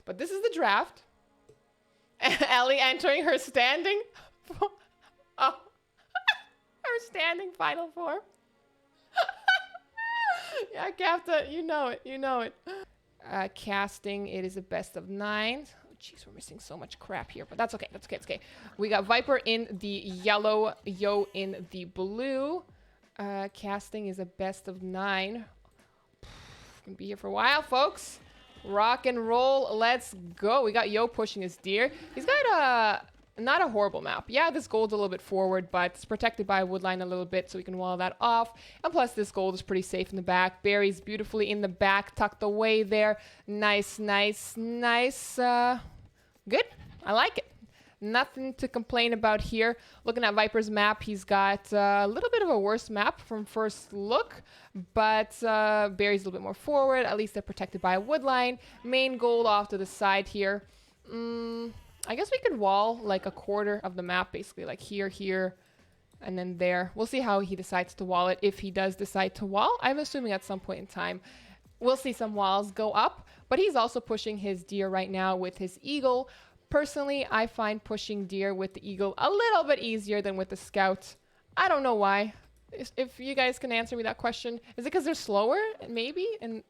But this is the draft. Ellie entering her standing. Oh. Her standing final form. Yeah, Captain, you know it. You know it. Casting, it is a best of 9. Oh, jeez, we're missing so much crap here, but that's okay. That's okay. It's okay. We got Viper in the yellow, Yo in the blue. Casting is a best of 9. Gonna be here for a while, folks. Rock and roll. Let's go. We got Yo pushing his deer. He's got not a horrible map. Yeah, this gold's a little bit forward, but it's protected by a wood line a little bit, so we can wall that off. And plus, this gold is pretty safe in the back. Berries beautifully in the back, tucked away there. Nice, nice, nice. Good. I like it. Nothing to complain about here. Looking at Viper's map, he's got a little bit of a worse map from first look, but Berries a little bit more forward. At least they're protected by a wood line. Main gold off to the side here. I guess we could wall like a quarter of the map, basically, like here, here, and then there. We'll see how he decides to wall it, if he does decide to wall. I'm assuming at some point in time we'll see some walls go up, but he's also pushing his deer right now with his eagle. Personally, I find pushing deer with the eagle a little bit easier than with the scout. I don't know why. If you guys can answer me that question. Is it because they're slower? Maybe? And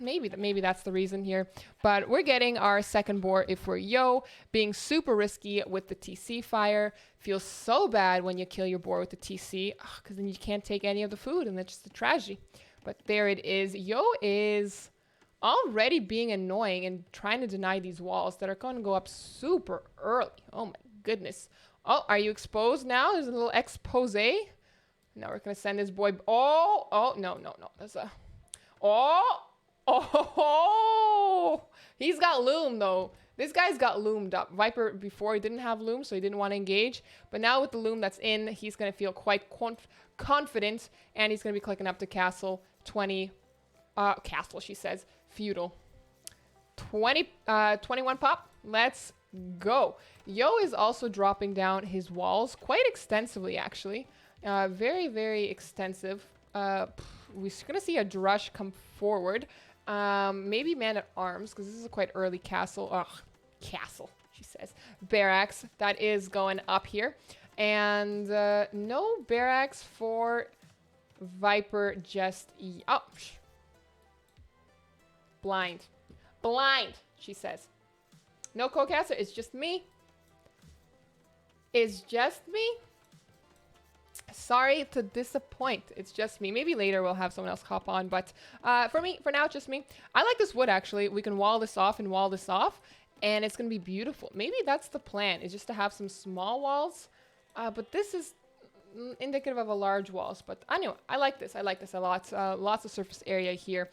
maybe that's the reason here. But we're getting our second boar if we're Yo, being super risky with the TC fire. Feels so bad when you kill your boar with the TC, because then you can't take any of the food, and that's just a tragedy. But there it is. Yo is already being annoying and trying to deny these walls that are going to go up super early. Oh my goodness. Oh, are you exposed now? There's a little expose. Now we're going to send this boy. Oh, no. That's a... Oh, he's got loom though. This guy's got loomed up. Viper before he didn't have loom, so he didn't want to engage. But now with the loom that's in, he's going to feel quite confident, and he's going to be clicking up to castle 20. Castle, she says. Feudal. 21 pop. Let's go. Yo is also dropping down his walls quite extensively, actually. Very, very extensive. We're going to see a Drush come forward. Maybe man-at-arms, because this is a quite early castle. Ugh, castle, she says. Barracks, that is going up here. And no barracks for Viper just... Oh, blind, she says. No co-caster, it's just me. It's just me. Sorry to disappoint. It's just me. Maybe later we'll have someone else hop on, but for now, it's just me. I like this wood, actually. We can wall this off and wall this off, and it's going to be beautiful. Maybe that's the plan, is just to have some small walls, but this is indicative of a large walls. But anyway, I like this. I like this a lot. Lots of surface area here.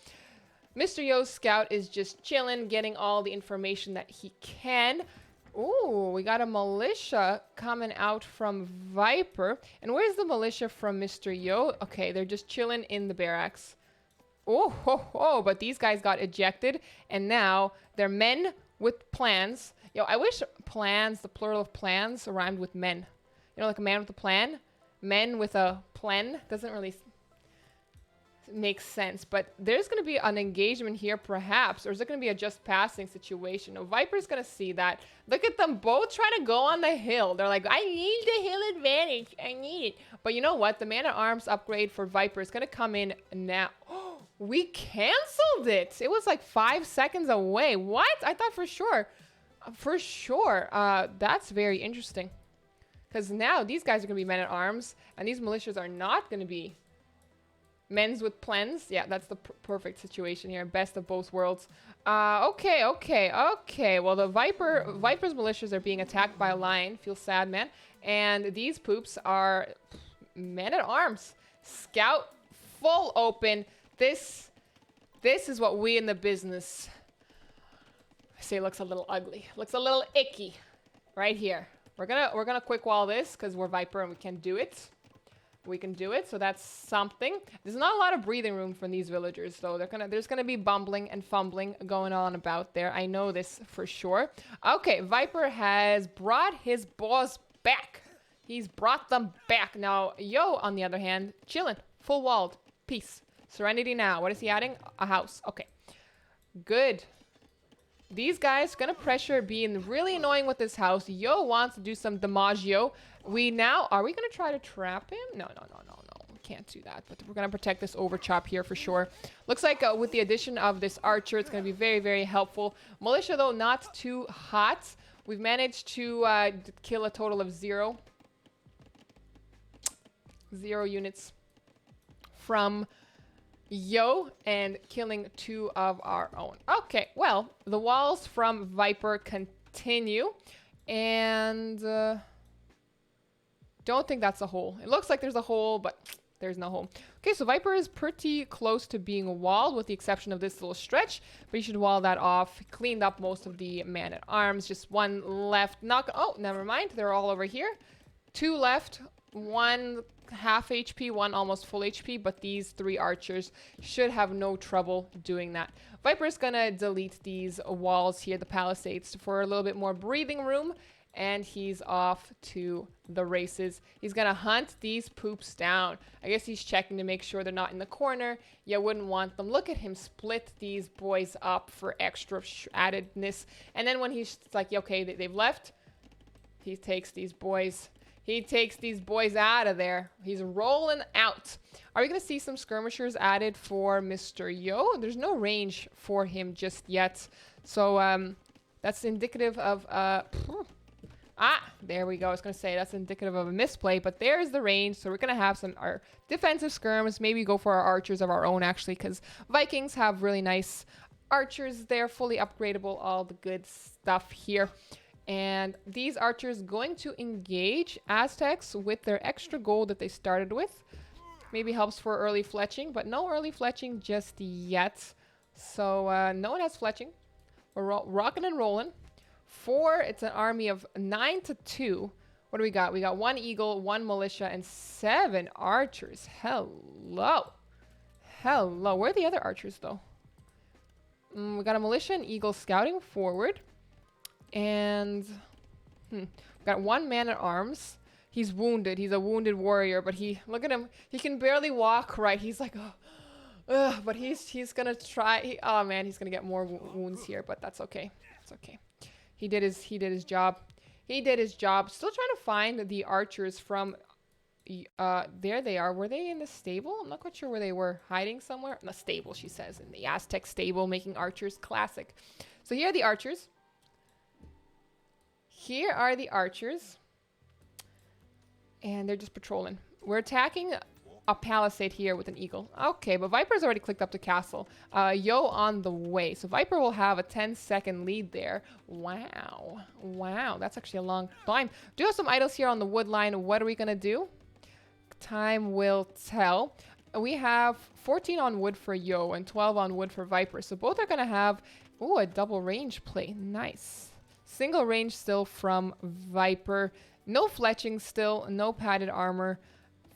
Mr. Yo's scout is just chilling, getting all the information that he can. Ooh, we got a militia coming out from Viper. And where's the militia from Mr. Yo? Okay, they're just chilling in the barracks. Oh, but these guys got ejected. And now they're men with plans. Yo, I wish plans, the plural of plans, rhymed with men. You know, like a man with a plan? Men with a plan doesn't really makes sense, but there's going to be an engagement here perhaps, or is it going to be a just passing situation? No, Viper's going to see that. Look at them both trying to go on the hill. They're like, I need the hill advantage. I need it. But you know what? The man-at-arms upgrade for Viper is going to come in now. We canceled it. It was like 5 seconds away. What? I thought for sure. For sure. That's very interesting. Because now these guys are going to be men-at-arms, and these militias are not going to be men's with plans. Yeah, that's the perfect situation here. Best of both worlds. Okay. Well, the Viper's militias are being attacked by a lion. Feel sad, man. And these poops are men-at-arms. Scout full open. This is what we in the business say looks a little ugly. Looks a little icky right here. We're gonna quick wall this because we're Viper and we can do it. We can do it, so that's something. There's not a lot of breathing room from these villagers, though. There's gonna be bumbling and fumbling going on about there. I know this for sure. Okay, Viper has brought his boss back. He's brought them back. Now, Yo, on the other hand, chilling, full walled, peace, serenity now. What is he adding? A house. Okay, good. These guys gonna pressure, being really annoying with this house. Yo wants to do some DiMaggio. Are we gonna try to trap him? No. We can't do that, but we're gonna protect this overchop here for sure. Looks like with the addition of this archer, it's gonna be very, very helpful. Militia though, not too hot. We've managed to kill a total of 0 units from Yo and killing 2 of our own. Okay, well, the walls from Viper continue, and don't think that's a hole. It looks like there's a hole, but there's no hole. Okay, so Viper is pretty close to being walled with the exception of this little stretch, but you should wall that off. Cleaned up most of the man-at-arms, just 1 left. Oh, never mind, they're all over here. 2 left, 1 half HP, 1 almost full HP, but these 3 archers should have no trouble doing that. Viper's gonna delete these walls here, the palisades, for a little bit more breathing room, and he's off to the races. He's gonna hunt these poops down. I guess he's checking to make sure they're not in the corner. You wouldn't want them. Look at him split these boys up for extra addedness, and then when he's like, okay, they've left, he takes these boys. He takes these boys out of there. He's rolling out. Are we going to see some skirmishers added for Mr. Yo? There's no range for him just yet. So that's indicative of... there we go. I was going to say that's indicative of a misplay, but there's the range. So we're going to have our defensive skirms. Maybe go for our archers of our own, actually, because Vikings have really nice archers. They're fully upgradable, all the good stuff here. And these archers going to engage Aztecs with their extra gold that they started with. Maybe helps for early fletching, but no early fletching just yet. So no one has fletching. We're rocking and rolling. It's an army of 9 to 2. What do we got? We got 1 eagle, 1 militia, and 7 archers. Hello. Where are the other archers, though? We got a militia and eagle scouting forward. And got 1 man at arms. He's wounded. He's a wounded warrior, but look at him. He can barely walk right. He's like, but he's gonna try. Oh man, he's gonna get more wounds here, but that's okay. It's okay. He did his job. He did his job. Still trying to find the archers from. There they are. Were they in the stable? I'm not quite sure where they were. Hiding somewhere in the stable. She says in the Aztec stable, making archers classic. So here are the archers. Here are the archers. And they're just patrolling. We're attacking a palisade here with an eagle. Okay, but Viper's already clicked up to castle. Yo on the way. So Viper will have a 10-second lead there. Wow. That's actually a long time. Do have some idols here on the wood line. What are we going to do? Time will tell. We have 14 on wood for Yo and 12 on wood for Viper. So both are going to have, a double range play. Nice. Single range still from Viper. No fletching still. No padded armor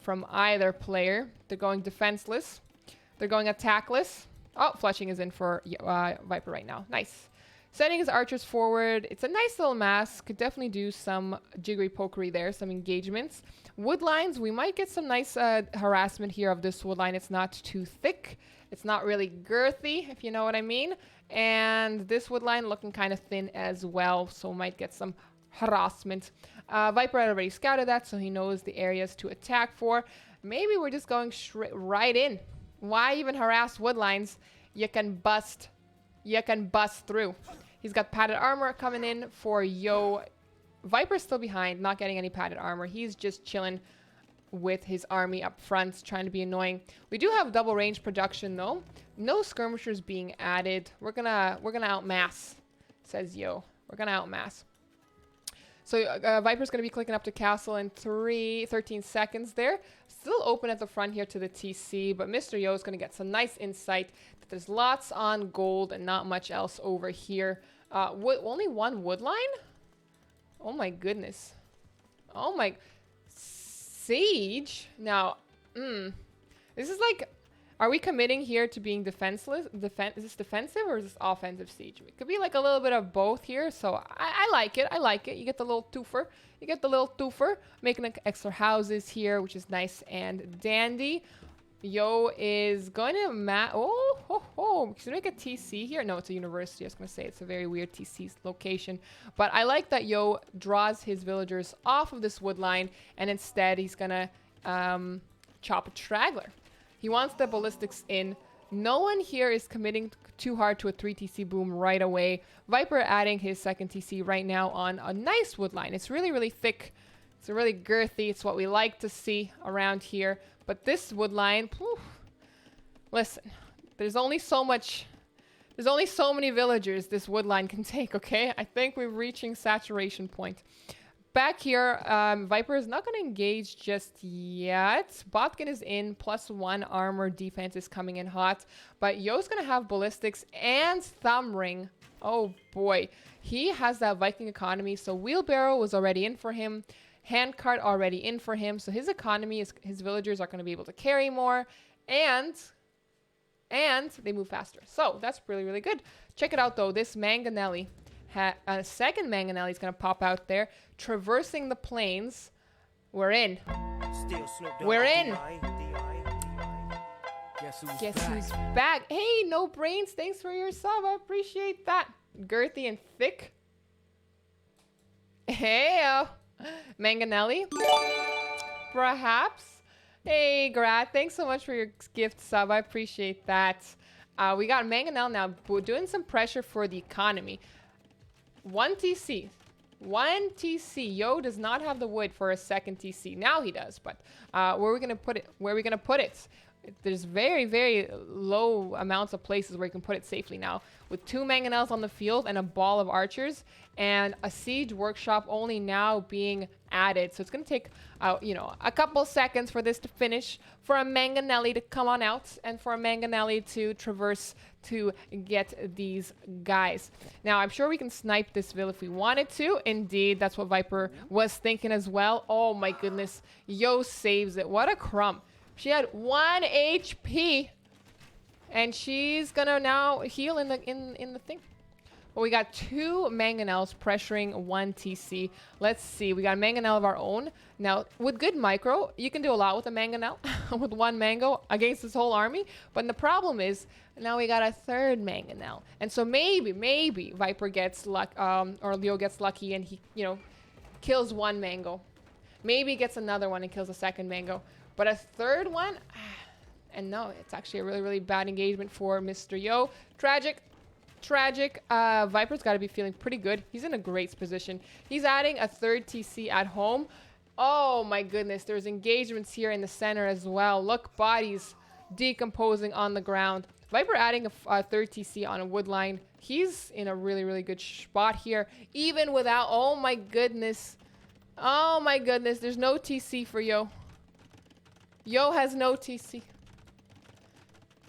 from either player. They're going defenseless. They're going attackless. Oh, fletching is in for Viper right now. Nice. Sending his archers forward. It's a nice little mass. Could definitely do some jiggery pokery there. Some engagements. Wood lines. We might get some nice harassment here of this wood line. It's not too thick. It's not really girthy, if you know what I mean. And this wood line looking kind of thin as well, so might get some harassment. Viper had already scouted that, so he knows the areas to attack for. Maybe we're just going right in. Why even harass wood lines? You can bust through. He's got padded armor coming in for Yo. Viper's still behind, not getting any padded armor. He's just chilling with his army up front, trying to be annoying. We do have double range production though. No skirmishers being added. We're gonna outmass, says Yo. We're gonna outmass. So Viper's gonna be clicking up to castle in 13 seconds there. Still open at the front here to the TC, but Mr. Yo is gonna get some nice insight that there's lots on gold and not much else over here. Only 1 wood line? Oh my goodness. Oh my... Siege? Now, this is like, are we committing here to being defenseless? Is this defensive or is this offensive siege? It could be like a little bit of both here. So I like it. You get the little twofer. Making extra houses here, which is nice and dandy. Yo is going to should we make a TC here? No, it's a university. I was going to say it's a very weird TC location. But I like that Yo draws his villagers off of this wood line, and instead he's going to chop a straggler. He wants the ballistics in. No one here is committing too hard to a 3 TC boom right away. Viper adding his second TC right now on a nice wood line. It's really, really thick. It's really girthy. It's what we like to see around here. But this wood line, listen, there's only so many villagers this wood line can take, okay? I think we're reaching saturation point. Back here, Viper is not going to engage just yet. Botkin is in, +1 armor. Defense is coming in hot. But Yo's going to have ballistics and thumb ring. Oh boy. He has that Viking economy. So wheelbarrow was already in for him. Handcart already in for him. So his economy, his villagers are going to be able to carry more. And they move faster. So that's really, really good. Check it out though. This Manganelli. A second Manganelli is going to pop out there, traversing the plains. We're in. We're in. Guess who's back? Hey, No Brains, thanks for your sub. I appreciate that. Girthy and thick. Hey, Manganelli. Perhaps. Hey, Grat, thanks so much for your gift sub. I appreciate that. We got Manganelli now doing some pressure for the economy. 1 TC. 1 TC. Yo does not have the wood for a second TC. Now he does, but where are we going to put it? Where are we going to put it? There's very, very low amounts of places where you can put it safely now. With 2 mangonels on the field and a ball of archers and a siege workshop only now being added. So it's going to take, a couple seconds for this to finish, for a mangonelli to come on out, and for a mangonelli to traverse to get these guys. Now, I'm sure we can snipe this ville if we wanted to. Indeed, that's what Viper was thinking as well. Oh my goodness. Yo saves it. What a crumb. She had 1 HP, and she's gonna now heal in the thing. Well, we got 2 mangonels pressuring 1 TC. Let's see. We got a mangonel of our own. Now, with good micro, you can do a lot with a mangonel, with 1 mango against this whole army. But the problem is, now we got a 3rd mangonel. And so maybe Viper gets luck, or Leo gets lucky and he, kills 1 mango. Maybe gets another one and kills a 2nd mango. But a 3rd one, and no, it's actually a really, really bad engagement for Mr. Yo. Tragic. Viper's got to be feeling pretty good. He's in a great position. He's adding a 3rd TC at home. Oh my goodness, there's engagements here in the center as well. Look, bodies decomposing on the ground. Viper adding a 3rd TC on a wood line. He's in a really, really good spot here. Even without, oh my goodness, there's no TC for Yo. Yo has no TC.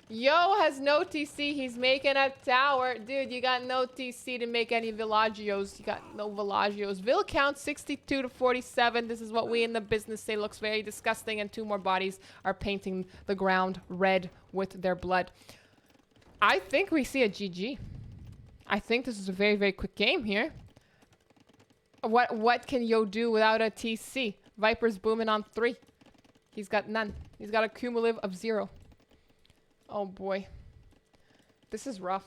He's making a tower. Dude, you got no TC to make any villagios. You got no villagios. Vill count 62 to 47. This is what we in the business say looks very disgusting. And 2 more bodies are painting the ground red with their blood. I think we see a GG. I think this is a very, very quick game here. What can Yo do without a TC? Viper's booming on 3. He's got none. He's got a cumulative of 0. Oh boy. This is rough.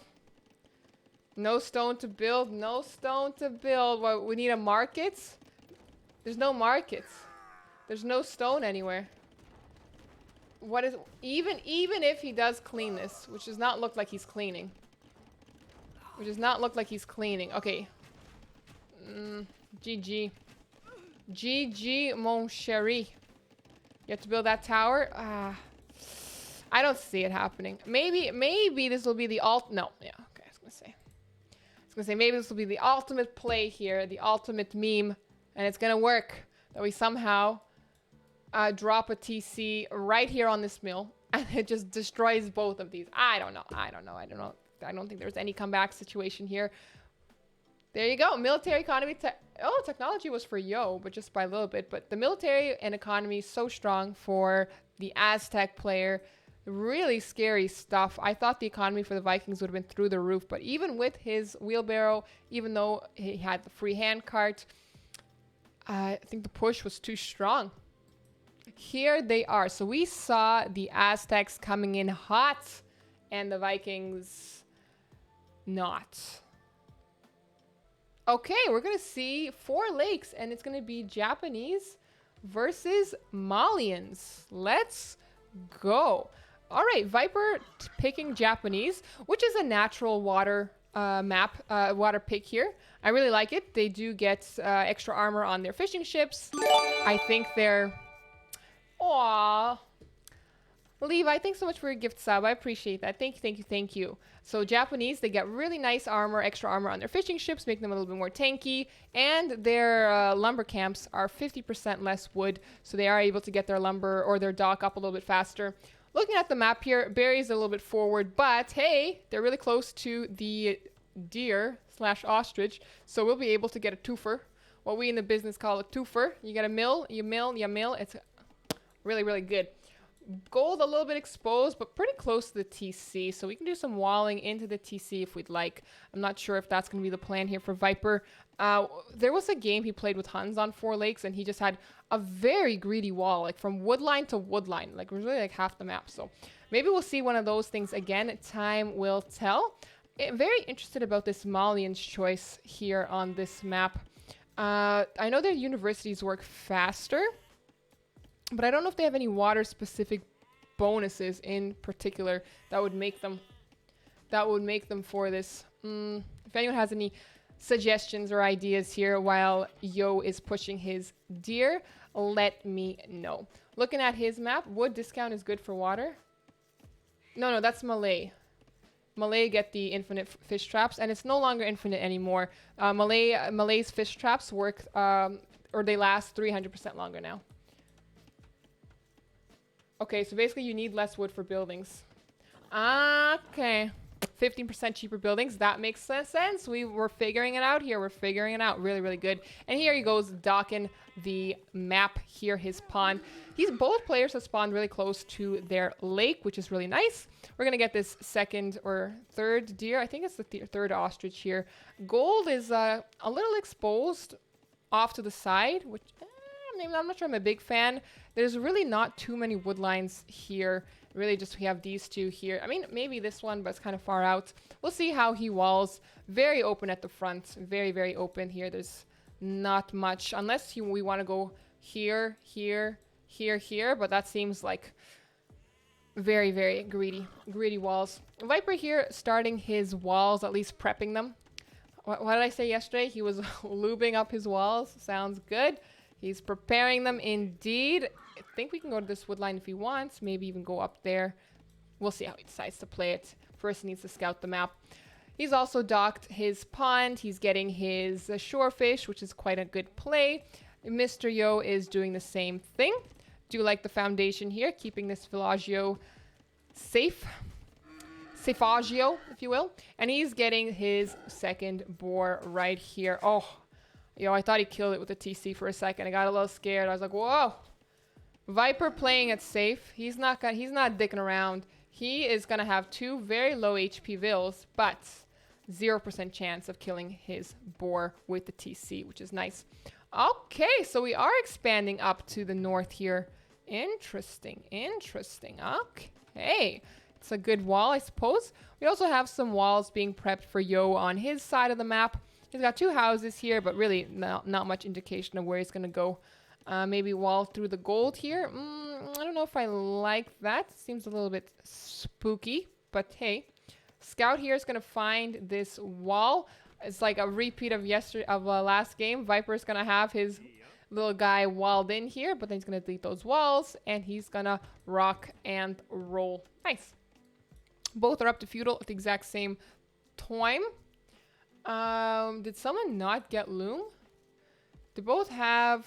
No stone to build. What, we need a market? There's no markets. There's no stone anywhere. What is... Even if he does clean this, which does not look like he's cleaning. Okay. GG. GG, mon chéri. You have to build that tower. I don't see it happening. Maybe this will be the No, yeah, okay, I was gonna say maybe this will be the ultimate play here, the ultimate meme, and it's gonna work. That we somehow drop a TC right here on this mill, and it just destroys both of these. I don't know. I don't think there's any comeback situation here. There you go. Military economy. Technology was for Yo, but just by a little bit. But the military and economy is so strong for the Aztec player. Really scary stuff. I thought the economy for the Vikings would have been through the roof. But even with his wheelbarrow, even though he had the free hand cart, I think the push was too strong. Here they are. So we saw the Aztecs coming in hot and the Vikings not. Okay, we're going to see 4 lakes and it's going to be Japanese versus Malians. Let's go. All right, Viper picking Japanese, which is a natural water water pick here. I really like it. They do get extra armor on their fishing ships. I think they're... Aww. Levi, thanks so much for your gift sub. I appreciate that. Thank you. So Japanese, they get really nice armor, extra armor on their fishing ships, make them a little bit more tanky. And their lumber camps are 50% less wood, so they are able to get their lumber or their dock up a little bit faster. Looking at the map here, Barry's a little bit forward, but hey, they're really close to the deer / ostrich, so we'll be able to get a twofer. What we in the business call a twofer. You get a mill, you mill. It's really, really good. Gold a little bit exposed, but pretty close to the TC, so we can do some walling into the TC if we'd like. I'm not sure if that's going to be the plan here for Viper. There was a game he played with Huns on 4 lakes, and he just had a very greedy wall, like from woodline to woodline, like it was really like half the map. So maybe we'll see one of those things again. Time will tell. Very interested about this Malian's choice here on this map. I know their universities work faster, but I don't know if they have any water-specific bonuses in particular that would make them for this. If anyone has any suggestions or ideas here while Yo is pushing his deer, let me know. Looking at his map, wood discount is good for water. No, that's Malay. Malay get the infinite fish traps, and it's no longer infinite anymore. Malay's fish traps work, or they last 300% longer now. Okay, so basically you need less wood for buildings. Okay. 15% cheaper buildings. That makes sense. We're figuring it out here. We're figuring it out. Really, really good. And here he goes, docking the map here, his pond. Both players have spawned really close to their lake, which is really nice. We're going to get this second or third deer. I think it's the third ostrich here. Gold is a little exposed off to the side, which... I'm not sure I'm a big fan. There's really not too many wood lines here. Really just we have these two here. I mean, maybe this one, but it's kind of far out. We'll see how he walls. Very open at the front. Very, very open here. There's not much. Unless we want to go here, here, here. But that seems like very, very greedy walls. Viper here starting his walls, at least prepping them. What did I say yesterday? He was lubing up his walls. Sounds good. He's preparing them indeed. I think we can go to this wood line if he wants. Maybe even go up there. We'll see how he decides to play it. First he needs to scout the map. He's also docked his pond. He's getting his shorefish, which is quite a good play. Mr. Yo is doing the same thing. Do like the foundation here, keeping this villaggio safe. Safeagio, if you will. And he's getting his second boar right here. Oh, yo, I thought he killed it with a TC for a second. I got a little scared. I was like, whoa. Viper playing it safe. He's not dicking around. He is going to have 2 very low HP vills, but 0% chance of killing his boar with the TC, which is nice. Okay, so we are expanding up to the north here. Interesting. Okay. It's a good wall, I suppose. We also have some walls being prepped for Yo on his side of the map. He's got 2 houses here, but really not much indication of where he's going to go. Maybe wall through the gold here. I don't know if I like that. Seems a little bit spooky, but hey. Scout here is going to find this wall. It's like a repeat of last game. Viper's going to have his little guy walled in here, but then he's going to delete those walls, and he's going to rock and roll. Nice. Both are up to feudal at the exact same time. Did someone not get loom? They both have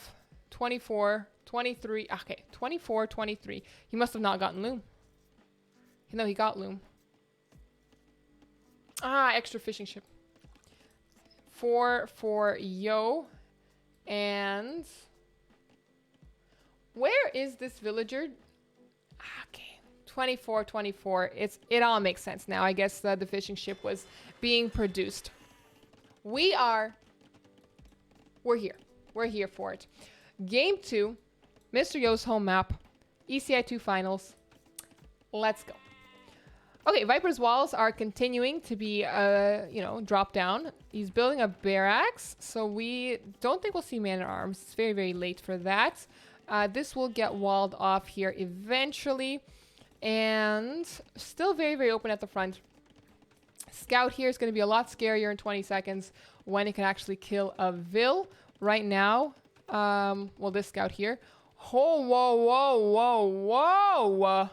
24, 23. Okay, 24, 23. He must have not gotten loom. No, he got loom. Extra fishing ship. 4 for Yo. And where is this villager? Okay, 24, 24. It all makes sense now. I guess the fishing ship was being produced. We're here. We're here for it. Game 2. Mr. Yo's home map. ECI 2 finals. Let's go. Okay, Viper's walls are continuing to be, you know, drop down. He's building a barracks, so we don't think we'll see man-at-arms. It's very, very late for that. This will get walled off here eventually. And still very, very open at the front. Scout here is going to be a lot scarier in 20 seconds when it can actually kill a Vil. Right now, well, this scout here. Oh, whoa, whoa, whoa, whoa.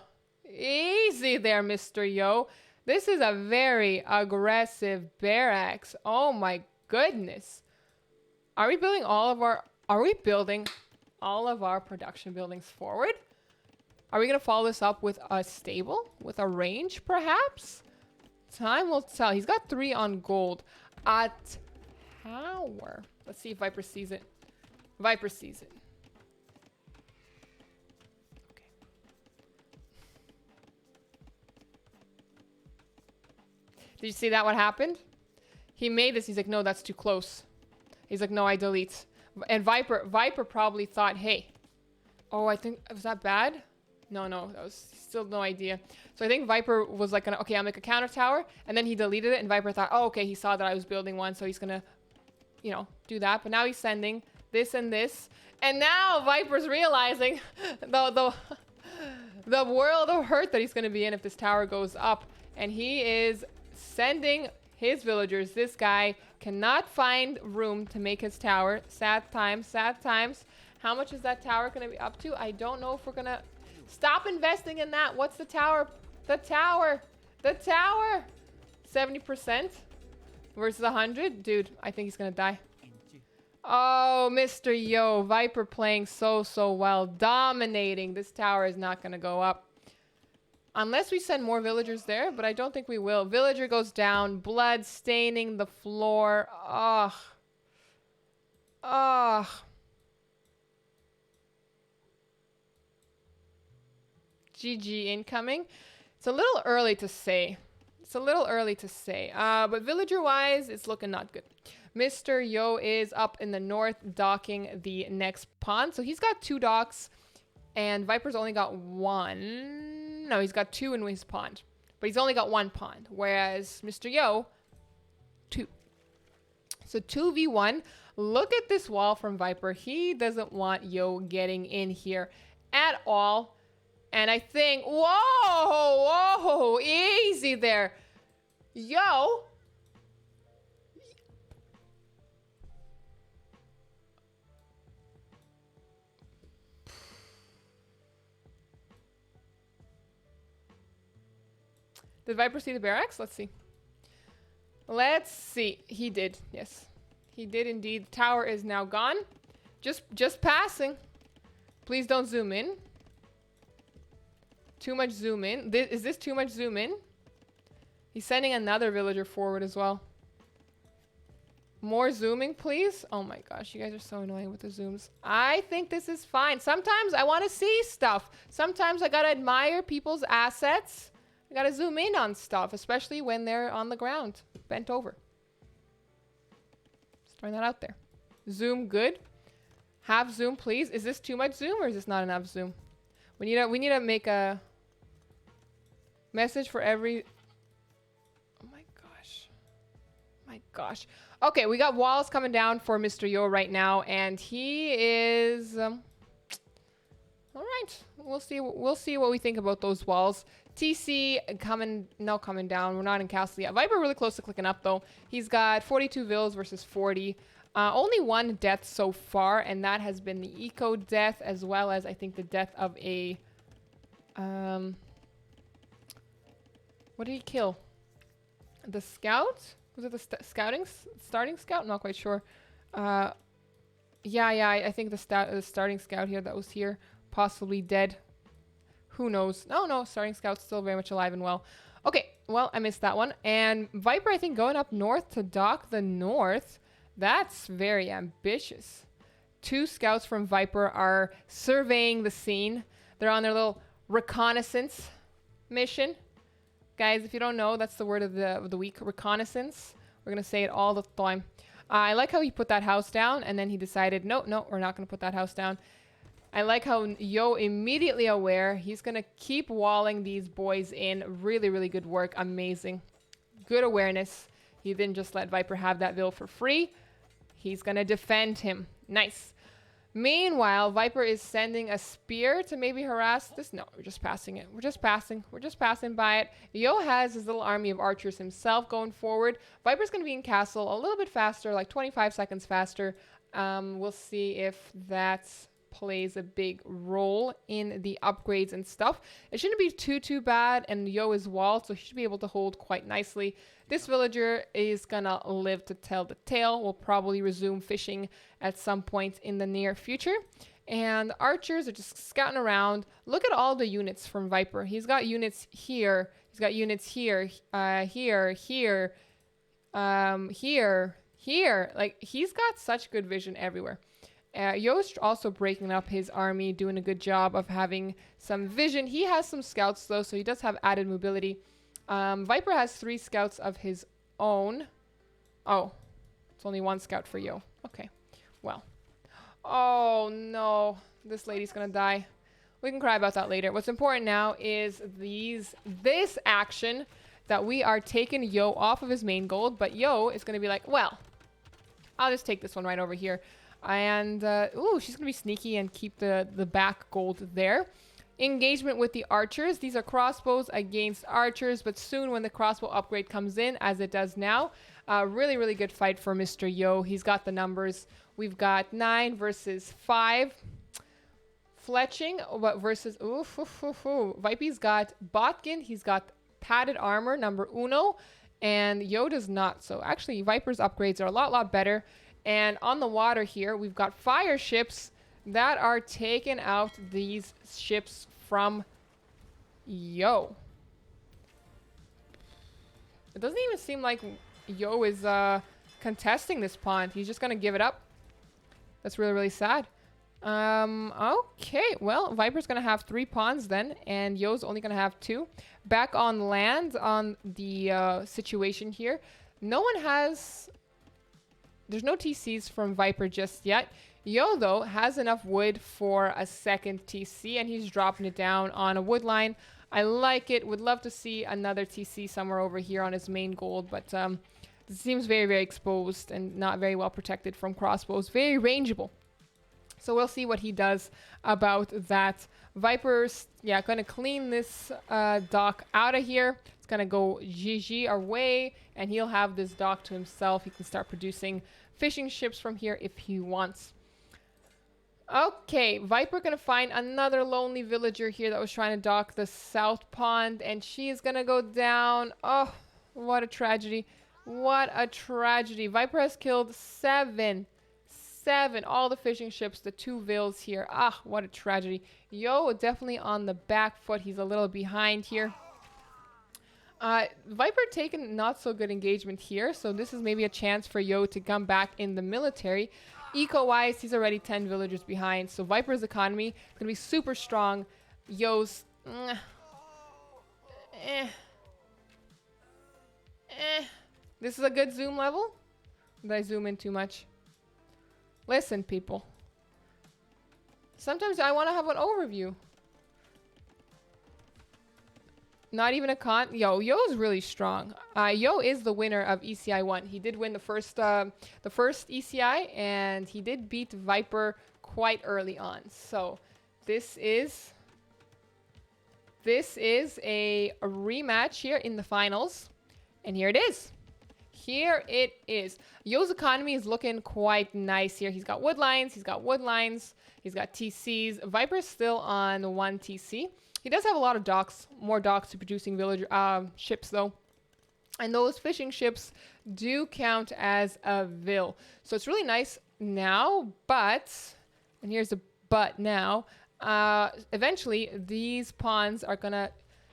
Easy there, Mr. Yo. This is a very aggressive barracks. Oh my goodness. Are we building all of our production buildings forward? Are we going to follow this up with a stable? With a range, perhaps? Time will tell. He's got 3 on gold. A tower. Let's see if Viper sees it. Viper sees it. Did you see that what happened? He made this. He's like, no, that's too close. He's like, no, I delete. And Viper probably thought, hey. Oh, I think, was that bad? No, that was still no idea. So I think Viper was like, okay, I'll make a counter tower. And then he deleted it. And Viper thought, oh, okay, he saw that I was building one. So he's going to, you know, do that. But now he's sending this and this. And now Viper's realizing the world of hurt that he's going to be in if this tower goes up. And he is sending his villagers. This guy cannot find room to make his tower. Sad times, sad times. How much is that tower going to be up to? I don't know if we're going to stop investing in that. What's the tower? The tower. 70% versus 100. Dude, I think he's going to die. Oh, Mr. Yo. Viper playing so well. Dominating. This tower is not going to go up. Unless we send more villagers there, but I don't think we will. Villager goes down. Blood staining the floor. Ugh. GG incoming. It's a little early to say. But villager-wise, it's looking not good. Mr. Yo is up in the north docking the next pond. So he's got 2 docks, and Viper's only got 1. No, he's got 2 in his pond. But he's only got 1 pond. Whereas Mr. Yo, 2. So 2v1. Look at this wall from Viper. He doesn't want Yo getting in here at all. And I think, whoa, easy there. Yo. Did Viper see the barracks? Let's see. He did. Yes. He did indeed. The tower is now gone. Just passing. Please don't zoom in. Too much zoom in. Is this too much zoom in? He's sending another villager forward as well. More zooming, please. Oh my gosh, you guys are so annoying with the zooms. I think this is fine. Sometimes I want to see stuff. Sometimes I gotta admire people's assets. I gotta zoom in on stuff, especially when they're on the ground, bent over. Just throwing that out there. Zoom good. Half zoom, please. Is this too much zoom or is this not enough zoom? We need to make a message for every. Oh my gosh. Okay, we got walls coming down for Mr. Yo right now, and he is. All right, we'll see what we think about those walls. TC coming down. We're not in castle yet. Viper really close to clicking up though. He's got 42 vills versus 40. Only 1 death so far, and that has been the eco death, as well as I think the death of a what did he kill? The scout? Was it the starting scout? I'm not quite sure. Yeah, I think the starting scout here that was here, possibly dead. Who knows? No, starting scout's still very much alive and well. Okay, well, I missed that one. And Viper, I think, going up north to dock the north. That's very ambitious. 2 scouts from Viper are surveying the scene. They're on their little reconnaissance mission. Guys, if you don't know, that's the word of the week, reconnaissance. We're going to say it all the time. I like how he put that house down, and then he decided, no, we're not going to put that house down. I like how Yo immediately aware. He's going to keep walling these boys in. Really, really good work. Amazing. Good awareness. He didn't just let Viper have that Vil for free. He's going to defend him. Nice. Meanwhile, Viper is sending a spear to maybe harass this. No, we're just passing it. We're just passing. We're just passing by it. Yo has his little army of archers himself going forward. Viper's going to be in castle a little bit faster, like 25 seconds faster. We'll see if that plays a big role in the upgrades and stuff. It shouldn't be too bad, and Yo is walled, so he should be able to hold quite nicely. This villager is gonna live to tell the tale. We'll probably resume fishing at some point in the near future. And archers are just scouting around. Look at all the units from Viper. He's got units here. He's got units here, here. Like, he's got such good vision everywhere. Yo's also breaking up his army, doing a good job of having some vision. He has some scouts, though, so he does have added mobility. Viper has 3 scouts of his own. Oh, it's only 1 scout for Yo. Okay, well. Oh, no. This lady's gonna die. We can cry about that later. What's important now is this action that we are taking Yo off of his main gold, but Yo is gonna be like, well, I'll just take this one right over here. And, ooh, she's going to be sneaky and keep the back gold there. Engagement with the archers. These are crossbows against archers, but soon when the crossbow upgrade comes in, as it does now, really, really good fight for Mr. Yo. He's got the numbers. We've got 9 versus 5. Fletching versus, Vipey's got Botkin. He's got padded armor, number uno, and Yo does not. So actually, Viper's upgrades are a lot better. And on the water here, we've got fire ships that are taking out these ships from Yo. It doesn't even seem like Yo is contesting this pond. He's just going to give it up. That's really, really sad. Okay, well, Viper's going to have 3 pawns then, and Yo's only going to have 2. Back on land, on the situation here, no one has... There's no TCs from Viper just yet. Yo, though, has enough wood for a second TC, and he's dropping it down on a wood line. I like it. Would love to see another TC somewhere over here on his main gold, but it seems very, very exposed and not very well protected from crossbows. Very rangeable. So we'll see what he does about that. Viper's, yeah, going to clean this dock out of here. It's going to go GG our way, and he'll have this dock to himself. He can start producing fishing ships from here if he wants. Okay, Viper going to find another lonely villager here that was trying to dock the south pond, and she is going to go down. Oh, what a tragedy. What a tragedy. Viper has killed 7. All the fishing ships, the 2 Vils here. Ah, what a tragedy. Yo, definitely on the back foot. He's a little behind here. Viper taking not so good engagement here, so this is maybe a chance for Yo to come back in the military. Eco-wise, he's already 10 villagers behind, so Viper's economy is going to be super strong. Yo's... This is a good zoom level? Did I zoom in too much? Listen, people. Sometimes I want to have an overview. Not even a con. Yo's really strong. Yo is the winner of ECI 1. He did win the first ECI, and he did beat Viper quite early on. So this is a rematch here in the finals, and here it is. Here it is. Yo's economy is looking quite nice here. He's got wood lines. He's got TCs. Viper's still on 1 TC. He does have a lot of docks, more docks to producing villager ships though. And those fishing ships do count as a Vil. So it's really nice now, but, and here's a but now, eventually these ponds are gonna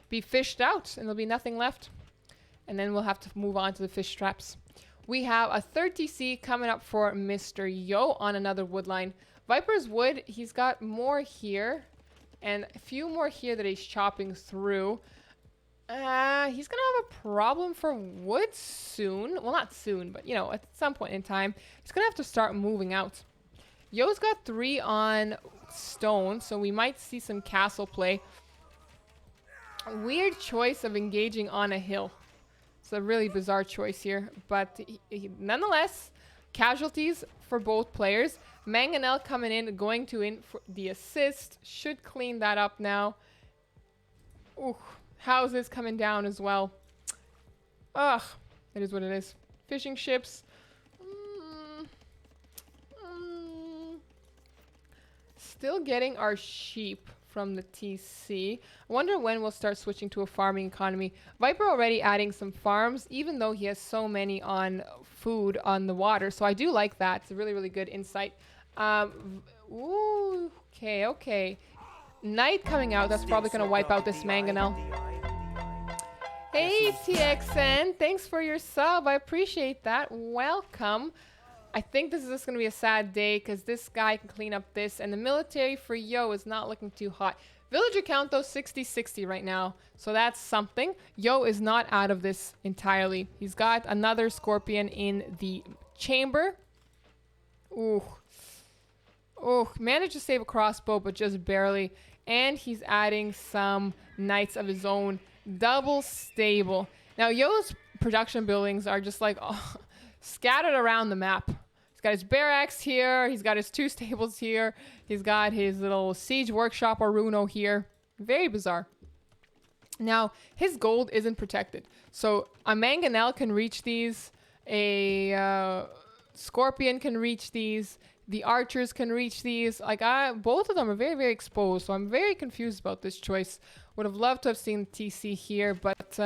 be fished out and there'll be nothing left. And then we'll have to move on to the fish traps. We have a 3rd TC coming up for Mr. Yo on another wood line. Viper's wood, he's got more here. And a few more here that he's chopping through. He's going to have a problem for wood soon. Well, not soon, but, you know, at some point in time. He's going to have to start moving out. Yo's got 3 on stone, so we might see some castle play. A weird choice of engaging on a hill. It's a really bizarre choice here, but nonetheless, casualties for both players. Mangonel coming in, going to in for the assist. Should clean that up now. Ooh, houses coming down as well. Ugh, it is what it is. Fishing ships. Still getting our sheep from the TC. I wonder when we'll start switching to a farming economy. Viper already adding some farms, even though he has so many on food on the water. So I do like that. It's a really, really good insight. Ooh, okay. Night coming out. That's probably going to wipe out this mangonel. Hey, TXN. Thanks for your sub. I appreciate that. Welcome. I think this is just going to be a sad day because this guy can clean up this. And the military for Yo is not looking too hot. Villager count, though, 60-60 right now. So that's something. Yo is not out of this entirely. He's got another scorpion in the chamber. Ooh. Managed to save a crossbow, but just barely. And he's adding some knights of his own. Double stable. Now, Yo's production buildings are just like... scattered around the map. He's got his barracks here. He's got his 2 stables here. He's got his little siege workshop or Runo here. Very bizarre. Now, his gold isn't protected. So a mangonel can reach these. A scorpion can reach these. The archers can reach these. Like, both of them are very, very exposed. So I'm very confused about this choice. Would have loved to have seen TC here, but...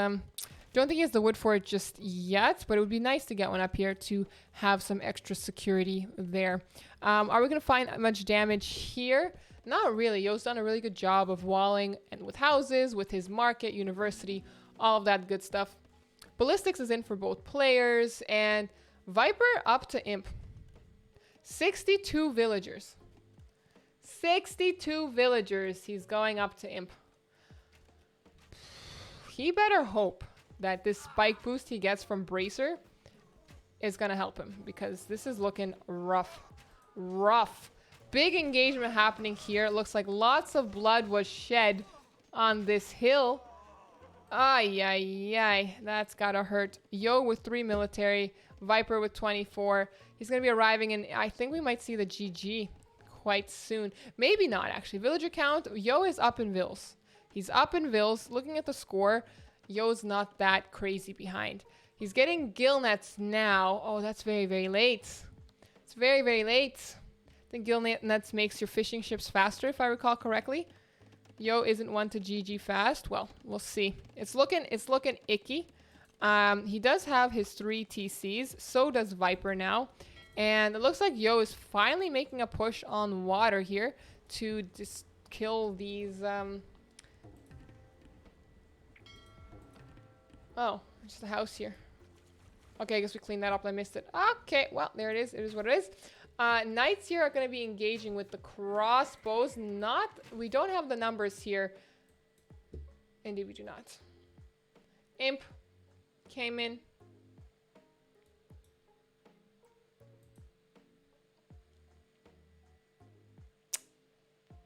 don't think he has the wood for it just yet, but it would be nice to get one up here to have some extra security there. Are we going to find much damage here? Not really. Yo's done a really good job of walling and with houses, with his market, university, all of that good stuff. Ballistics is in for both players, and Viper up to Imp. 62 villagers. 62 villagers. He's going up to Imp. He better hope that this spike boost he gets from Bracer is going to help him, because this is looking rough. Big engagement happening here. It looks like lots of blood was shed on this hill. Ay. That's got to hurt. Yo with 3 military. Viper with 24. He's going to be arriving in... I think we might see the GG quite soon. Maybe not, actually. Villager count. Yo is up in Vills. He's up in Vills. Looking at the score... Yo's not that crazy behind. He's getting gill nets now. Oh, that's very, very late. It's very, very late. I think gill nets makes your fishing ships faster, if I recall correctly. Yo isn't one to GG fast. Well, we'll see. It's looking icky. He does have his 3 TCs. So does Viper now. And it looks like Yo is finally making a push on water here to just kill these... Oh, just a house here. Okay, I guess we cleaned that up. I missed it. Okay, well, there it is. It is what it is. Knights here are going to be engaging with the crossbows. We don't have the numbers here. Indeed, we do not. Imp came in.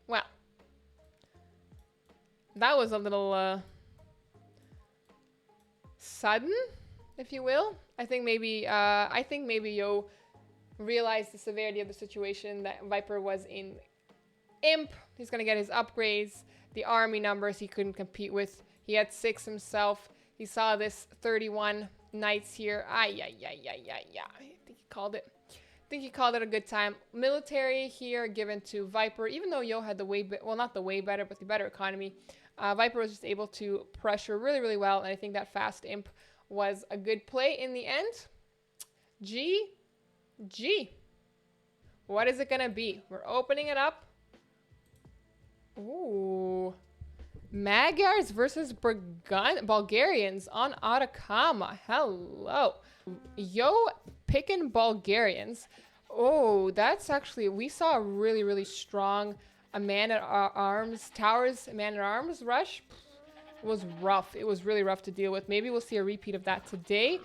Well, that was a little... sudden, if you will. I think maybe Yo realized the severity of the situation that Viper was in. Imp, he's gonna get his upgrades, the army numbers he couldn't compete with. He had 6 himself. He saw this 31 knights here. I think he called it. I think he called it a good time. Military here given to Viper, even though Yo had not the way better, but the better economy. Viper was just able to pressure really, really well, and I think that fast Imp was a good play in the end. GG. What is it going to be? We're opening it up. Ooh. Magyars versus Bulgarians on Atacama. Hello. Yo picking Bulgarians. Oh, that's actually... We saw a really, really strong... A man-at-arms, towers, man-at-arms rush. It was rough. It was really rough to deal with. Maybe we'll see a repeat of that today.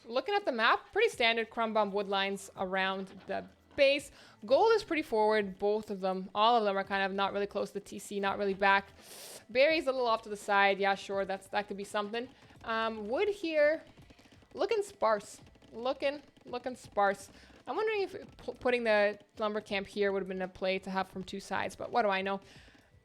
Looking at the map, pretty standard crumb bomb wood lines around the base. Gold is pretty forward, both of them. All of them are kind of not really close to the TC, not really back. Berry's a little off to the side. Yeah, sure, that could be something. Wood here, looking sparse. Looking sparse. I'm wondering if putting the lumber camp here would have been a play to have from two sides, but what do I know?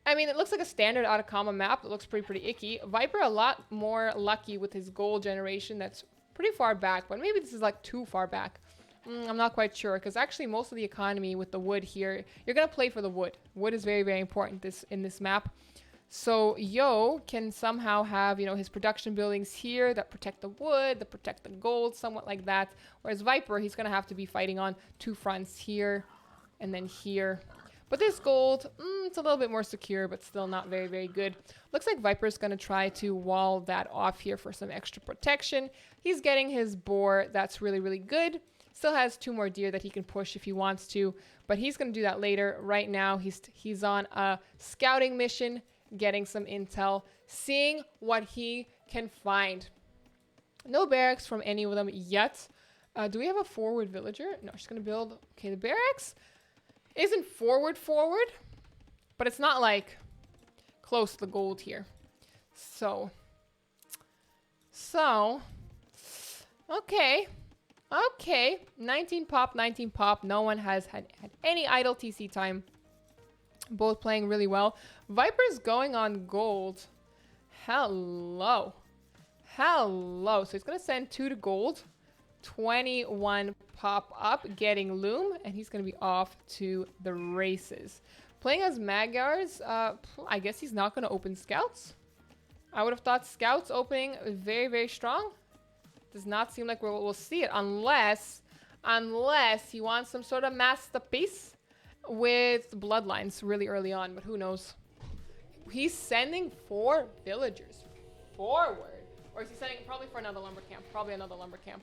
I mean, it looks like a standard Atacama map. It looks pretty icky. Viper a lot more lucky with his gold generation. That's pretty far back, but maybe this is like too far back. I'm not quite sure, because actually most of the economy with the wood here, you're going to play for the wood. Wood is very, very important in this map. So Yo can somehow have, you know, his production buildings here that protect the wood, that protect the gold, somewhat like that. Whereas Viper, he's going to have to be fighting on two fronts here and then here. But this gold, it's a little bit more secure, but still not very, very good. Looks like Viper's going to try to wall that off here for some extra protection. He's getting his boar. That's really, really good. Still has 2 more deer that he can push if he wants to, but he's going to do that later. Right now, he's on a scouting mission, getting some intel, seeing what he can find. No barracks from any of them yet. Do we have a forward villager? No, she's going to build. Okay, the barracks isn't forward, but it's not like close to the gold here. So, okay. 19 pop. No one has had any idle TC time. Both playing really well. Viper's going on gold. Hello. So he's going to send 2 to gold. 21 pop up, getting loom, and he's going to be off to the races. Playing as Magyars, I guess he's not going to open scouts. I would have thought scouts opening very, very strong. Does not seem like we'll see it unless he wants some sort of masterpiece with bloodlines really early on, but who knows. He's sending 4 villagers forward, or is he sending probably for another lumber camp? Probably another lumber camp.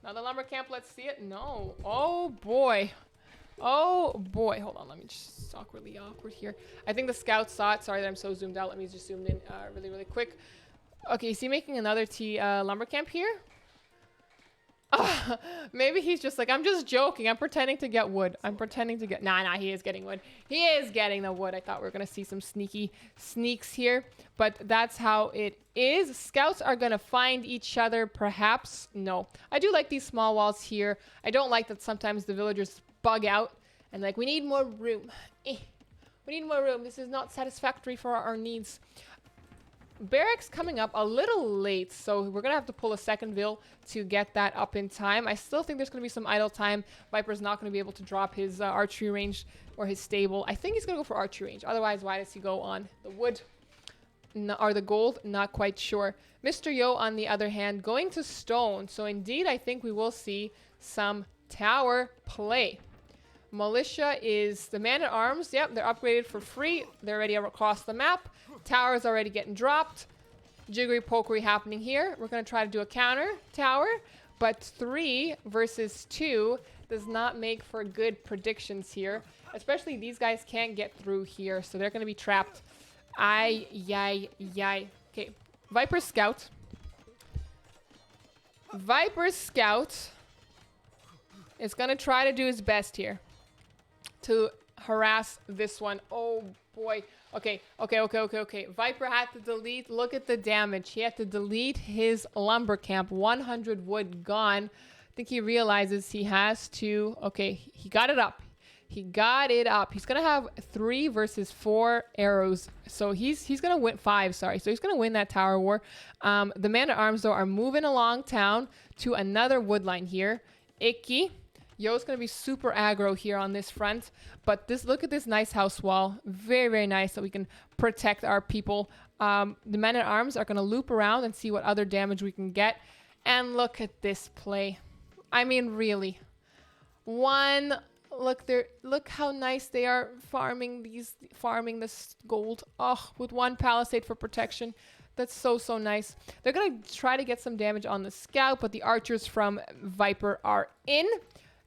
Another lumber camp, let's see it. No. Oh boy. Hold on, let me just talk really awkward here. I think the scouts saw it. Sorry that I'm so zoomed out. Let me just zoom in really, really quick. Okay, is he making another lumber camp here? Maybe he's just like, I'm just joking. I'm pretending to get wood. Nah, he is getting wood. He is getting the wood. I thought we were going to see some sneaky sneaks here, but that's how it is. Scouts are going to find each other, perhaps. No. I do like these small walls here. I don't like that sometimes the villagers bug out and like, we need more room. We need more room. This is not satisfactory for our needs. Barracks coming up a little late, so we're gonna have to pull a second vill to get that up in time. I still think there's gonna be some idle time. Viper's not gonna be able to drop his archery range or his stable. I think he's gonna go for archery range. Otherwise, why does he go on the wood or the gold? Not quite sure. Mr. Yo, on the other hand, going to stone. So indeed, I think we will see some tower play. Militia is the man-at-arms. Yep, they're upgraded for free. They're already across the map. Tower is already getting dropped. Jiggery pokery happening here. We're going to try to do a counter tower, but 3 versus 2 does not make for good predictions here. Especially these guys can't get through here, so they're going to be trapped. Yay. Okay, Viper Scout. Is going to try to do his best here to harass this one. Oh boy. Okay. Viper had to delete. Look at the damage. He had to delete his lumber camp. 100 wood gone. I think he realizes he has to. Okay, he got it up. He's gonna have 3 versus 4 arrows. So he's gonna win 5. Sorry. So he's gonna win that tower war. The man-at-arms though are moving along town to another wood line here. Icky. Yo's going to be super aggro here on this front. But look at this nice house wall. Very, very nice that we can protect our people. The men-at-arms are going to loop around and see what other damage we can get. And look at this play. I mean, really. Look how nice they are farming this gold. Oh, with 1 palisade for protection. That's so nice. They're going to try to get some damage on the scout, but the archers from Viper are in.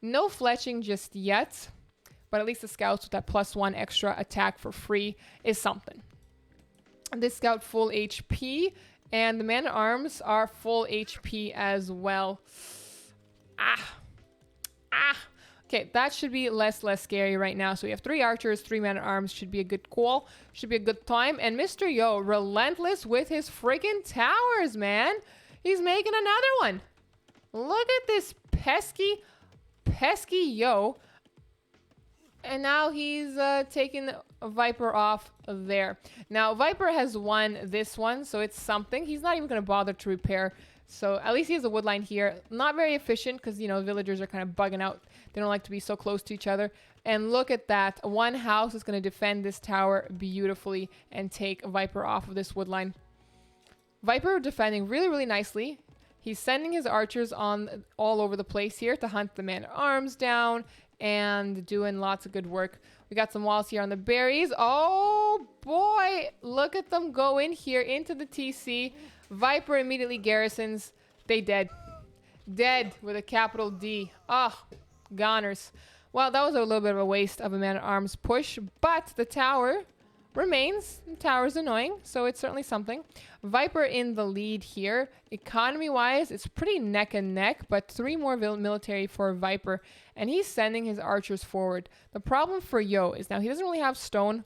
No fletching just yet, but at least the scouts with that +1 extra attack for free is something. This scout full HP, and the man-at-arms are full HP as well. Okay, Okay, that should be less scary right now. So we have 3 archers, 3 men-at-arms. Should be a good call. Should be a good time. And Mr. Yo, relentless with his freaking towers, man. He's making another one. Look at this pesky Yo. And now he's taking a Viper off there. Now, Viper has won this one, so it's something. He's not even going to bother to repair. So at least he has a wood line here. Not very efficient because, you know, villagers are kind of bugging out. They don't like to be so close to each other. And look at that. One house is going to defend this tower beautifully and take Viper off of this wood line. Viper defending really, really nicely. He's sending his archers on all over the place here to hunt the man-at-arms down and doing lots of good work. We got some walls here on the berries. Oh boy, look at them go in here into the TC. Viper immediately garrisons. They dead. Dead with a capital D. Oh, goners. Well, that was a little bit of a waste of a man-at-arms push, but the tower remains. The tower's annoying, so it's certainly something. Viper in the lead here. Economy-wise, it's pretty neck and neck, but 3 more military for Viper, and he's sending his archers forward. The problem for Yo is now he doesn't really have stone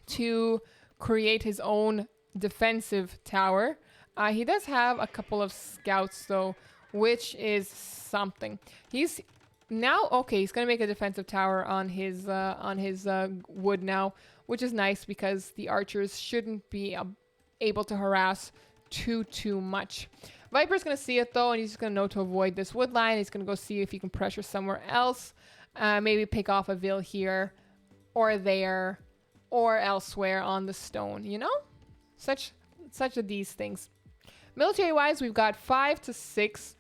to create his own defensive tower. He does have a couple of scouts, though, which is something. He's now, okay, he's going to make a defensive tower on his wood now, which is nice because the archers shouldn't be able to harass too much. Viper's going to see it, though, and he's just going to know to avoid this wood line. He's going to go see if he can pressure somewhere else. Maybe pick off a vill here or there or elsewhere on the stone, you know? Such of these things. Military-wise, we've got 5 to 6.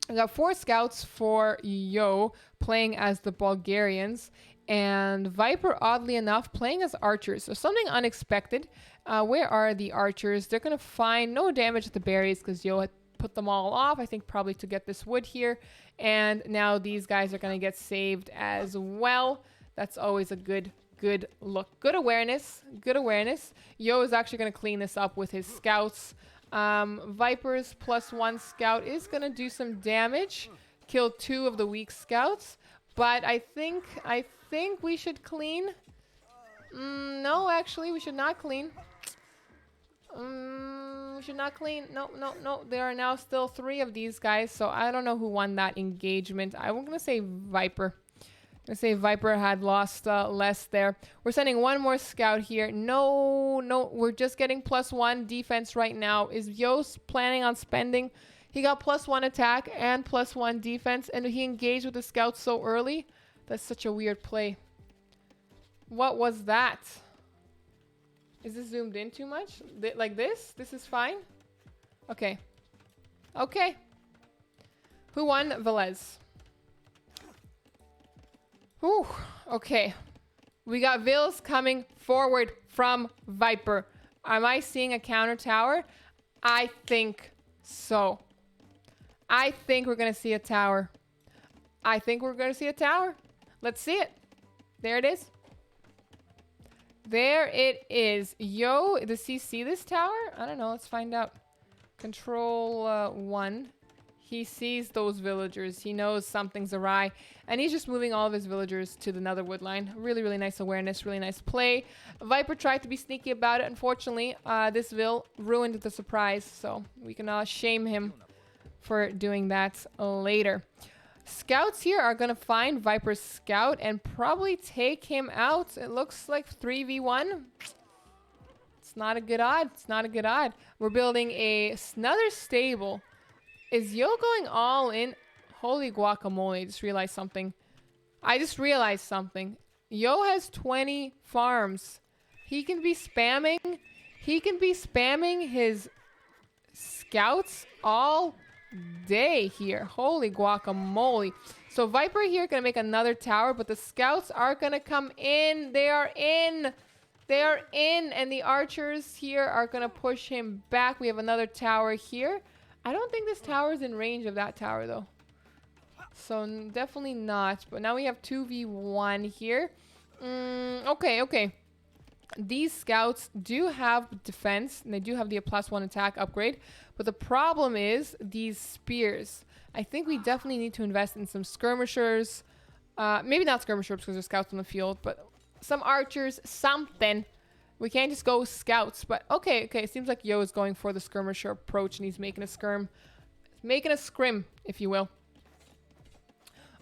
We've got 4 scouts for Yo playing as the Bulgarians. And Viper, oddly enough, playing as archers. So something unexpected. Where are the archers? They're going to find no damage at the berries because Yo had put them all off. I think probably to get this wood here. And now these guys are going to get saved as well. That's always a good look. Good awareness. Good awareness. Yo is actually going to clean this up with his scouts. Viper's +1 scout is going to do some damage. Kill 2 of the weak scouts. But I think we should clean. No, actually, we should not clean. We should not clean. No. There are now still 3 of these guys. So I don't know who won that engagement. I'm going to say Viper. I'm going to say Viper had lost less there. We're sending 1 more scout here. No. We're just getting +1 defense right now. Is Yo's planning on spending? He got +1 attack and +1 defense. And he engaged with the scouts so early. That's such a weird play. What was that? Is this zoomed in too much? Like this? This is fine? Okay. Okay. Who won? Velez. Whew. Okay. We got Vils coming forward from Viper. Am I seeing a counter tower? I think so. I think we're going to see a tower. I think we're going to see a tower. Let's see it. There it is. There it is. Yo, does he see this tower? I don't know. Let's find out. Control 1. He sees those villagers. He knows something's awry. And he's just moving all of his villagers to the nether wood line. Really, really nice awareness. Really nice play. Viper tried to be sneaky about it. Unfortunately, this vill ruined the surprise. So we can shame him for doing that later. Scouts here are going to find Viper's scout and probably take him out. It looks like 3v1. It's not a good odd. It's not a good odd. We're building another stable. Is Yo going all in? Holy guacamole. I just realized something. Yo has 20 farms. He can be spamming his scouts all day here. Holy guacamole. So Viper here gonna make another tower, but the scouts are gonna come in. They are in, and the archers here are gonna push him back. We have another tower here. I don't think this tower is in range of that tower though, so definitely not. But now we have 2v1 here. Okay. These scouts do have defense, and they do have the +1 attack upgrade. But the problem is these spears. I think we definitely need to invest in some skirmishers. Maybe not skirmishers because there's scouts on the field, but some archers, something. We can't just go with scouts, but okay. It seems like Yo is going for the skirmisher approach, and he's making a scrim. Making a scrim, if you will.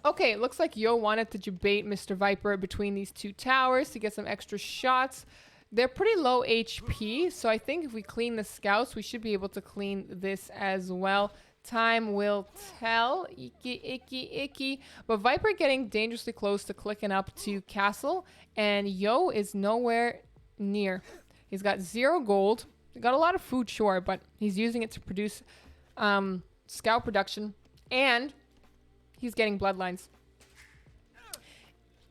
Okay, it looks like Yo wanted to debate Mr. Viper between these two towers to get some extra shots. They're pretty low HP, so I think if we clean the scouts, we should be able to clean this as well. Time will tell. Icky. But Viper getting dangerously close to clicking up to castle, and Yo is nowhere near. He's got 0 gold. He got a lot of food, sure, but he's using it to produce scout production, and he's getting bloodlines.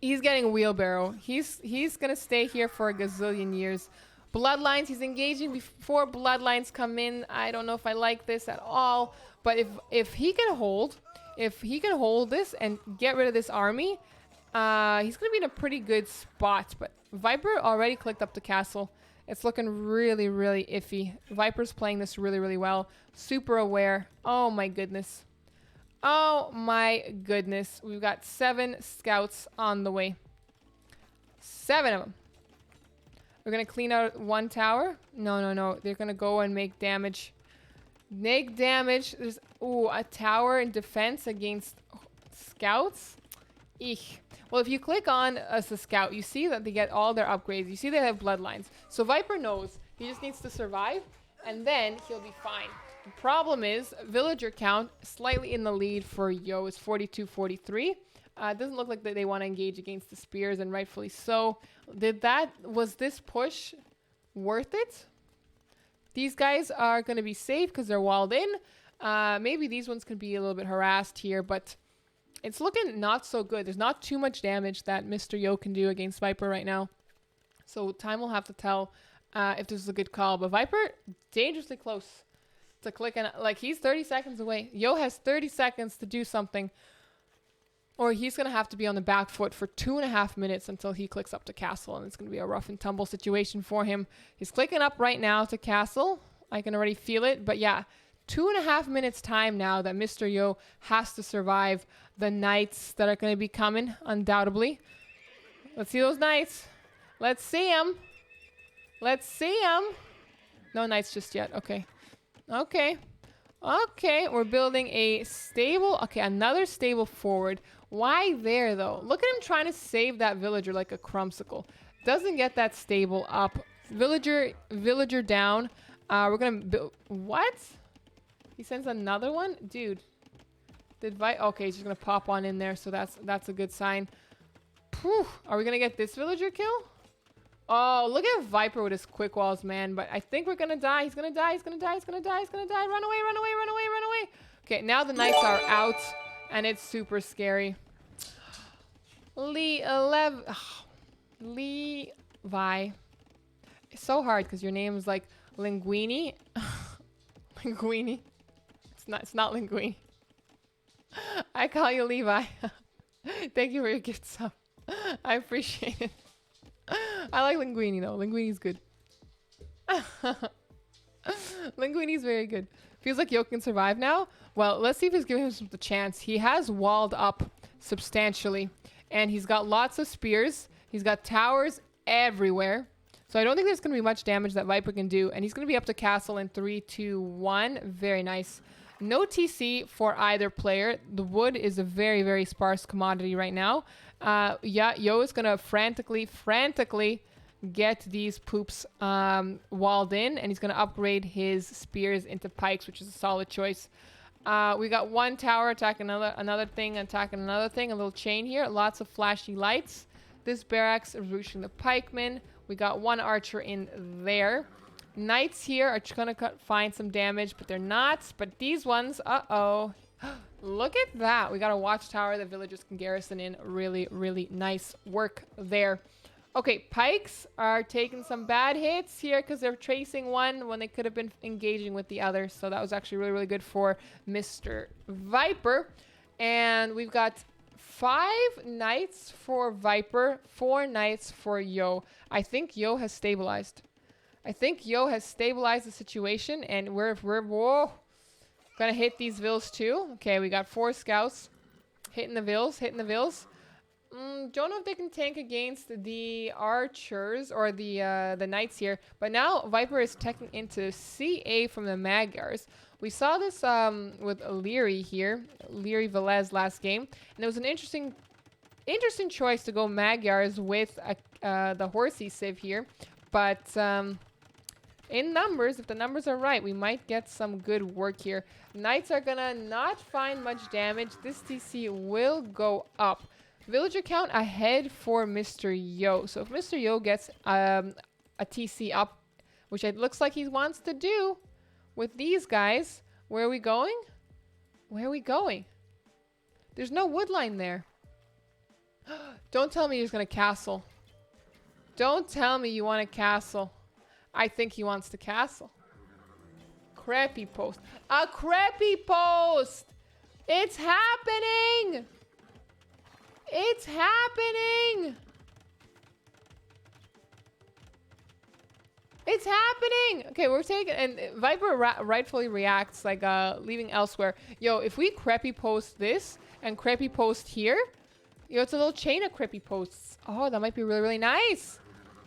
He's getting wheelbarrow. He's gonna stay here for a gazillion years. Bloodlines, he's engaging before bloodlines come in. I don't know if I like this at all, but if he can hold this and get rid of this army, he's gonna be in a pretty good spot. But Viper already clicked up the castle. It's looking really, really iffy. Viper's playing this really, really well. Super aware. Oh my goodness. Oh my goodness. We've got 7 scouts on the way. 7 of them. We're going to clean out 1 tower. No. They're going to go and make damage. Make damage. There's, a tower in defense against scouts. Eek. Well, if you click on as a scout, you see that they get all their upgrades. You see they have bloodlines. So Viper knows he just needs to survive, and then he'll be fine. The problem is villager count slightly in the lead for Yo is 42-43. It doesn't look like they want to engage against the spears, and rightfully so. Was this push worth it? These guys are going to be safe because they're walled in. Maybe these ones can be a little bit harassed here, but it's looking not so good. There's not too much damage that Mr. Yo can do against Viper right now. So time will have to tell if this is a good call. But Viper, dangerously close to clicking. Like, he's 30 seconds away. Yo has 30 seconds to do something, or he's going to have to be on the back foot for 2.5 minutes until he clicks up to castle, and it's going to be a rough and tumble situation for him. He's clicking up right now to castle. I can already feel it. But yeah, 2.5 minutes time now that Mr. Yo has to survive the knights that are going to be coming, undoubtedly. Let's see those knights. Let's see them. Let's see them. No knights just yet. Okay, we're building a stable. Okay, another stable forward. Why there, though? Look at him trying to save that villager like a crumbsicle. Doesn't get that stable up. Villager down. We're going to build... What? He sends another one? Dude. Okay, he's just going to pop on in there, so that's a good sign. Whew. Are we going to get this villager kill? Oh, look at Viper with his quick walls, man. But I think we're going to die. He's going to die. Run away. Okay, now the knights are out, and it's super scary. Levi. It's so hard because your name is like Linguini. Linguini. It's not Linguini. I call you Levi. Thank you for your gift sub. I appreciate it. I like Linguini though. Linguini's good. Linguini's very good. Feels like Yo can survive now. Well, let's see if he's giving him the chance. He has walled up substantially, and he's got lots of spears. He's got towers everywhere. So I don't think there's going to be much damage that Viper can do. And he's going to be up to castle in 3, 2, 1. Very nice. No TC for either player. The wood is a very, very sparse commodity right now. Yeah, Yo is going to frantically get these poops walled in. And he's going to upgrade his spears into pikes, which is a solid choice. We got one tower attacking another thing, attacking another thing. A little chain here. Lots of flashy lights. This barracks is rushing the pikemen. We got one archer in there. Knights here are going to find some damage, but they're not. But these ones, uh-oh. Look at that. We got a watchtower that villagers can garrison in. Really, really nice work there. Okay, pikes are taking some bad hits here because they're tracing one when they could have been engaging with the other. So that was actually really, really good for Mr. Viper. And we've got 5 knights for Viper, 4 knights for Yo. I think Yo has stabilized. I think Yo has stabilized the situation, and we're whoa. Gonna hit these vills too. Okay, we got 4 scouts. Hitting the vills, hitting the vills. Don't know if they can tank against the archers or the knights here. But now Viper is teching into CA from the Magyars. We saw this with Leary here, Leary Velez last game, and it was an interesting choice to go Magyars with the horsey civ here. But in numbers, if the numbers are right, we might get some good work here. Knights are gonna not find much damage. This TC will go up. Villager count ahead for Mr. Yo. So if Mr. Yo gets a TC up, which it looks like he wants to do with these guys, where are we going? Where are we going? There's no wood line there. Don't tell me he's going to castle. Don't tell me you want a castle. I think he wants to castle. Crappy post. A crappy post! It's happening! It's happening! It's happening! Okay, we're taking... And Viper rightfully reacts like leaving elsewhere. Yo, if we crappy post this and crappy post here... Yo, it's a little chain of crappy posts. Oh, that might be really, really nice.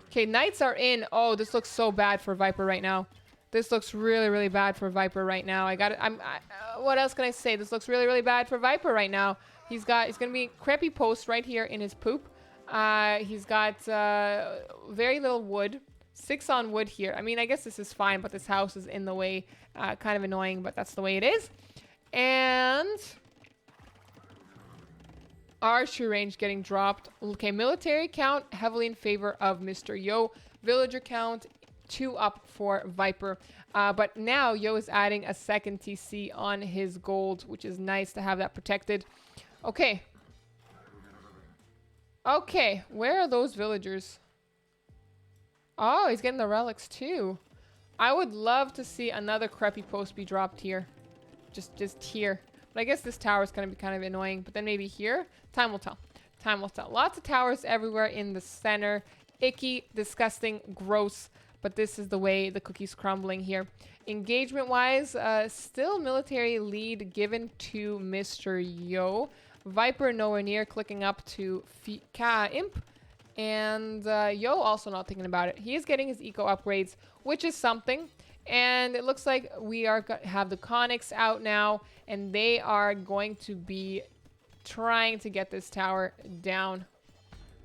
Okay, knights are in. Oh, this looks so bad for Viper right now. This looks really, really bad for Viper right now. What else can I say? This looks really, really bad for Viper right now. He's gonna be crappy post right here in his poop. He's got very little wood. 6 on wood here. I mean, I guess this is fine, but this house is in the way. Kind of annoying, but that's the way it is. And archery range getting dropped. Okay, military count heavily in favor of Mr. Yo. Villager count 2 up for Viper. But now Yo is adding a second TC on his gold, which is nice to have that protected. Okay. Okay, where are those villagers? Oh, he's getting the relics too. I would love to see another crappy post be dropped here. Just here. But I guess this tower is going to be kind of annoying. But then maybe here? Time will tell. Time will tell. Lots of towers everywhere in the center. Icky, disgusting, gross. But this is the way the cookie's crumbling here. Engagement-wise, still military lead given to Mr. Yo. Viper nowhere near, clicking up to Imp. And Yo also not thinking about it. He is getting his eco upgrades, which is something. And it looks like we have the Conics out now. And they are going to be trying to get this tower down.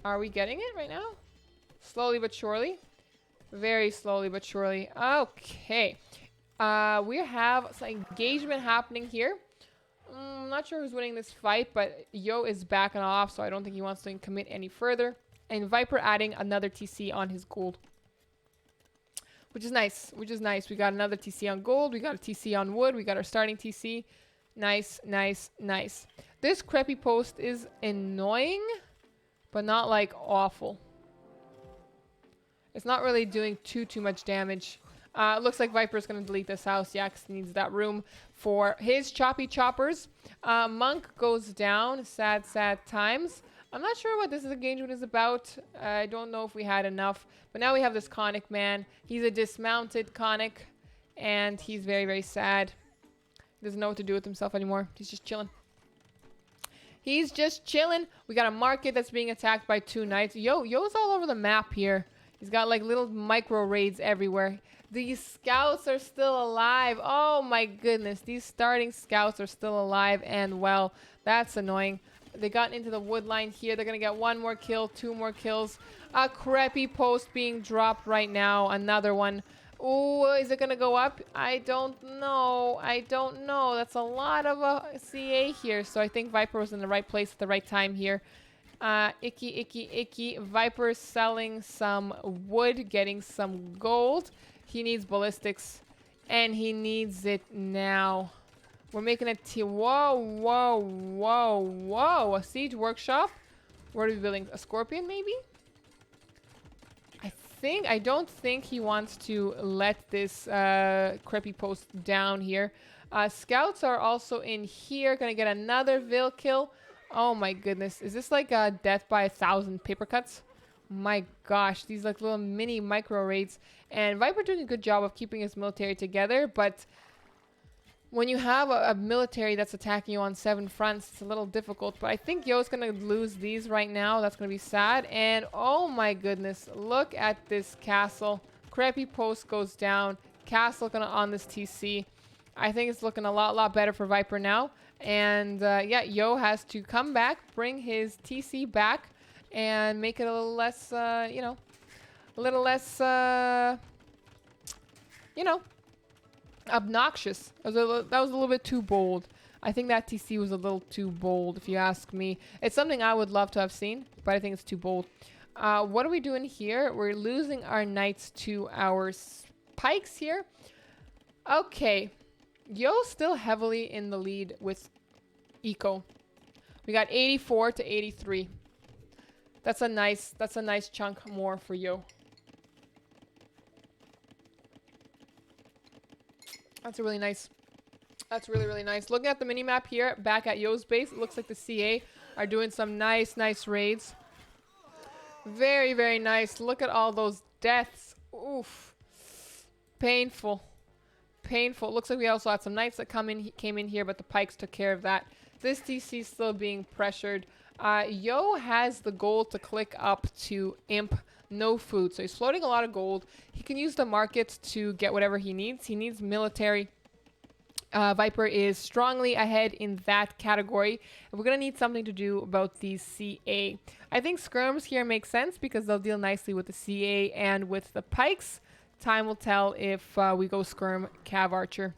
Are we getting it right now? Slowly but surely. Very slowly but surely. Okay. We have some engagement happening here. I'm not sure who's winning this fight, but Yo is backing off, so I don't think he wants to commit any further. And Viper adding another TC on his gold. Which is nice. Which is nice. We got another TC on gold. We got a TC on wood. We got our starting TC. Nice, nice, nice. This crappy post is annoying, but not like awful. It's not really doing too much damage. Looks like Viper's going to delete this house. Yeah, because he needs that room for his choppy choppers. Monk goes down. Sad, sad times. I'm not sure what this engagement is about. I don't know if we had enough. But now we have this Conic man. He's a dismounted Conic. And he's very, very sad. He doesn't know what to do with himself anymore. He's just chilling. He's just chilling. We got a market that's being attacked by 2 knights. Yo's all over the map here. He's got like little micro raids everywhere. These scouts are still alive. Oh my goodness. These starting scouts are still alive and well. That's annoying. They got into the wood line here. They're going to get 1 more kill, 2 more kills. A crappy post being dropped right now. Another one. Ooh, is it going to go up? I don't know. I don't know. That's a lot of CA here. So I think Viper was in the right place at the right time here. Icky, icky, icky. Viper selling some wood, getting some gold. He needs ballistics, and he needs it now. We're making a whoa, whoa, whoa, whoa. A siege workshop. What are we building? A scorpion, maybe? I don't think he wants to let this crappy post down here. Scouts are also in here. Gonna get another Vil kill. Oh my goodness. Is this like a death by 1,000 paper cuts? My gosh. These like little mini micro raids. And Viper doing a good job of keeping his military together. But when you have a military that's attacking you on 7 fronts, it's a little difficult. But I think Yo's going to lose these right now. That's going to be sad. And oh my goodness, look at this castle. Crappy post goes down. Castle going to on this TC. I think it's looking a lot better for Viper now. And yeah, Yo has to come back, bring his TC back, and make it a little less, you know, a little less, you know, obnoxious. That was a little bit too bold. I think that TC was a little too bold, if you ask me. It's something I would love to have seen, but I think it's too bold. What are we doing here? We're losing our knights to our pikes here. Okay. Yo's still heavily in the lead with eco. We got 84 to 83. That's a nice chunk more for Yo. That's really nice. That's really nice. Looking at the mini map here, back at Yo's base, it looks like the CA are doing some nice raids. Very nice. Look at all those deaths. Oof. Painful. Painful. Looks like we also had some knights that came in here, but the pikes took care of that. This DC is still being pressured. Yo has the gold to click up to Imp. No food. So he's floating a lot of gold. He can use the market to get whatever he needs. He needs military. Viper is strongly ahead in that category. And we're going to need something to do about the CA. I think skirms here make sense because they'll deal nicely with the CA and with the pikes. Time will tell if we go skirm cav archer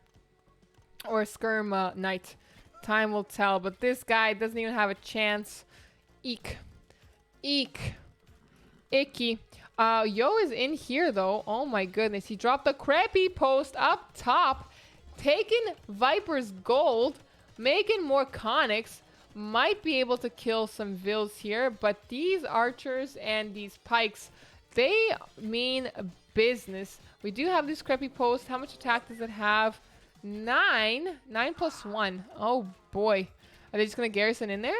or skirm knight. Time will tell. But this guy doesn't even have a chance. Eek. Eek. Icky. Yo is in here though. Oh my goodness. He dropped the crappy post up top. Taking Viper's gold. Making more conics. Might be able to kill some vills here. But these archers and these pikes, they mean business. We do have this crappy post. How much attack does it have? 9. 9 plus 1. Oh boy. Are they just going to garrison in there?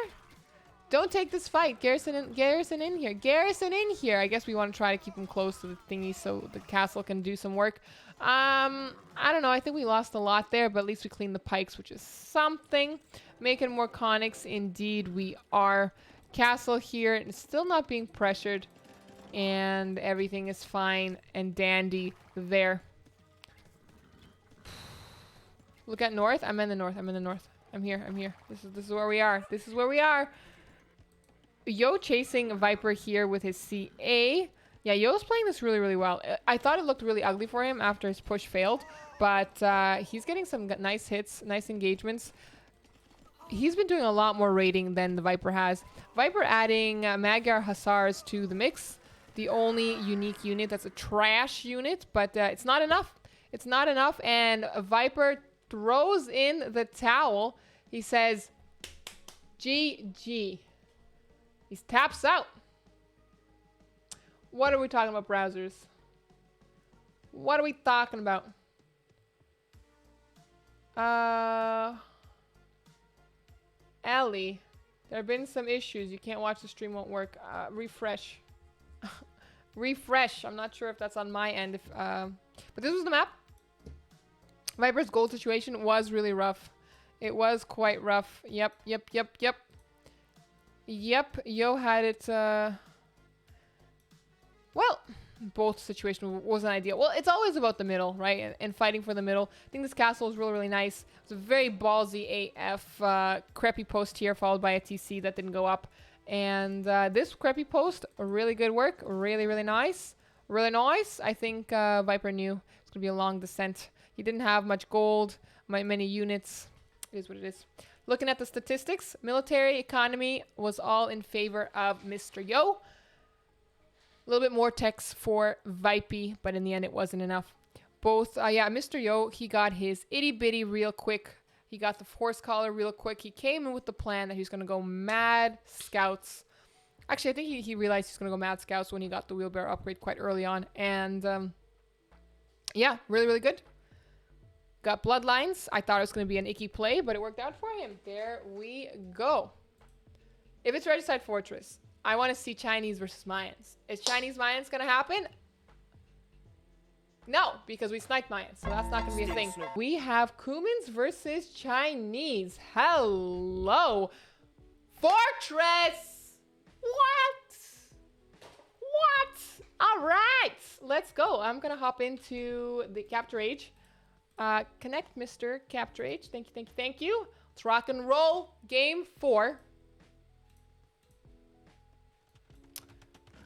Don't take this fight. Garrison in here. Garrison in here. I guess we want to try to keep him close to the thingy so the castle can do some work. I don't know. I think we lost a lot there, but at least we cleaned the pikes, which is something. Making more conics. Indeed, we are. Castle here is still not being pressured. And everything is fine and dandy there. Look at north. I'm in the north. I'm in the north. I'm here. I'm here. This is where we are. This is where we are. Yo chasing Viper here with his CA. Yeah, Yo's playing this really well. I thought it looked really ugly for him after his push failed, but he's getting some nice hits, nice engagements. He's been doing a lot more raiding than the Viper has. Viper adding Magyar Hussars to the mix. The only unique unit that's a trash unit, but it's not enough. It's not enough, and Viper throws in the towel. He says, GG. He taps out. What are we talking about, browsers? What are we talking about? Ellie, there have been some issues. You can't watch the stream, won't work. Refresh. Refresh. I'm not sure if that's on my end. But this was the map. Viper's gold situation was really rough. It was quite rough. Yep. Yo had it, well, both situation wasn't ideal. Well, it's always about the middle, right? And fighting for the middle. I think this castle was really nice. It was a very ballsy AF crappy post here, followed by a TC that didn't go up. And this crappy post, really good work. Really nice. Really nice. I think Viper knew it's going to be a long descent. He didn't have much gold, many units. It is what it is. Looking at the statistics, military economy was all in favor of Mr. Yo. A little bit more techs for Vipey, but in the end it wasn't enough. Both, yeah, Mr. Yo, he got his itty bitty real quick. He got the horse collar real quick. He came in with the plan that he was going to go mad scouts. Actually, I think he realized he was going to go mad scouts when he got the wheelbarrow upgrade quite early on. And yeah, really good. Got bloodlines. I thought it was going to be an icky play, but it worked out for him. There we go. If it's Regicide Fortress, I want to see Chinese versus Mayans. Is Chinese Mayans going to happen? No, because we sniped mine, so that's not going to be a thing. We have Cumans versus Chinese. Hello. Fortress. What? What? All right. Let's go. I'm going to hop into the Capture Age. Connect, Mr. Capture Age. Thank you, thank you, thank you. Let's rock and roll. Game 4.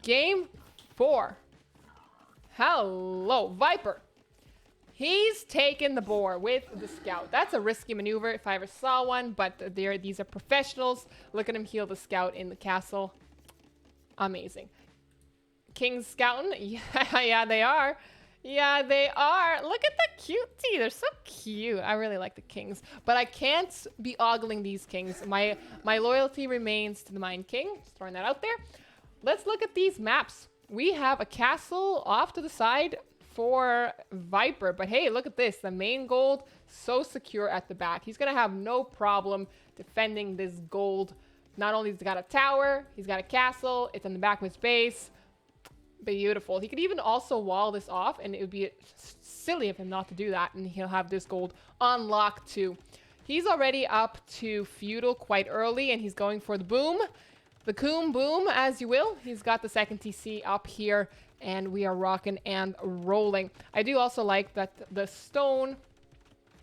Game 4. Hello, Viper. He's taken the boar with the scout. That's a risky maneuver if I ever saw one, but these are professionals. Look at him heal the scout in the castle. Amazing. Kings scouting. Yeah, they are. Yeah, they are. Look at the cutie. They're so cute. I really like the kings, but I can't be ogling these kings. My loyalty remains to the Mine King. Just throwing that out there. Let's look at these maps. We have a castle off to the side for Viper, but hey, look at this. The main gold, so secure at the back. He's gonna have no problem defending this gold. Not only has he got a tower, he's got a castle. It's in the back of his base. Beautiful. He could even also wall this off, and it would be silly of him not to do that, and he'll have this gold unlocked too. He's already up to feudal quite early, and he's going for the boom. The coom boom, as you will. He's got the second TC up here, and we are rocking and rolling. I do also like that the stone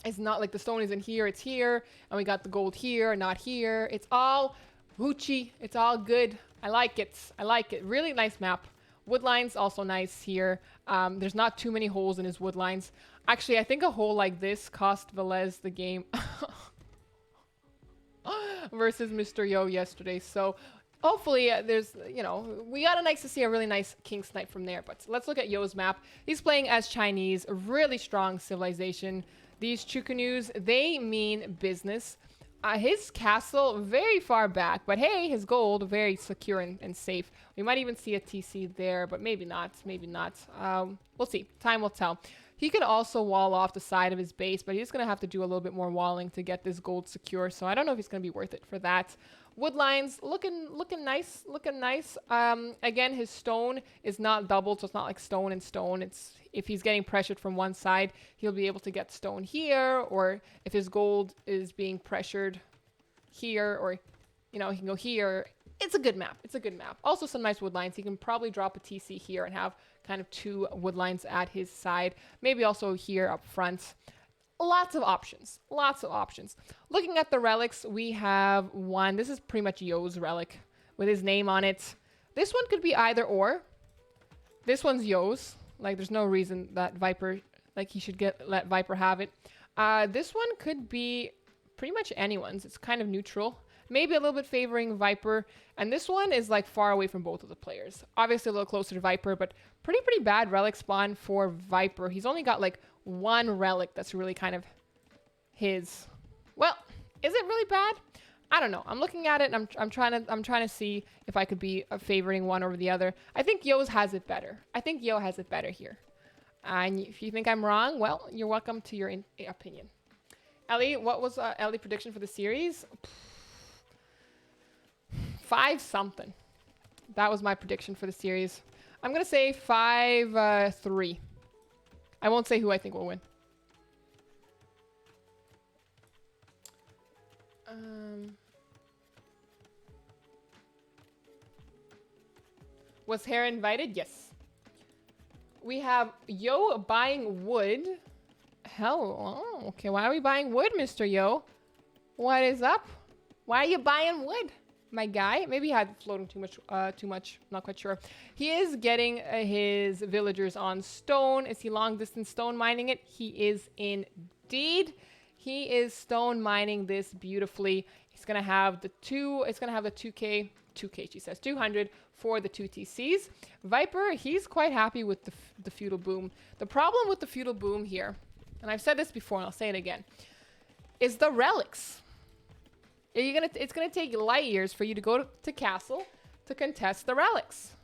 is not like the stone isn't here, it's here, and we got the gold here, not here. It's all hoochie. It's all good. I like it. I like it. Really nice map. Woodlines also nice here. There's not too many holes in his woodlines. Actually, I think a hole like this cost Velez the game versus Mr. Yo yesterday. So hopefully there's, you know, we got a nice to see a really nice king snipe from there. But let's look at Yo's map. He's playing as Chinese, a really strong civilization. These Chukanus, they mean business. His castle very far back, but hey, his gold very secure and safe. We might even see a TC there, but maybe not. Maybe not. We'll see. Time will tell. He could also wall off the side of his base, but he's going to have to do a little bit more walling to get this gold secure. So I don't know if he's going to be worth it for that. Woodlines looking nice, looking nice. Again, his stone is not doubled, so it's not like stone and stone. It's if he's getting pressured from one side, he'll be able to get stone here, or if his gold is being pressured here, or you know, he can go here. It's a good map. It's a good map. Also some nice woodlines. He can probably drop a TC here and have kind of two woodlines at his side. Maybe also here up front. Lots of options. Lots of options. Looking at the relics, we have one. This is pretty much Yo's relic with his name on it. This one could be either or. This one's Yo's. Like, there's no reason that Viper, like, he should let Viper have it. This one could be pretty much anyone's. It's kind of neutral. Maybe a little bit favoring Viper. And this one is, like, far away from both of the players. Obviously, a little closer to Viper, but pretty bad relic spawn for Viper. He's only got, like, one relic that's really kind of his. Well, is it really bad? I don't know. I'm looking at it and I'm trying to see if I could be favoring one over the other. I think Yo's has it better. I think Yo has it better here. And if you think I'm wrong, well, you're welcome to your opinion. Ellie, what was Ellie prediction for the series? 5 something. That was my prediction for the series. I'm gonna say 5-3. I won't say who I think will win. Was Hare invited? Yes. We have Yo buying wood. Hell, oh, okay. Why are we buying wood, Mr. Yo? What is up? Why are you buying wood, my guy? Maybe he had floating too much. Not quite sure. He is getting his villagers on stone. Is he long distance stone mining it? He is indeed. He is stone mining this beautifully. He's gonna have the 2K, she says, 200 for the 2 TCs. Viper, he's quite happy with the feudal boom. The problem with the feudal boom here, and I've said this before and I'll say it again, is the relics. It's gonna take light years for you to go to castle to contest the relics.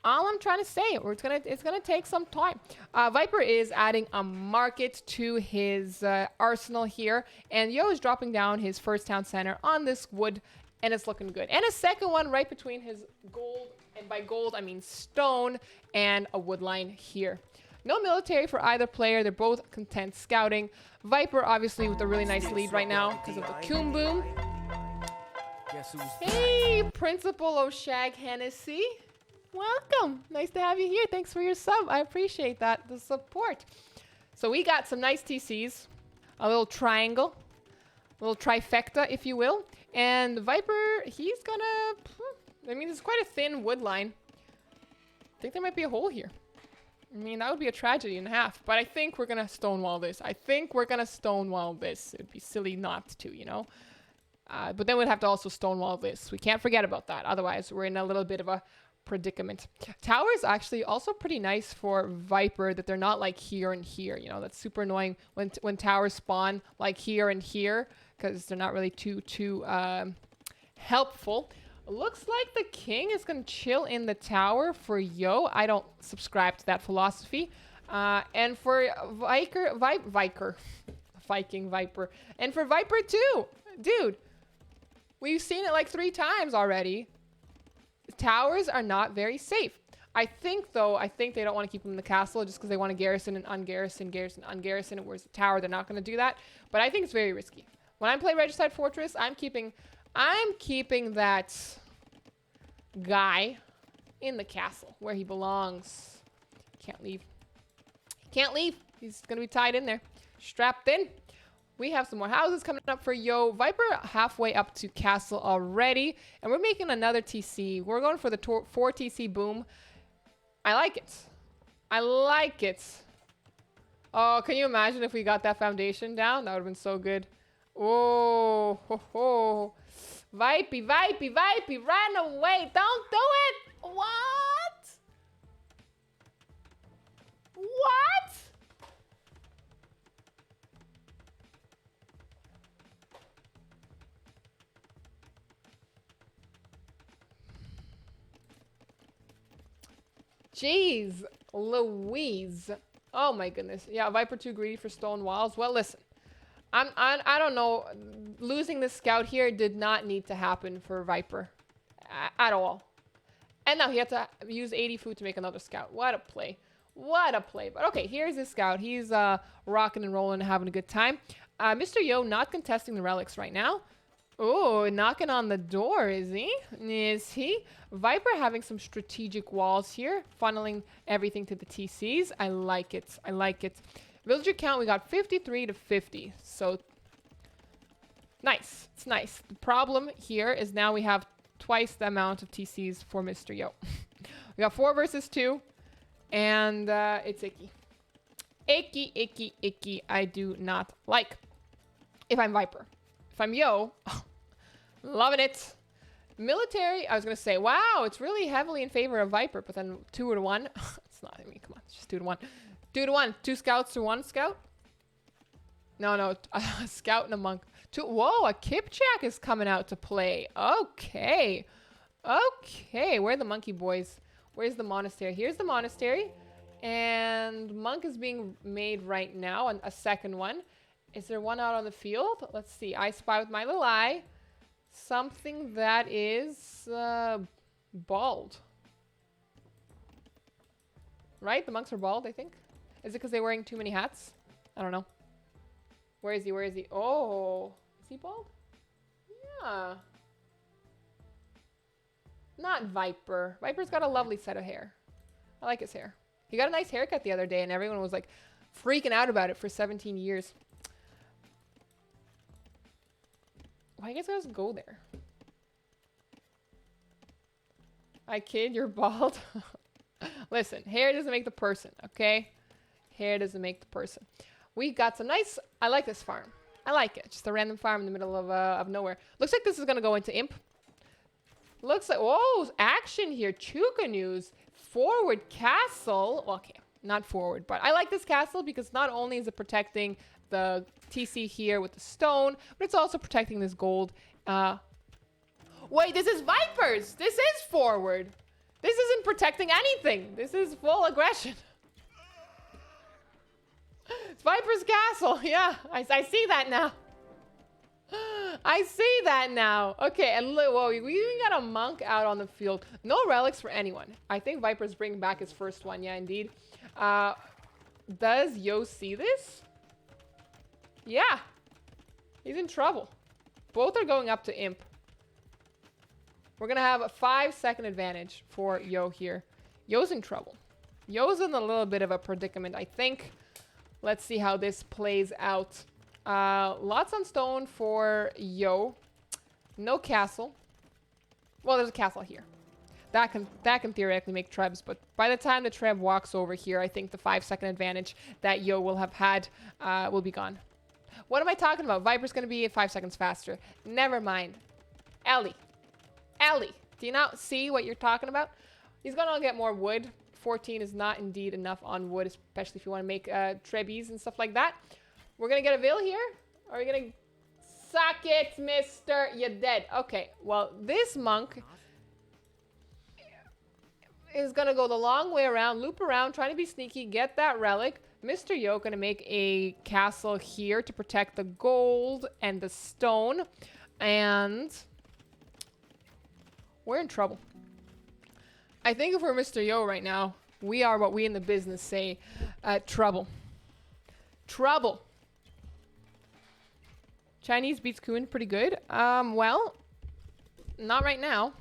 All I'm trying to say, or it's gonna take some time. Viper is adding a market to his arsenal here, and Yo is dropping down his first town center on this wood, and it's looking good. And a second one right between his gold, and by gold I mean stone, and a wood line here. No military for either player. They're both content scouting. Viper, obviously, with a really nice lead right now because of the Coom Boom. Hey, Principal O'Shag Hennessy. Welcome. Nice to have you here. Thanks for your sub. I appreciate that, the support. So we got some nice TCs. A little triangle. A little trifecta, if you will. And Viper, he's gonna... I mean, it's quite a thin wood line. I think there might be a hole here. I mean, that would be a tragedy and a half. But I think we're gonna stonewall this. It'd be silly not to, you know? But then we'd have to also stonewall this. We can't forget about that. Otherwise, we're in a little bit of a predicament. Tower is actually also pretty nice for Viper, that they're not like here and here. You know, that's super annoying when towers spawn like here and here, because they're not really too helpful. Looks like the king is going to chill in the tower for Yo. I don't subscribe to that philosophy. And for Viking Viper. And for Viper too. Dude, we've seen it like 3 times already. Towers are not very safe. I think they don't want to keep them in the castle just because they want to garrison and ungarrison, garrison, ungarrison. Whereas the tower, they're not going to do that. But I think it's very risky. When I play Regicide Fortress, I'm keeping that guy in the castle where he belongs. Can't leave. Can't leave. He's going to be tied in there. Strapped in. We have some more houses coming up for Yo. Viper halfway up to castle already. And we're making another TC. We're going for the 4 TC boom. I like it. I like it. Oh, can you imagine if we got that foundation down? That would have been so good. Oh, ho, ho. Vipey, run away. Don't do it. What? What? Jeez Louise. Oh my goodness. Yeah, Viper too greedy for stone walls. Well, listen. I don't know. Losing this scout here did not need to happen for Viper at all. And now he had to use 80 food to make another scout. What a play. What a play. But okay, here's this scout. He's rocking and rolling and having a good time. Mr. Yo not contesting the relics right now. Oh, knocking on the door, is he? Is he? Viper having some strategic walls here, funneling everything to the TCs. I like it. I like it. Villager count, we got 53 to 50. So, nice. It's nice. The problem here is now we have twice the amount of TCs for Mr. Yo. We got 4 versus 2. And it's icky. Icky, icky, icky. I do not like. If I'm Viper. If I'm Yo, loving it. Military, I was going to say, wow, it's really heavily in favor of Viper. But then 2 to 1. It's not, I mean, come on. It's just 2 to 1. 2 to 1. 2 scouts to 1 scout? No. A scout and a monk. Whoa, a Kipchak is coming out to play. Okay. Okay. Where are the monkey boys? Where's the monastery? Here's the monastery. And monk is being made right now. And a second one. Is there one out on the field? Let's see. I spy with my little eye something that is bald. Right? The monks are bald, I think. Is it because they're wearing too many hats? I don't know. Where is he? Where is he? Oh. Is he bald? Yeah. Not Viper. Viper's got a lovely set of hair. I like his hair. He got a nice haircut the other day and everyone was like freaking out about it for 17 years. Why you guys go there? I kid, you're bald. Listen, hair doesn't make the person, okay? Hair doesn't make the person. We got some nice... I like this farm. I like it. Just a random farm in the middle of nowhere. Looks like this is going to go into Imp. Looks like... Whoa, action here. Chuka news. Forward castle. Well, okay, not forward, but I like this castle because not only is it protecting the TC here with the stone, but it's also protecting this gold. Wait, this is Vipers. This is forward. This isn't protecting anything. This is full aggression. It's Viper's castle. Yeah, I see that now. I see that now. Okay, and look, whoa, we even got a monk out on the field. No relics for anyone. I think Viper's bringing back his first one. Yeah, indeed. Does Yo see this? Yeah. He's in trouble. Both are going up to Imp. We're going to have a 5-second advantage for Yo here. Yo's in trouble. Yo's in a little bit of a predicament, I think. Let's see how this plays out. Lots on stone for Yo. No castle. Well, there's a castle here. That can theoretically make trebs, but by the time the treb walks over here, I think the 5-second advantage that Yo will have had will be gone. What am I talking about? Viper's going to be 5 seconds faster. Never mind. Ellie. Ellie. Do you not see what you're talking about? He's going to get more wood. 14 is not indeed enough on wood, especially if you want to make trebbies and stuff like that. We're going to get a Vil here. Are we going to... Suck it, mister. You're dead. Okay. Well, this monk is going to go the long way around, loop around, trying to be sneaky, get that relic. Mr. Yo going to make a castle here to protect the gold and the stone. And we're in trouble. I think if we're Mr. Yo right now, we are what we in the business say, trouble. Trouble. Chinese beats Kun pretty good. Well, not right now.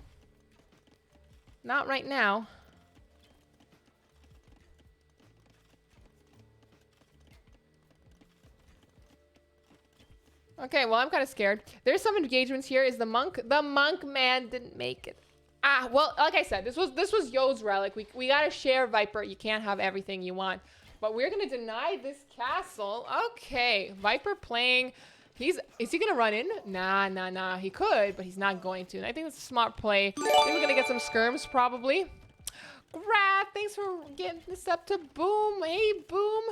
Not right now. Okay, well, I'm kind of scared. There's some engagements here. Is the monk man didn't make it. Ah, well, like I said, this was Yo's relic. We gotta share Viper. You can't have everything you want. But we're gonna deny this castle. Okay, Viper playing. Is he gonna run in? Nah. He could, but he's not going to. And I think that's a smart play. I think we're gonna get some skirms probably. Grab, thanks for getting this up to Boom. Hey, Boom.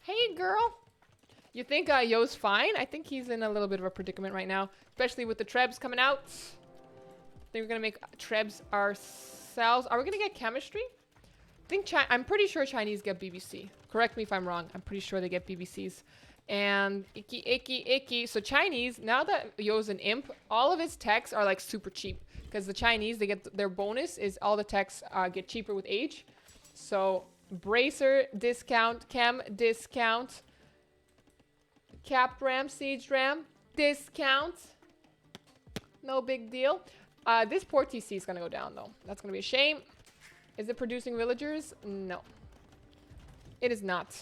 Hey, girl. You think Yo's fine? I think he's in a little bit of a predicament right now, especially with the trebs coming out. I think we're gonna make trebs ourselves. Are we gonna get chemistry? I'm pretty sure Chinese get BBC. Correct me if I'm wrong. I'm pretty sure they get BBCs. And icky. So Chinese, now that Yo's an imp, all of his techs are like super cheap. Because the Chinese, they get their bonus is all the techs get cheaper with age. So bracer discount, chem discount, cap ram, siege ram discount. No big deal. This poor TC is gonna go down though. That's gonna be a shame. Is it producing villagers? No. It is not.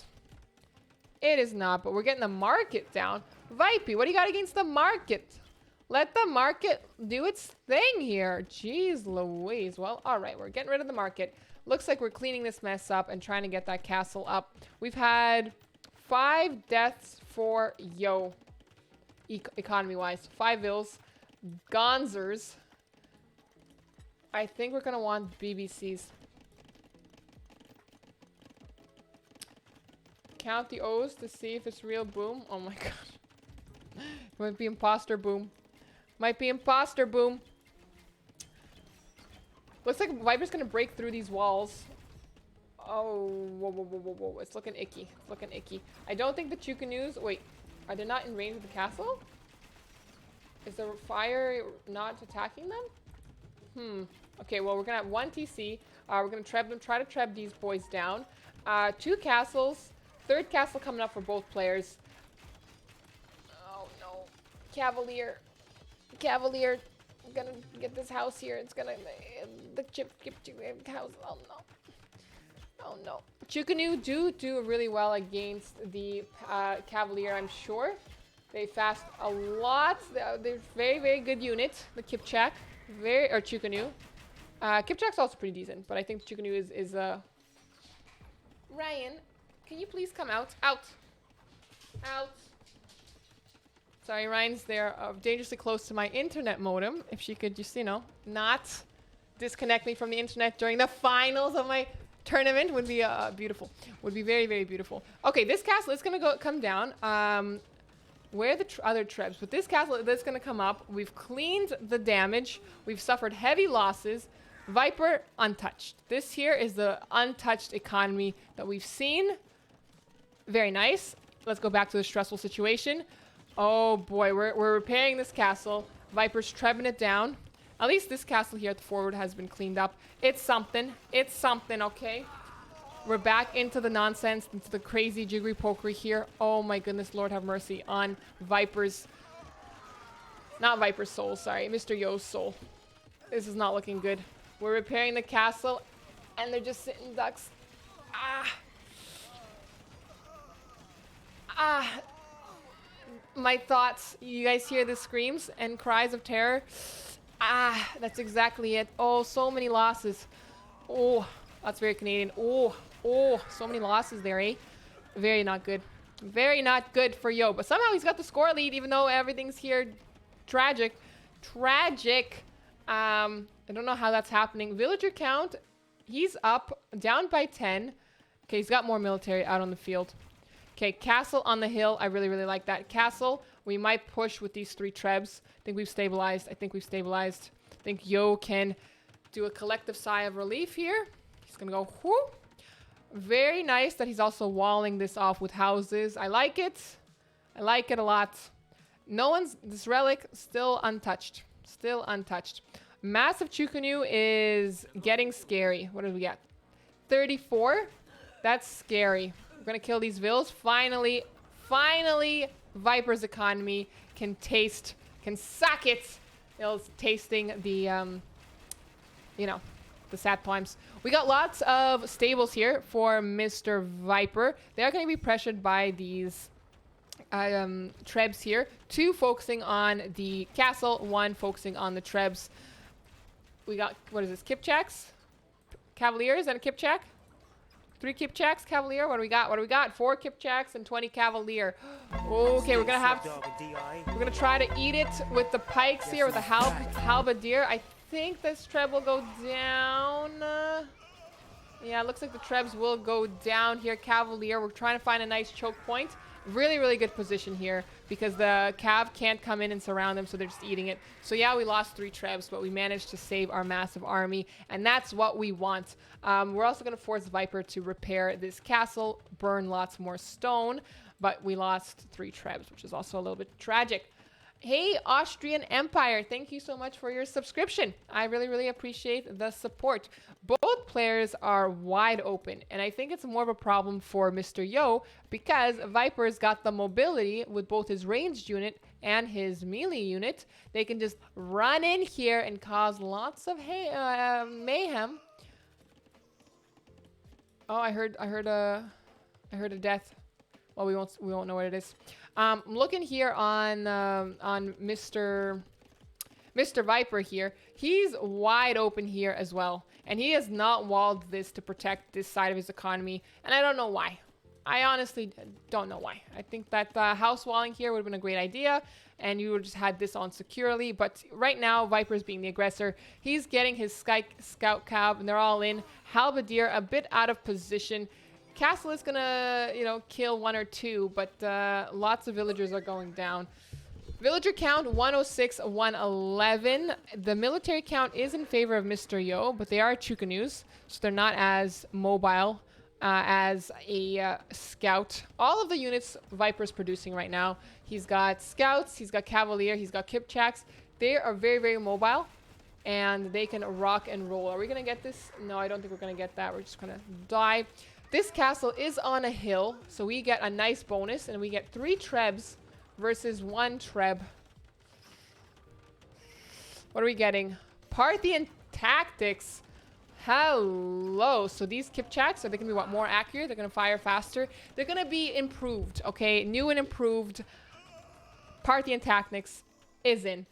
It is not, but we're getting the market down. Vipey, what do you got against the market? Let the market do its thing here. Jeez Louise. Well, all right, we're getting rid of the market. Looks like we're cleaning this mess up and trying to get that castle up. We've had 5 deaths for Yo, economy-wise. 5 Vils. Gonzers. I think we're going to want BBCs. Count the O's to see if it's real Boom. Oh my god. It might be imposter Boom. Might be imposter Boom. Looks like Viper's gonna break through these walls. Oh, whoa. It's looking icky. It's looking icky. I don't think the Chukanus... Wait, are they not in range of the castle? Is the fire not attacking them? Okay, well, we're gonna have 1 TC. We're gonna try to treb these boys down. 2 castles. 3rd castle coming up for both players. Oh no. Cavalier. I'm gonna get this house here. It's gonna... The chip house. Oh no. Oh no. Chukanu do really well against the Cavalier, I'm sure. They fast a lot. They're very, very good unit. The Kipchak. Or Chukanu. Kipchak's also pretty decent, but I think Chukanu is Ryan, can you please come out? Out. Sorry, Ryan's there dangerously close to my internet modem. If she could just, not disconnect me from the internet during the finals of my tournament would be beautiful. Would be very, very beautiful. Okay, this castle is going to come down. Where are the other trebs? But this castle that's going to come up. We've cleaned the damage. We've suffered heavy losses. Viper, untouched. This here is the untouched economy that we've seen. Very nice. Let's go back to the stressful situation. Oh boy, we're repairing this castle. Viper's trebbing it down. At least this castle here at the forward has been cleaned up. It's something, okay? We're back into the nonsense, into the crazy jiggery pokery here. Oh my goodness, Lord have mercy on Viper's... Not Viper's soul, sorry. Mr. Yo's soul. This is not looking good. We're repairing the castle, and they're just sitting ducks. My thoughts. You guys hear the screams and cries of terror? That's exactly it. Oh, so many losses. Oh, that's very Canadian. Oh, so many losses there, eh? Very not good. Very not good for Yo. But somehow he's got the score lead, even though everything's here tragic. Tragic. I don't know how that's happening. Villager count, he's up, down by 10. Okay, he's got more military out on the field. Okay, castle on the hill. I really, really like that. Castle, we might push with these 3 trebs. I think we've stabilized. I think Yo can do a collective sigh of relief here. He's going to go, whoo. Very nice that he's also walling this off with houses. I like it. I like it a lot. This relic, still untouched. Still untouched. Massive Chukunu is getting scary. What did we get? 34? That's scary. We're going to kill these vills. Finally, Viper's economy can suck it. It's tasting the, the sat palms. We got lots of stables here for Mr. Viper. They are going to be pressured by these trebs here. 2 focusing on the castle, 1 focusing on the trebs. We got, what is this, Kipchaks? Cavaliers and a Kipchak? 3 Kipchaks, Cavalier. What do we got? 4 Kipchaks and 20 Cavalier. Okay, we're gonna try to eat it with the pikes here, with the halberdier. I think this treb will go down. Yeah, it looks like the trebs will go down here. Cavalier, we're trying to find a nice choke point. Really, really good position here because the Cav can't come in and surround them, so they're just eating it. So yeah, we lost 3 trebs, but we managed to save our massive army, and that's what we want. We're also going to force Viper to repair this castle, burn lots more stone, but we lost 3 trebs, which is also a little bit tragic. Hey, Austrian Empire, thank you so much for your subscription. I really, really appreciate the support. Both players are wide open, and I think it's more of a problem for Mr. Yo because Viper's got the mobility with both his ranged unit and his melee unit. They can just run in here and cause lots of mayhem. Oh, I heard a death. Well, we won't know what it is. I'm looking here on Mr. Viper here. He's wide open here as well. And he has not walled this to protect this side of his economy. And I don't know why. I honestly don't know why. I think that house walling here would have been a great idea. And you would have just had this on securely. But right now, Viper's being the aggressor. He's getting his scout cab and they're all in. Halberdier a bit out of position. Castle is gonna, kill 1 or 2, but lots of villagers are going down. Villager count 106, 111. The military count is in favor of Mr. Yo, but they are Chukanus, so they're not as mobile as a scout. All of the units Viper's producing right now. He's got scouts, he's got cavalier, he's got Kipchaks. They are very, very mobile, and they can rock and roll. Are we gonna get this? No, I don't think we're gonna get that. We're just gonna die. This castle is on a hill, so we get a nice bonus, and we get 3 trebs versus 1 treb. What are we getting? Parthian tactics. Hello. So these Kipchaks, are they going to be more accurate? They're going to fire faster. They're going to be improved, okay? New and improved. Parthian tactics is in.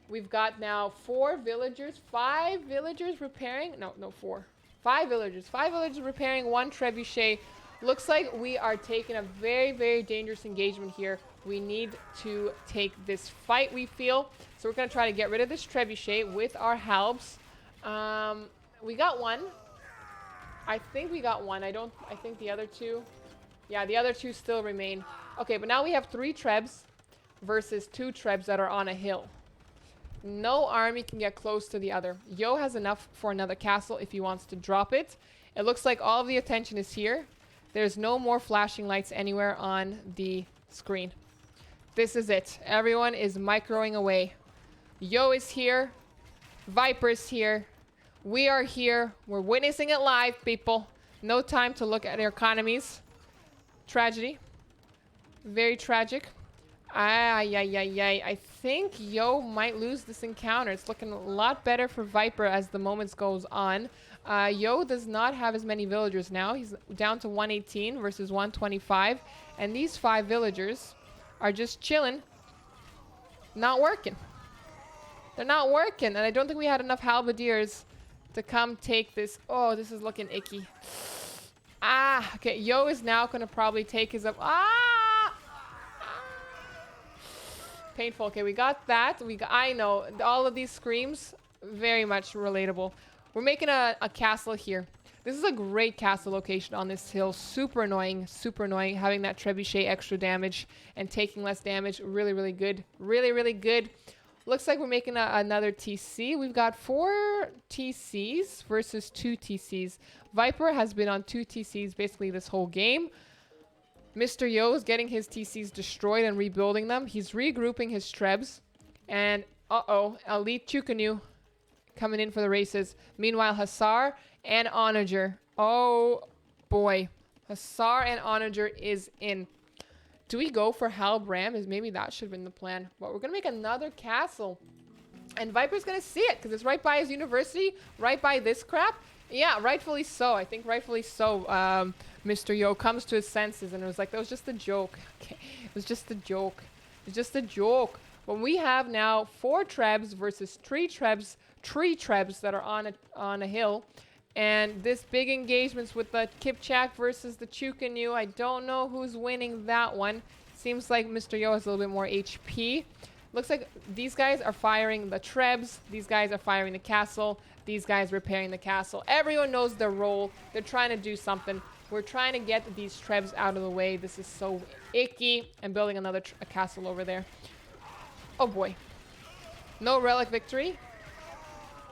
We've got now 4 villagers, 5 villagers repairing. No, 4. 5 villagers. 5 villagers repairing, 1 trebuchet. Looks like we are taking a very, very dangerous engagement here. We need to take this fight, we feel. So we're going to try to get rid of this trebuchet with our halbs. We got 1. I think we got 1. I think the other 2. Yeah, the other 2 still remain. Okay, but now we have 3 trebs versus 2 trebs that are on a hill. No army can get close to the other. Yo has enough for another castle if he wants to drop it. It looks like all of the attention is here. There's no more flashing lights anywhere on the screen. This is it. Everyone is microing away. Yo is here. Viper's here. We are here. We're witnessing it live, people. No time to look at their economies. Tragedy. Very tragic. Ay. I think Yo might lose this encounter. It's looking a lot better for Viper as the moments goes on. Yo does not have as many villagers now. He's down to 118 versus 125. And these 5 villagers are just chilling. Not working. They're not working. And I don't think we had enough halberdiers to come take this. Oh, this is looking icky. Okay. Yo is now going to probably take his up. Painful. Okay, we got that. I know. All of these screams, very much relatable. We're making a castle here. This is a great castle location on this hill. Super annoying. Super annoying. Having that trebuchet extra damage and taking less damage. Really, really good. Really, really good. Looks like we're making another TC. We've got 4 TCs versus 2 TCs. Viper has been on 2 TCs basically this whole game. Mr. Yo is getting his TCs destroyed and rebuilding them. He's regrouping his trebs. And, Elite Chukanu coming in for the races. Meanwhile, Hussar and Onager. Oh, boy. Hussar and Onager is in. Do we go for Halbram? Maybe that should have been the plan. But we're going to make another castle. And Viper's going to see it because it's right by his university, right by this crap. Yeah, rightfully so. I think rightfully so. Mr. Yo comes to his senses and it was like, that was just a joke. Okay, it was just a joke. It's just a joke. But we have now 4 trebs versus 3 trebs that are on a hill. And this big engagements with the Kipchak versus the Chukanu. I don't know who's winning that one. Seems like Mr. Yo has a little bit more HP. Looks like these guys are firing the trebs. These guys are firing the castle. These guys repairing the castle. Everyone knows their role. They're trying to do something. We're trying to get these trebs out of the way. This is so icky. I'm building another castle over there. Oh boy. No relic victory.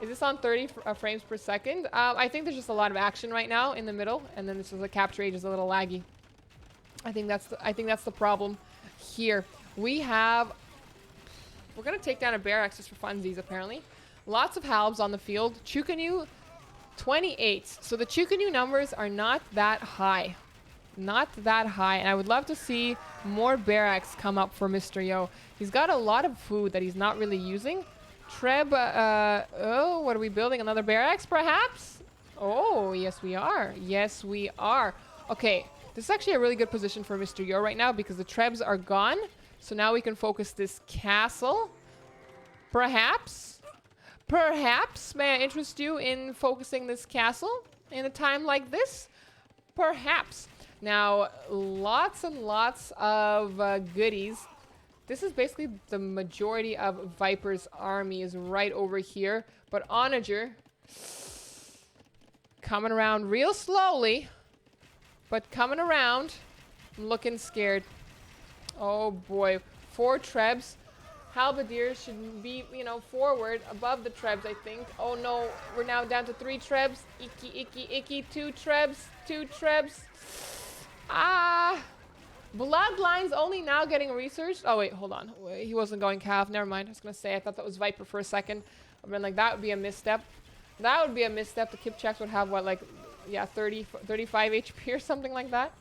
Is this on 30 frames per second? I think there's just a lot of action right now in the middle. And then this is the capture age is a little laggy. I think that's the problem here. We're going to take down a barracks just for funsies apparently. Lots of halbs on the field. Chukanu 28. So the Chukanu numbers are not that high. Not that high. And I would love to see more barracks come up for Mr. Yo. He's got a lot of food that he's not really using. Treb, what are we building? Another barracks, perhaps? Oh, yes, we are. Yes, we are. Okay, this is actually a really good position for Mr. Yo right now because the trebs are gone. So now we can focus this castle. Perhaps, may I interest you in focusing this castle in a time like this? Perhaps. Now, lots and lots of goodies. This is basically the majority of Viper's army is right over here. But Onager coming around real slowly, but coming around, looking scared. Oh boy, 4 trebs. Halberdiers should be, forward above the trebs, I think. Oh no, we're now down to 3 trebs. Icky. 2 trebs. Bloodlines only now getting researched. Oh wait, hold on. He wasn't going calf. Never mind. I was going to say, I thought that was Viper for a second. I've been like, that would be a misstep. That would be a misstep. The Kipchaks would have, 35 HP or something like that.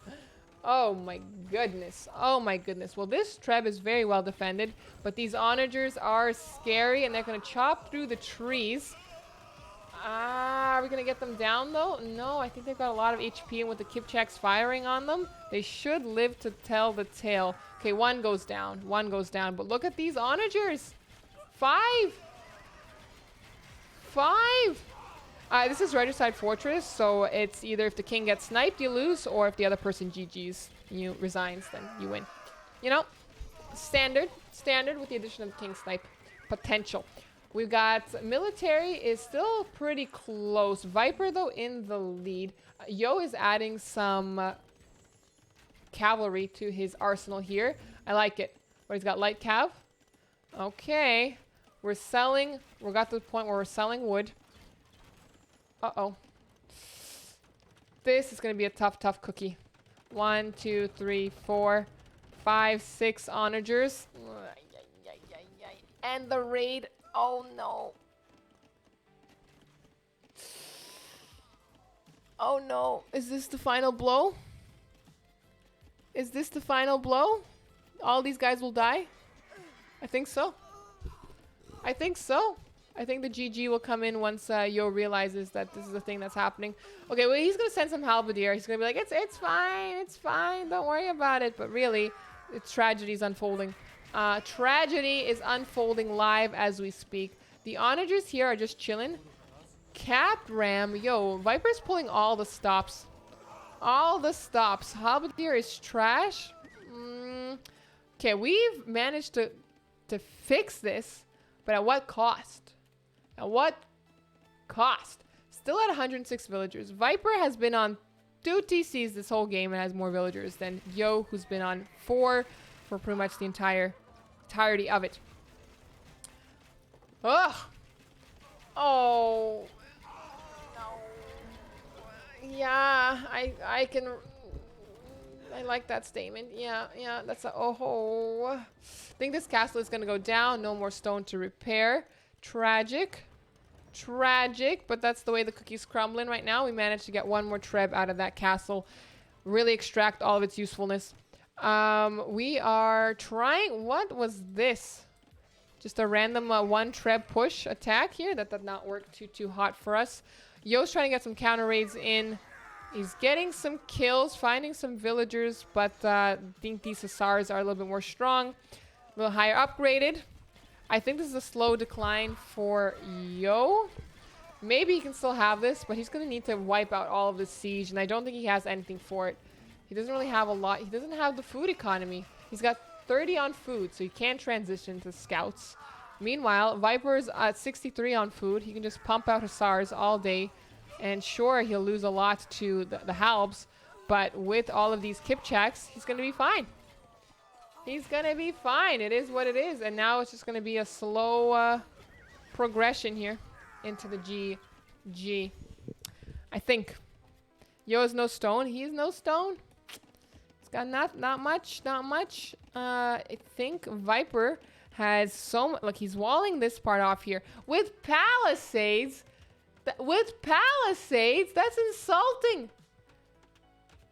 Oh my goodness. Oh my goodness. Well, this treb is very well defended, but these onagers are scary and they're going to chop through the trees. Are we going to get them down though? No, I think they've got a lot of HP and with the Kipchaks firing on them, they should live to tell the tale. Okay, one goes down. But look at these onagers. 5. This is Regicide Fortress, so it's either if the king gets sniped, you lose, or if the other person GG's, you resigns, then you win. Standard with the addition of the king snipe potential. We've got military is still pretty close. Viper, though, in the lead. Yo is adding some cavalry to his arsenal here. I like it. But he's got light cav. Okay. We got to the point where we're selling wood. Uh-oh. This is going to be a tough cookie. 1, 2, 3, 4, 5, 6 onagers. And the raid. Oh, no. Oh no. Is this the final blow? Is this the final blow? All these guys will die? I think so. I think so. I think the GG will come in once Yo realizes that this is the thing that's happening. Okay, well, he's going to send some halberdier. He's going to be like, it's fine. It's fine. Don't worry about it. But really, tragedy is unfolding. Tragedy is unfolding live as we speak. The onagers here are just chilling. Capped ram. Yo, Viper's pulling all the stops. All the stops. Halberdier is trash. Okay, we've managed to fix this. But at what cost? At what cost? Still at 106 villagers. Viper has been on 2 TCs this whole game and has more villagers than Yo, who's been on 4 for pretty much the entirety of it. Ugh. Oh. No. Yeah, I can... I like that statement. Yeah, that's a oh. I think this castle is going to go down. No more stone to repair. Tragic. Tragic, but that's the way the cookie's crumbling right now. We managed to get 1 more treb out of that castle. Really extract all of its usefulness. We are trying... What was this? Just a random 1 treb push attack here. That did not work too hot for us. Yo's trying to get some counter raids in. He's getting some kills, finding some villagers, but I think these Hussars are a little bit more strong, a little higher upgraded. I think this is a slow decline for Yo. Maybe he can still have this, but he's going to need to wipe out all of the siege, and I don't think he has anything for it. He doesn't really have a lot. He doesn't have the food economy. He's got 30 on food, so he can't transition to scouts. Meanwhile, Viper's at 63 on food. He can just pump out Hussars all day. And sure, he'll lose a lot to the Halbs, but with all of these Kipchaks, he's going to be fine. He's going to be fine. It is what it is. And now it's just going to be a slow progression here into the GG. I think. Yo is no stone. He's no stone. It's got not much. I think Viper has so much. Look, he's walling this part off here. With palisades... With palisades? That's insulting.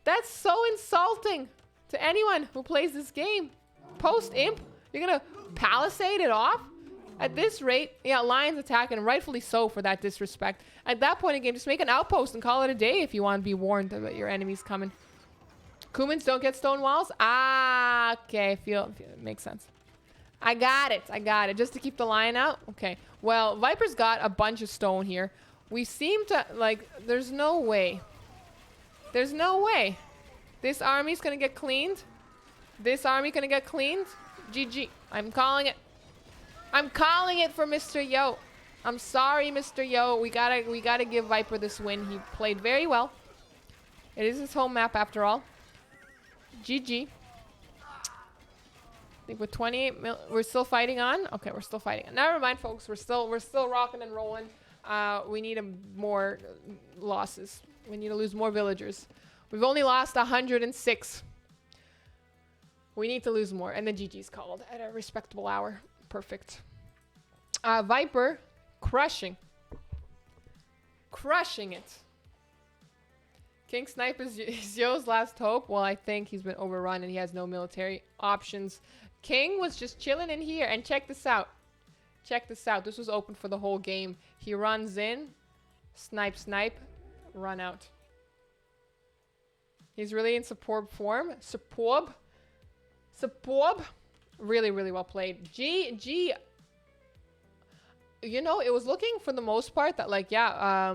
That's so insulting to anyone who plays this game. Post-imp, you're going to palisade it off? At this rate, yeah, Lion's attacking, rightfully so for that disrespect. At that point in the game, just make an outpost and call it a day if you want to be warned that your enemy's coming. Kumans don't get stone walls? Ah, okay, feel it makes sense. I got it. Just to keep the lion out? Okay. Well, Viper's got a bunch of stone here. We seem to, like, there's no way. There's no way. This army's gonna get cleaned. This army gonna get cleaned. GG. I'm calling it. I'm calling it for Mr. Yo. I'm sorry, Mr. Yo. We gotta give Viper this win. He played very well. It is his home map after all. GG. I think with 28 mil, we're still fighting on. Okay, we're still fighting on. Never mind, folks. We're still rocking and rolling. We need more losses. We need to lose more villagers. We've only lost 106. We need to lose more. And then GG's called at a respectable hour. Perfect. Viper crushing. Crushing it. King Snipe is Yo's last hope. Well, I think he's been overrun and he has no military options. King was just chilling in here. And check this out. Check this out. This was open for the whole game. He runs in. Snipe, run out. He's really in superb form. Superb. Really, really well played. GG. You know, it was looking for the most part that, like, yeah,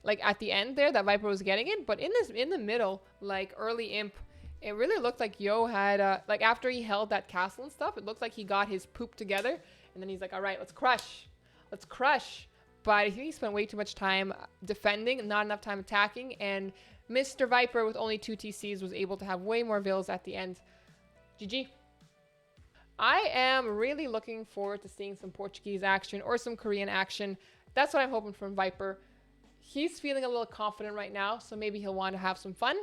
like at the end there that Viper was getting it. But in the middle, like early imp, it really looked like Yo had, like after he held that castle and stuff, it looked like he got his poop together. And then he's like, all right, let's crush. Let's crush. But I think he spent way too much time defending, not enough time attacking. And Mr. Viper, with only 2 TCs, was able to have way more vills at the end. GG. I am really looking forward to seeing some Portuguese action or some Korean action. That's what I'm hoping from Viper. He's feeling a little confident right now, so maybe he'll want to have some fun.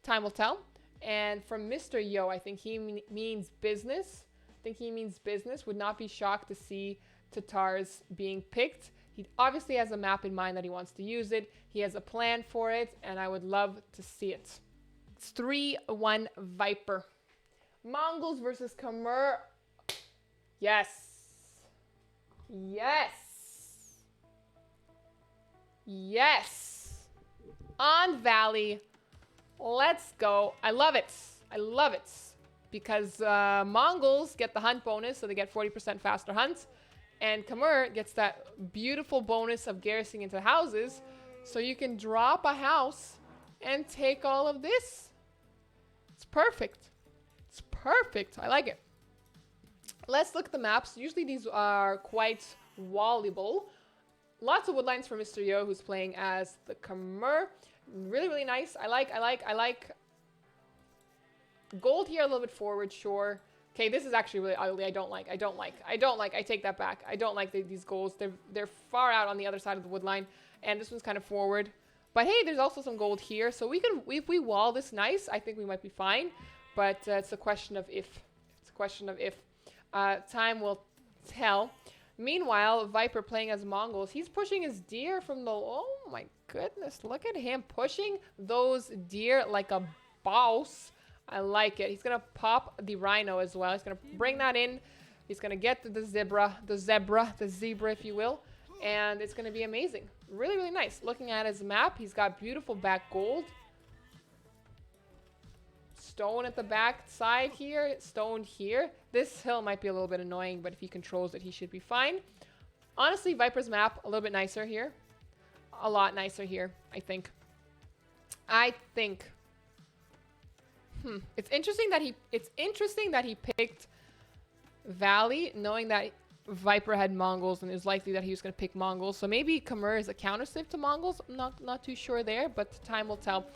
Time will tell. And from Mr. Yo, I think he means business. Would not be shocked to see Tatars being picked He obviously has a map in mind that he wants to use it. He has a plan for it, and I would love to see it. It's 3-1 Viper. Mongols versus Khmer. Yes. Yes. Yes. On Valley. Let's go. I love it. I love it. Because Mongols get the hunt bonus, so they get 40% faster hunts. And Khmer gets that beautiful bonus of garrisoning into houses. So you can drop a house and take all of this. It's perfect. It's perfect. I like it. Let's look at the maps. Usually these are quite wallable. Lots of woodlines for Mr. Yo, who's playing as the Khmer. Really, really nice. I like gold here a little bit forward, sure. Okay, this is actually really ugly. I don't like. I take that back. I don't like these golds. They're far out on the other side of the wood line, and this one's kind of forward. But hey, there's also some gold here, so we can, if we wall this nice, I think we might be fine. But it's a question of if. It's a question of if. Time will tell. Meanwhile, Viper playing as Mongols. He's pushing his deer from the... Oh my goodness, look at him pushing those deer like a boss. I like it. He's going to pop the rhino as well. He's going to bring that in. He's going to get the zebra, if you will. And it's going to be amazing. Really, really nice. Looking at his map, he's got beautiful back gold. Stone at the back side here. Stone here. This hill might be a little bit annoying, but if he controls it, he should be fine. Honestly, Viper's map, a little bit nicer here. A lot nicer here, I think. It's interesting that he picked Valley, knowing that Viper had Mongols, and it was likely that he was going to pick Mongols. So maybe Khmer is a countersive to Mongols. I'm not too sure there, but time will tell.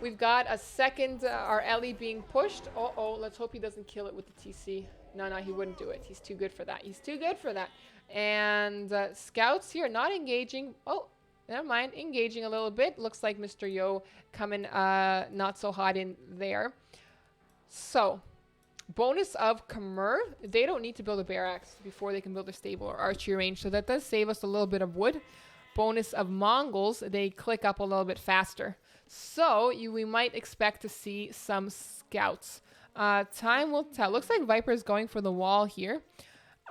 We've got a second, our Ellie being pushed. Uh-oh, let's hope he doesn't kill it with the TC. No, he wouldn't do it. He's too good for that. He's too good for that. And scouts here, not engaging. Oh, never mind. Engaging a little bit. Looks like Mr. Yo coming not so hot in there. So, bonus of Khmer. They don't need to build a barracks before they can build a stable or archery range. So that does save us a little bit of wood. Bonus of Mongols. They click up a little bit faster. So, we might expect to see some scouts. Time will tell. Looks like Viper is going for the wall here.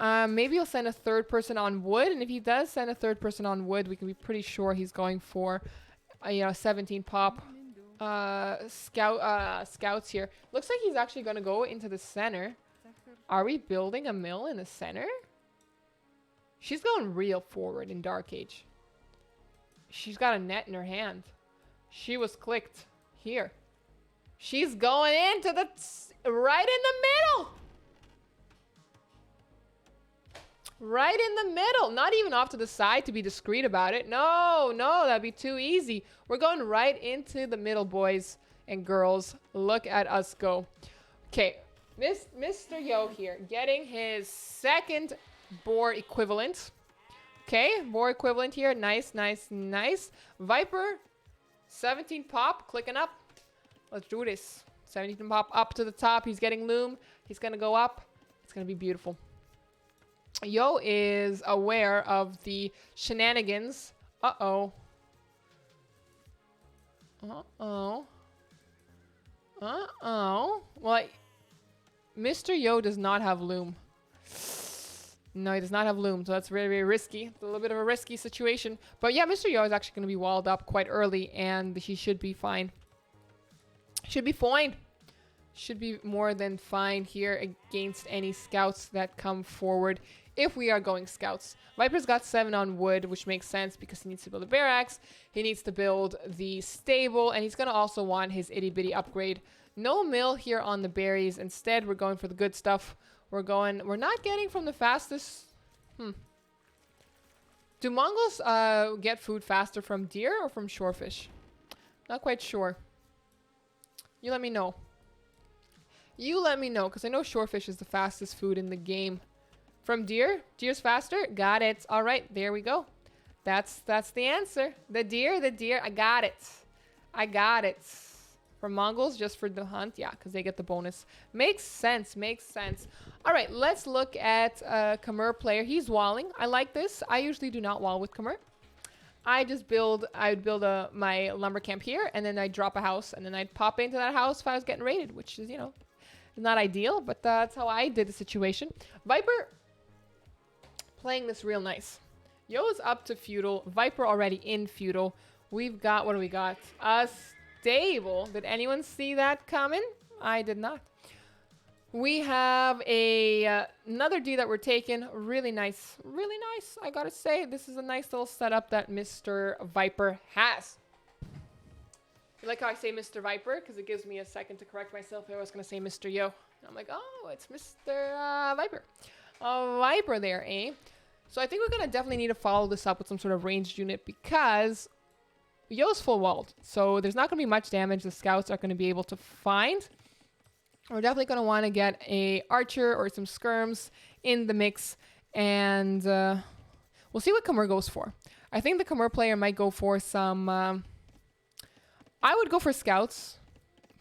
Maybe he'll send a third person on wood. And if he does send a third person on wood, we can be pretty sure he's going for, 17 pop scouts here. Looks like he's actually going to go into the center. Are we building a mill in the center? She's going real forward in Dark Age. She's got a net in her hand. She was clicked here. She's going into the... right in the middle. Right in the middle. Not even off to the side to be discreet about it. No, that'd be too easy. We're going right into the middle, boys and girls. Look at us go. Okay, Mr. Yo here getting his second boar equivalent. Okay, boar equivalent here. Nice. Viper, 17 pop, clicking up. Let's do this. 17 pop up to the top. He's getting loom. He's going to go up. It's going to be beautiful. Yo is aware of the shenanigans. Uh-oh. Well, Mr. Yo does not have loom. No, he does not have loom, so that's very, very risky. It's a little bit of a risky situation. But yeah, Mr. Yo is actually going to be walled up quite early, and he should be fine. Should be fine. Should be more than fine here against any scouts that come forward if we are going scouts. Viper's got 7 on wood, which makes sense because he needs to build a barracks. He needs to build the stable, and he's going to also want his itty-bitty upgrade. No mill here on the berries. Instead, we're going for the good stuff. We're not getting from the fastest. Do Mongols get food faster from deer or from shorefish? Not quite sure. You let me know. You let me know, because I know shorefish is the fastest food in the game. From deer? Deer's faster? Got it. All right, there we go. That's the answer. The deer. I got it. For Mongols, just for the hunt? Yeah, because they get the bonus. Makes sense. Makes sense. All right, let's look at Khmer player. He's walling. I like this. I usually do not wall with Khmer. I would build my lumber camp here, and then I'd drop a house, and then I'd pop into that house if I was getting raided, which is, you know, not ideal, but that's how I did the situation. Viper playing this real nice. Yo's up to feudal. Viper already in feudal. We've got, what do we got? A stable. Did anyone see that coming? I did not. We have another D that we're taking. Really nice. Really nice. I gotta say, this is a nice little setup that Mr. Viper has. You like how I say Mr. Viper? Because it gives me a second to correct myself. I was gonna say Mr. Yo. I'm like, oh, it's Mr. Viper. Viper there, eh? So I think we're gonna definitely need to follow this up with some sort of ranged unit because Yo's full walled. So there's not gonna be much damage the scouts are gonna be able to find. We're definitely gonna want to get a archer or some skirms in the mix, and we'll see what Khmer goes for. I think the Khmer player might go for some. I would go for scouts.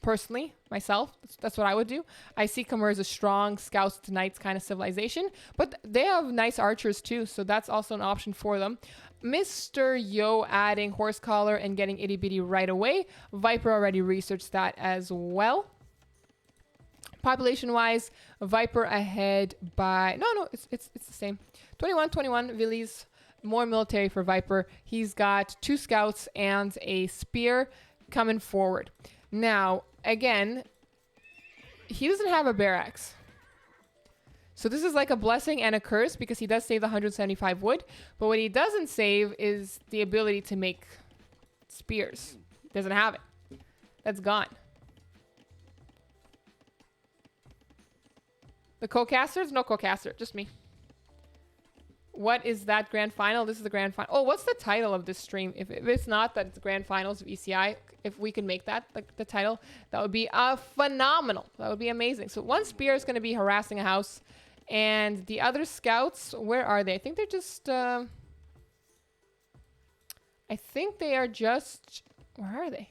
Personally, myself, that's what I would do. I see Khmer as a strong scouts to knights kind of civilization, but they have nice archers too, so that's also an option for them. Mr. Yo adding horse collar and getting itty bitty right away. Viper already researched that as well. Population wise, Viper ahead by no, it's the same. 21 Villies, more military for Viper. He's got 2 scouts and a spear coming forward. Now, again, he doesn't have a barracks. So this is like a blessing and a curse because he does save the 175 wood. But what he doesn't save is the ability to make spears. Doesn't have it. That's gone. The co-casters? No co-caster. Just me. What is that grand final? This is the grand final. Oh, what's the title of this stream? If it's not that it's the grand finals of ECI, if we can make that the title, that would be phenomenal. That would be amazing. So one spear is going to be harassing a house. And the other scouts, where are they? I think they're just... I think they are just... Where are they?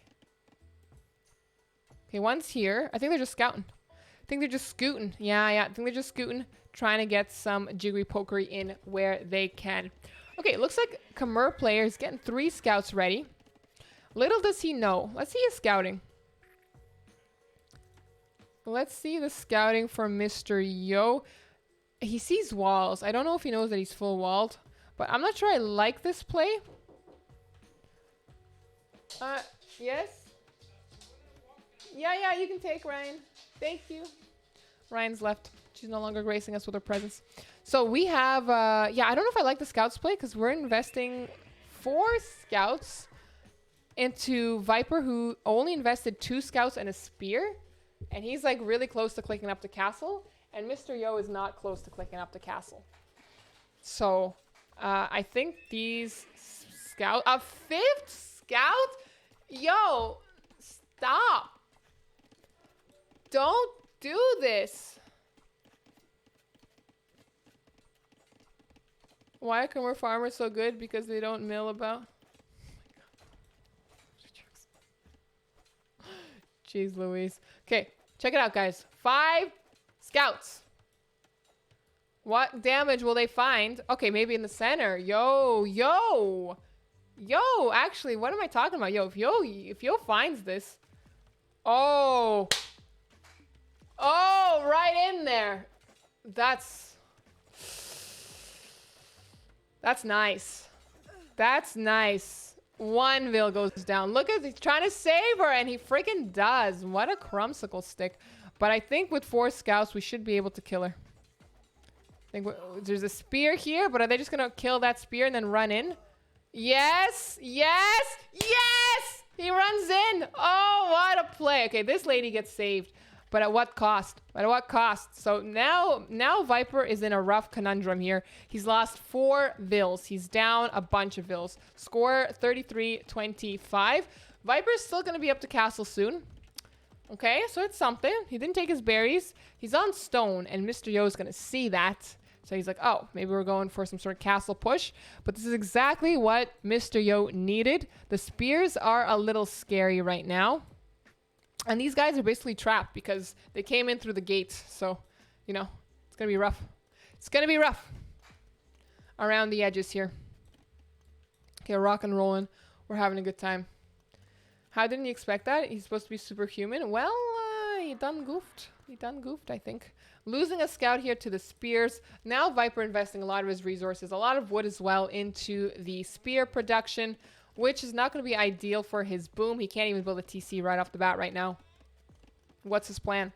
Okay, one's here. I think they're just scouting. I think they're just scooting. Yeah. I think they're just scooting, trying to get some jiggery pokery in where they can. Okay, it looks like Khmer player is getting 3 scouts ready. Little does he know. Let's see his scouting. Let's see the scouting for Mr. Yo. He sees walls. I don't know if he knows that he's full walled, but I'm not sure I like this play. Yes? Yeah, you can take Ryan. Thank you. Ryan's left. She's no longer gracing us with her presence. So we have, yeah, I don't know if I like the scouts play because we're investing 4 scouts into Viper, who only invested 2 scouts and a spear. And he's like really close to clicking up the castle. And Mr. Yo is not close to clicking up the castle. So I think these scouts, a 5th scout? Yo, stop. Don't do this. Why are Khmer farmers so good? Because they don't mill about. Jeez Louise. Okay, check it out, guys. 5 scouts. What damage will they find? Okay, maybe in the center. Yo. Actually, what am I talking about? Yo, if Yo finds this. Oh, right in there. That's nice. That's nice. 1 Vil goes down. Look at, he's trying to save her, and he freaking does. What a crumbsicle stick. But I think with 4 scouts, we should be able to kill her. I think there's a spear here, but are they just going to kill that spear and then run in? Yes! He runs in. Oh, what a play. Okay, this lady gets saved. But at what cost? At what cost? So now Viper is in a rough conundrum here. He's lost 4 Vils. He's down a bunch of Vils. Score 33-25. Viper's still going to be up to castle soon. Okay, so it's something. He didn't take his berries. He's on stone, and Mr. Yo is going to see that. So he's like, oh, maybe we're going for some sort of castle push. But this is exactly what Mr. Yo needed. The spears are a little scary right now. And these guys are basically trapped because they came in through the gates. So, you know, it's going to be rough. It's going to be rough around the edges here. Okay, rock and rolling. We're having a good time. How didn't you expect that? He's supposed to be superhuman. Well, he done goofed. He done goofed, I think. Losing a scout here to the spears. Now Viper investing a lot of his resources, a lot of wood as well, into the spear production, which is not going to be ideal for his boom. He can't even build a TC right off the bat right now. What's his plan?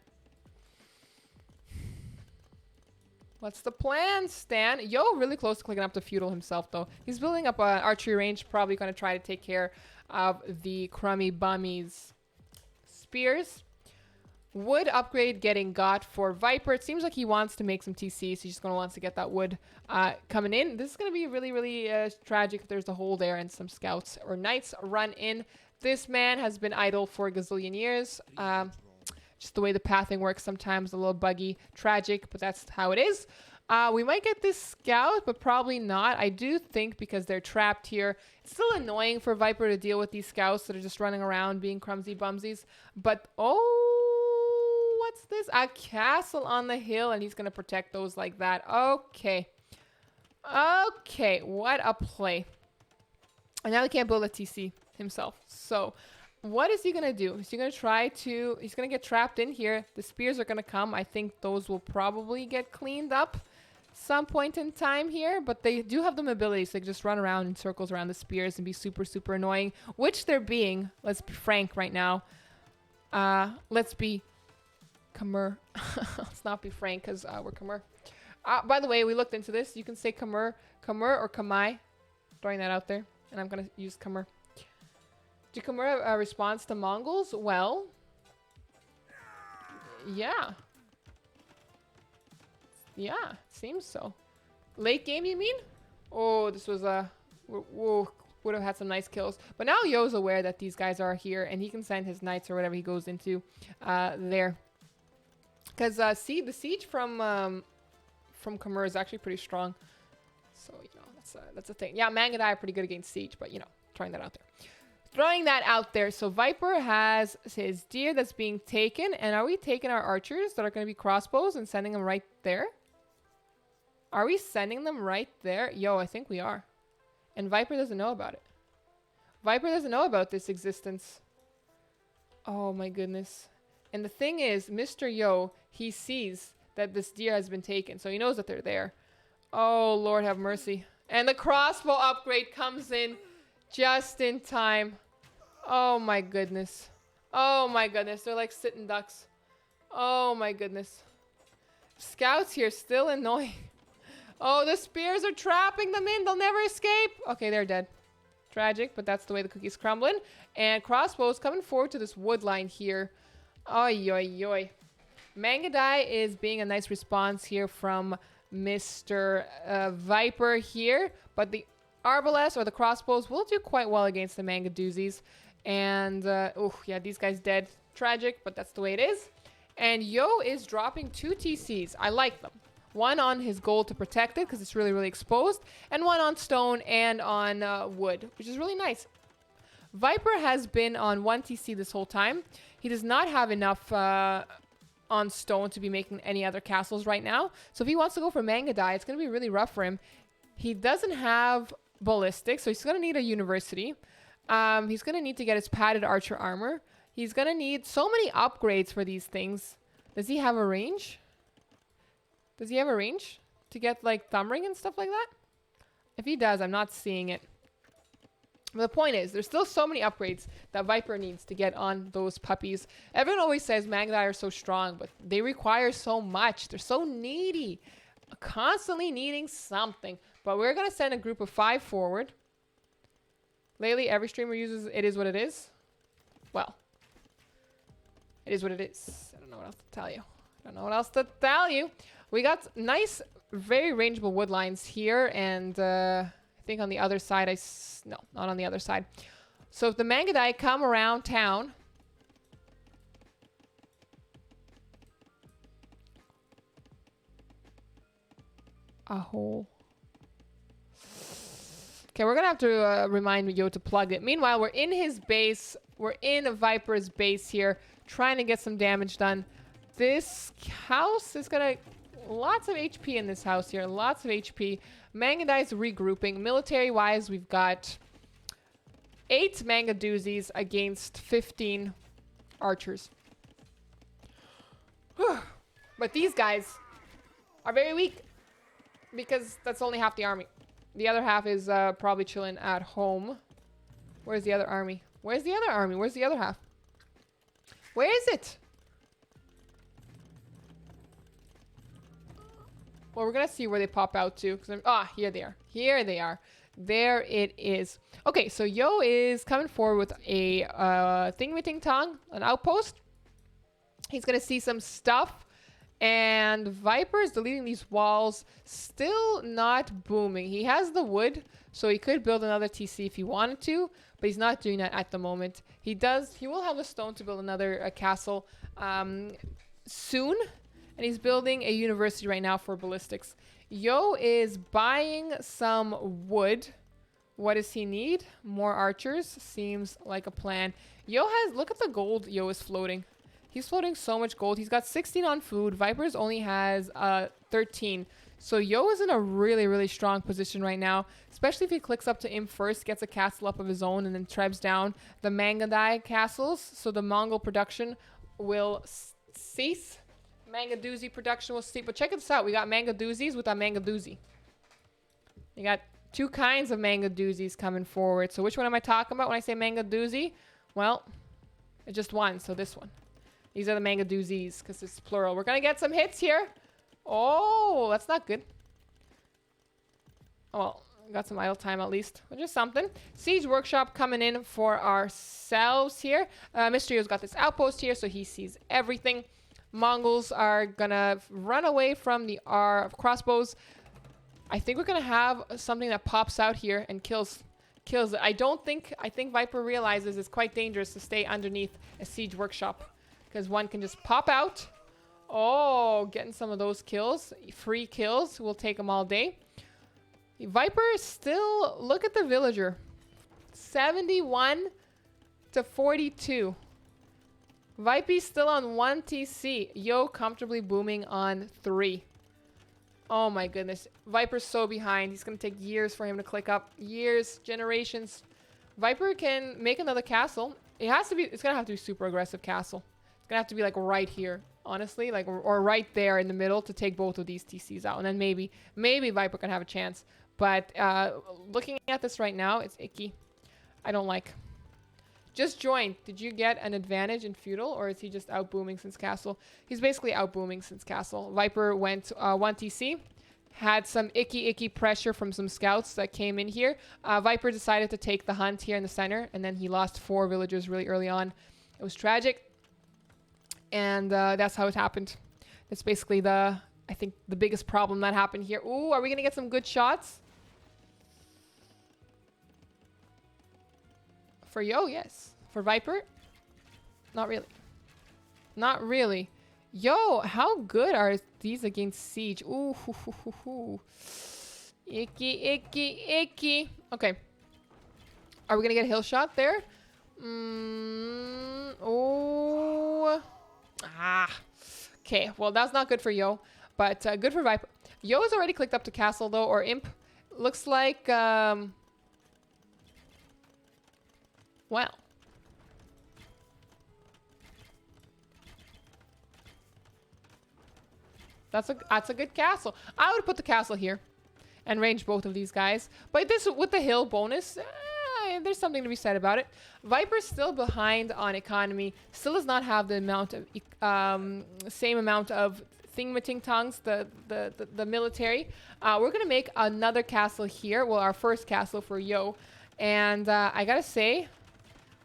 What's the plan, Stan? Yo, really close to clicking up to feudal himself, though. He's building up an archery range, probably going to try to take care of the crummy bummies spears. Wood upgrade getting got for Viper. It seems like he wants to make some TC, so he's just going to want to get that wood coming in. This is going to be really, really tragic if there's a hole there and some scouts or knights run in. This man has been idle for a gazillion years. Just the way the pathing works sometimes, a little buggy, tragic, but that's how it is. We might get this scout, but probably not. I do think because they're trapped here, it's still annoying for Viper to deal with these scouts that are just running around being clumsy bumsies. But, oh, what's this? A castle on the hill, and he's going to protect those like that. Okay. Okay, what a play. And now he can't build a TC himself. So, what is he going to do? Is he going to try to... He's going to get trapped in here. The spears are going to come. I think those will probably get cleaned up some point in time here. But they do have the mobility, so they can just run around in circles around the spears and be super, super annoying. Which they're being. Let's be frank right now. Let's be... Khmer. Let's not be frank, because we're Khmer. By the way, we looked into this. You can say Khmer or Khmer. Throwing that out there. And I'm going to use Khmer. Do Khmer responds to Mongols? Well, yeah. Yeah, seems so. Late game, you mean? Oh, this was a... Whoa, would have had some nice kills. But now Yo's aware that these guys are here, and he can send his knights or whatever he goes into there. Because the siege from Khmer is actually pretty strong. So, you know, that's a thing. Yeah, Mang and I are pretty good against siege, but, you know, throwing that out there. Throwing that out there. So Viper has his deer that's being taken. And are we taking our archers that are going to be crossbows and sending them right there? Are we sending them right there? Yo, I think we are. And Viper doesn't know about it. Viper doesn't know about this existence. Oh my goodness. And the thing is, Mr. Yo, he sees that this deer has been taken. So he knows that they're there. Oh, Lord have mercy. And the crossbow upgrade comes in just in time. Oh my goodness. Oh my goodness. They're like sitting ducks. Oh my goodness. Scouts here still annoying. Oh, the spears are trapping them in. They'll never escape. Okay, they're dead. Tragic, but that's the way the cookie's crumbling. And crossbows coming forward to this wood line here. Oy, oy, oy. Mangadai is being a nice response here from Mr. Viper here. But the Arbalest or the crossbows will do quite well against the manga doozies. And, oh, yeah, these guys dead. Tragic, but that's the way it is. And Yo is dropping 2 TCs. I like them. One on his gold to protect it because it's really, really exposed. And one on stone and on wood, which is really nice. Viper has been on 1 TC this whole time. He does not have enough on stone to be making any other castles right now. So if he wants to go for Mangadai, it's going to be really rough for him. He doesn't have ballistic, so he's going to need a university. He's going to need to get his padded archer armor. He's going to need so many upgrades for these things. Does he have a range? Does he have a range to get like thumb ring and stuff like that? If he does, I'm not seeing it. But the point is, there's still so many upgrades that Viper needs to get on those puppies. Everyone always says Mangadai are so strong, but they require so much. They're so needy. Constantly needing something. But we're going to send a group of 5 forward. Lately, every streamer uses it is what it is. Well, it is what it is. I don't know what else to tell you. I don't know what else to tell you. We got nice, very rangeable wood lines here. And I think on the other side, no, not on the other side. So if the Mangadai come around town. A hole. Okay, we're gonna have to remind Yo to plug it. Meanwhile, we're in his base. We're in Viper's base here, trying to get some damage done. This house is gonna... Lots of HP in this house here. Lots of HP. Mangandai's regrouping. Military-wise, we've got 8 manga doozies against 15 archers. But these guys are very weak because that's only half the army. The other half is probably chilling at home. Where's the other army? Where's the other army? Where's the other half? Where is it? Well, we're going to see where they pop out to. Here they are. Here they are. There it is. Okay, so Yo is coming forward with a thingy-ting-tong, an outpost. He's going to see some stuff. And Viper is deleting these walls. Still not booming. He has the wood, so he could build another TC if he wanted to. But he's not doing that at the moment. He will have the stone to build another castle soon. And he's building a university right now for ballistics. Yo is buying some wood. What does he need? More archers. Seems like a plan. Look at the gold Yo is floating. He's floating so much gold. He's got 16 on food. Vipers only has 13. So Yo is in a really, really strong position right now. Especially if he clicks up to Imp first, gets a castle up of his own, and then trebs down the Mangandai castles. So the Mongol production will cease. Manga doozy production will cease. But check this out. We got manga doozies with a manga doozy. You got 2 kinds of manga doozies coming forward. So which one am I talking about when I say manga doozy? Well, it's just one. So this one. These are the manga doozies because it's plural. We're going to get some hits here. Oh, that's not good. Oh, well, got some idle time at least, which is something. Siege Workshop coming in for ourselves here. Mysterio's got this outpost here, so he sees everything. Mongols are going to run away from the crossbows. I think we're going to have something that pops out here and kills it. I think Viper realizes it's quite dangerous to stay underneath a Siege Workshop. Because one can just pop out. Oh, getting some of those kills. Free kills. We'll take them all day. Viper is still... Look at the villager. 71 to 42. Vipey's still on 1 TC. Yo comfortably booming on 3. Oh my goodness. Viper's so behind. He's going to take years for him to click up. Years, generations. Viper can make another castle. It's going to have to be super aggressive castle. Gonna have to be like right here, honestly, like or right there in the middle to take both of these TCs out, and then maybe Viper can have a chance. But looking at this right now, it's icky. I don't like. Just joined. Did you get an advantage in feudal, or is he just out booming since castle? He's basically out booming since castle. Viper went 1 TC, had some icky pressure from some scouts that came in here. Viper decided to take the hunt here in the center, and then he lost 4 villagers really early on. It was tragic. And that's how it happened. That's basically I think the biggest problem that happened here. Ooh, are we going to get some good shots? For Yo, yes. For Viper? Not really. Not really. Yo, how good are these against Siege? Ooh, hoo, hoo, hoo, hoo. Icky. Okay. Are we going to get a hill shot there? Oh... Okay, well, that's not good for Yo, but good for Viper. Yo has already clicked up to castle, though, or Imp. Looks like, well. That's a good castle. I would put the castle here and range both of these guys. But this, with the hill bonus, there's something to be said about it. Viper's still behind on economy. Still does not have the amount of same amount of thingamating-tongs, the military. We're gonna make another castle here. Well, our first castle for Yo, and I gotta say,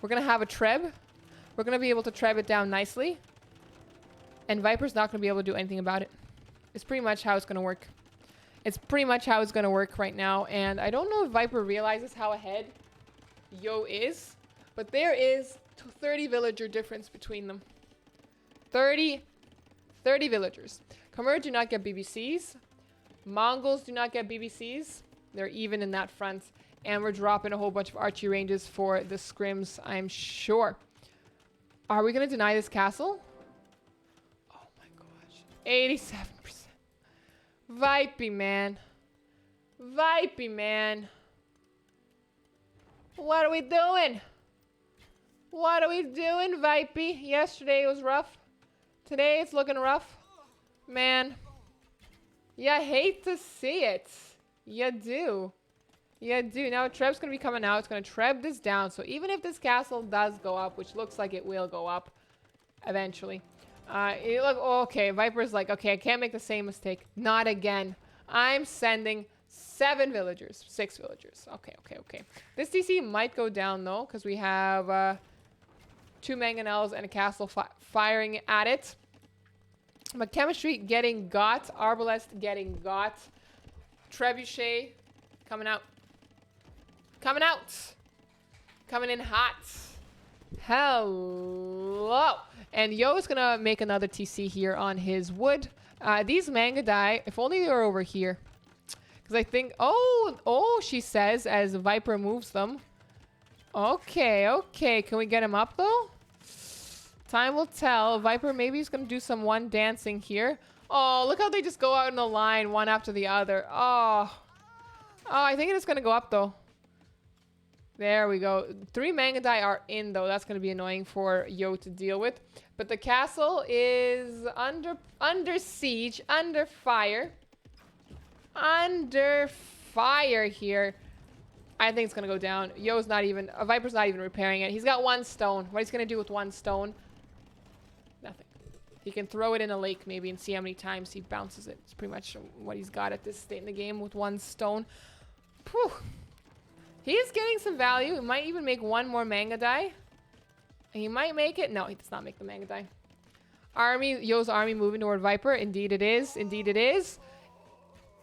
we're gonna have a treb. We're gonna be able to treb it down nicely, and Viper's not gonna be able to do anything about it. It's pretty much how it's gonna work. It's pretty much how it's gonna work right now, and I don't know if Viper realizes how ahead Yo is, but there is 30 villager difference between them. 30 villagers. Khmer do not get BBCs. Mongols do not get BBCs. They're even in that front. And we're dropping a whole bunch of archery ranges for the scrims, I'm sure. Are we going to deny this castle? Oh my gosh. 87%. Vipey, man. Vipey, man. What are we doing? What are we doing, Vipey? Yesterday was rough. Today it's looking rough. Man. You hate to see it. You do. You do. Now Treb's going to be coming out. It's going to Treb this down. So even if this castle does go up, which looks like it will go up eventually. Look, okay, Viper's like, okay, I can't make the same mistake. Not again. I'm sending 6 villagers. Okay. This DC might go down, though, because we have 2 mangonels and a castle firing at it. But chemistry getting got. Arbalest getting got. Trebuchet coming out. Coming out. Coming in hot. Hello. And Yo is going to make another TC here on his wood. These manga die, if only they were over here. Because I think, oh, she says as Viper moves them. Okay. Can we get him up, though? Time will tell. Viper maybe he's going to do some one dancing here. Oh, look how they just go out in a line, one after the other. Oh, I think it's going to go up, though. There we go. 3 manga die are in, though. That's going to be annoying for Yo to deal with. But the castle is under siege, under fire. Under fire here. I think it's going to go down. Yo's not even... Viper's not even repairing it. He's got 1 stone. What he's going to do with 1 stone? Nothing. He can throw it in a lake, maybe, and see how many times he bounces it. It's pretty much what he's got at this state in the game with 1 stone. Whew. He is getting some value. He might even make 1 more manga die. He might make it. No, he does not make the manga die. Yo's army moving toward Viper. Indeed it is. Indeed it is.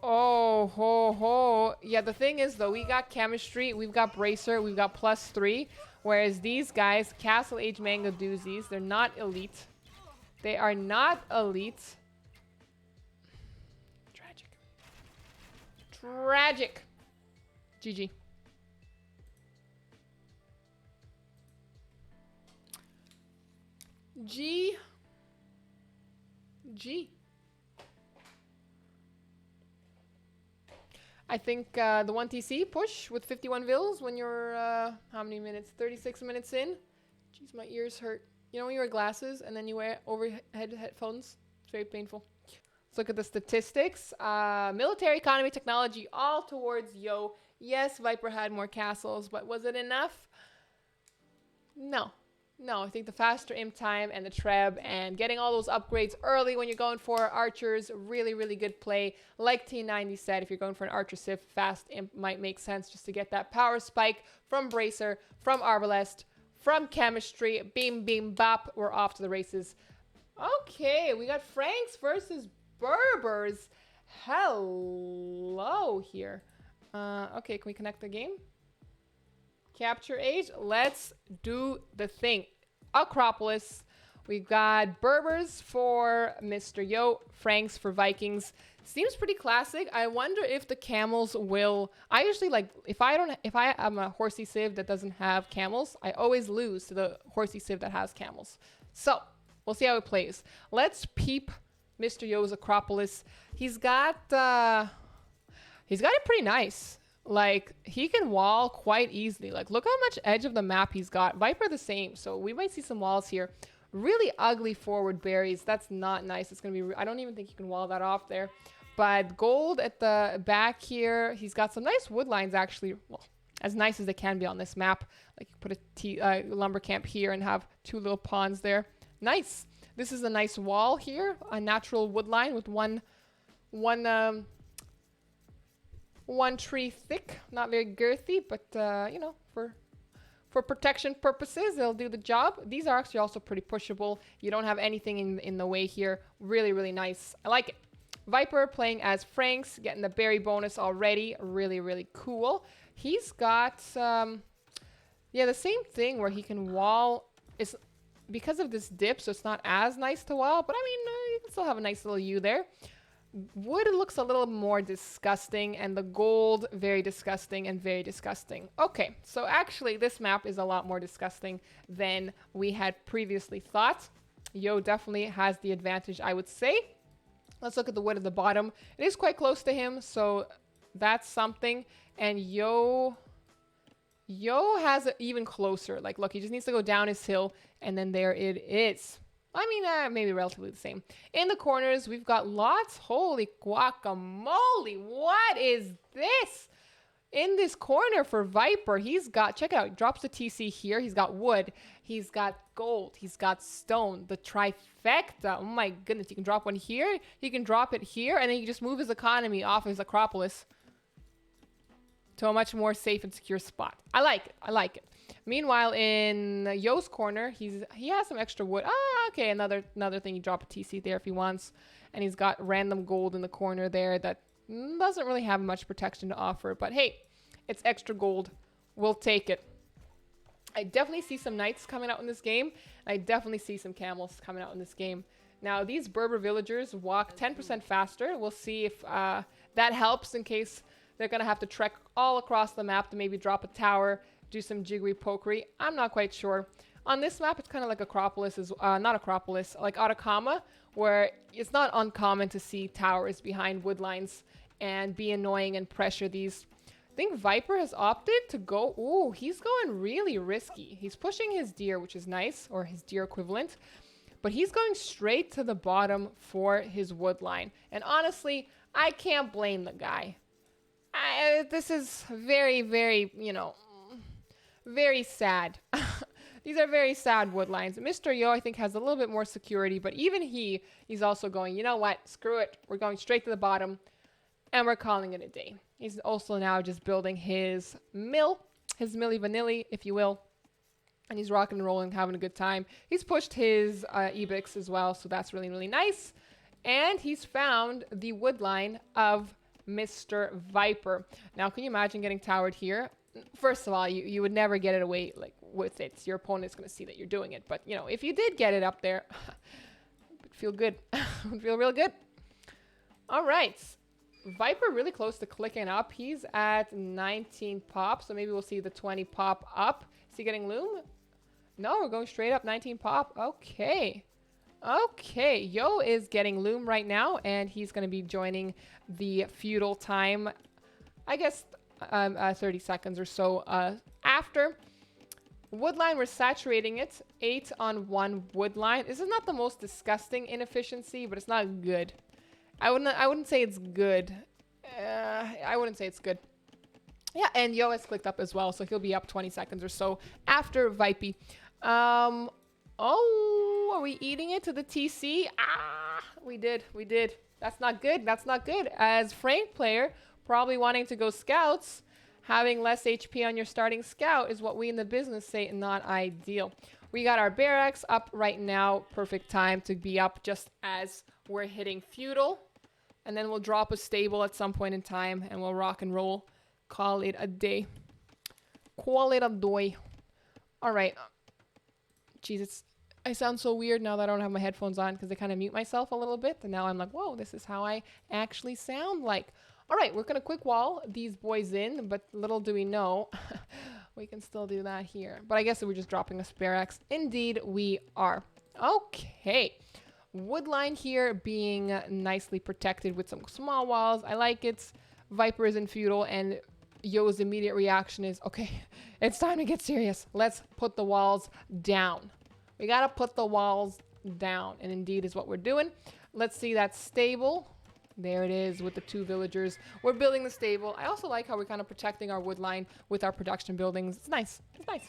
Oh, ho, ho. Yeah, the thing is, though, we got chemistry. We've got bracer. We've got +3. Whereas these guys, Castle Age manga doozies, they're not elite. They are not elite. Tragic. Tragic. GG. G. I think the 1 TC push with 51 vills when you're, how many minutes? 36 minutes in. Jeez, my ears hurt. You know when you wear glasses and then you wear overhead headphones? It's very painful. Let's look at the statistics. Military, economy, technology, all towards Yo. Yes, Viper had more castles, but was it enough? No. No, I think the faster imp time and the treb and getting all those upgrades early when you're going for archers, really, really good play. Like T90 said, if you're going for an archer civ, fast imp might make sense just to get that power spike from bracer, from arbalest, from chemistry. Beam, beam, bop. We're off to the races. Okay, we got Franks versus Berbers. Hello here. Okay, can we connect the game? Capture age. Let's do the thing. Acropolis. We've got Berbers for Mr. Yo, Franks for Vikings. Seems pretty classic. I wonder if the camels will... I usually like... If I am a horsey civ that doesn't have camels, I always lose to the horsey civ that has camels. So, we'll see how it plays. Let's peep Mr. Yo's Acropolis. He's got it pretty nice. Like, he can wall quite easily. Like, look how much edge of the map he's got. Viper the same, so we might see some walls here. Really ugly forward berries. That's not nice. It's going to be... I don't even think you can wall that off there. But gold at the back here. He's got some nice wood lines, actually. Well, as nice as they can be on this map. Like, you put a lumber camp here and have 2 little ponds there. Nice. This is a nice wall here. A natural wood line with one tree thick. Not very girthy, but, you know, for protection purposes, it'll do the job. These are actually also pretty pushable. You don't have anything in the way here. Really, really nice. I like it. Viper playing as Franks, getting the berry bonus already. Really, really cool. He's got, yeah, the same thing where he can wall. It's because of this dip, so it's not as nice to wall. But, I mean, you can still have a nice little U there. wood looks a little more disgusting, and the gold very disgusting and very disgusting. Okay, so actually this map is a lot more disgusting than we had previously thought. Yo definitely has the advantage, I would say. Let's look at the wood at the bottom. It is quite close to him, so that's something. And Yo has it even closer. Like, look, he just needs to go down his hill, and then there it is. I mean, maybe relatively the same. In the corners, we've got lots. Holy guacamole. What is this? In this corner for Viper, he's got, check it out, he drops the TC here. He's got wood. He's got gold. He's got stone. The trifecta. Oh my goodness. You can drop one here. He can drop it here. And then you can just move his economy off his Acropolis to a much more safe and secure spot. I like it. I like it. Meanwhile, in Yo's corner, he has some extra wood. Ah, okay, another thing. You drop a TC there if he wants. And he's got random gold in the corner there that doesn't really have much protection to offer. But hey, it's extra gold. We'll take it. I definitely see some knights coming out in this game. I definitely see some camels coming out in this game. Now, these Berber villagers walk 10% faster. We'll see if that helps in case they're going to have to trek all across the map to maybe drop a tower, do some jiggery pokery. I'm not quite sure. On this map, it's kind of like Acropolis, not Acropolis, like Atacama, where it's not uncommon to see towers behind wood lines and be annoying and pressure these. I think Viper has opted to go, ooh, he's going really risky. He's pushing his deer, which is nice, or his deer equivalent, but he's going straight to the bottom for his wood line. And honestly, I can't blame the guy. This is very, very, very sad. These are very sad wood lines. Mr. Yo, I think, has a little bit more security, but even he's also going, you know what? Screw it. We're going straight to the bottom, and we're calling it a day. He's also now just building his mill, his Milli Vanilli, if you will, and he's rocking and rolling, having a good time. He's pushed his Ebix as well, so that's really, really nice. And he's found the wood line of Mr. Viper. Now, can you imagine getting towered here? First of all, you would never get it away like with it. Your opponent's going to see that you're doing it. But, if you did get it up there, it would feel good. It would feel real good. All right. Viper really close to clicking up. He's at 19 pop, so maybe we'll see the 20 pop up. Is he getting loom? No, we're going straight up 19 pop. Okay. Okay, Yo is getting loom right now, and he's going to be joining the feudal time, I guess 30 seconds or so after. Woodline, we're saturating it. 8 on 1 woodline. This is not the most disgusting inefficiency, but it's not good. I wouldn't say it's good. I wouldn't say it's good. Yeah, and Yo has clicked up as well, so he'll be up 20 seconds or so after Vipey. Oh, are we eating it to the TC? Ah, we did. That's not good. That's not good. As Frank player, probably wanting to go scouts, having less HP on your starting scout is what we in the business say not ideal. We got our barracks up right now. Perfect time to be up just as we're hitting feudal. And then we'll drop a stable at some point in time and we'll rock and roll. Call it a day. Call it a day. All right. Jeez, I sound so weird now that I don't have my headphones on because I kind of mute myself a little bit. And now I'm like, whoa, this is how I actually sound like. All right, we're going to quick wall these boys in, but little do we know, we can still do that here. But I guess we're just dropping a spare axe. Indeed, we are. Okay. Woodline here being nicely protected with some small walls. I like it. Viper is in feudal, and Yo's immediate reaction is, okay, it's time to get serious. Let's put the walls down. We got to put the walls down, and indeed is what we're doing. Let's see that stable. There it is with the 2 villagers. We're building the stable. I also like how we're kind of protecting our wood line with our production buildings. It's nice. It's nice.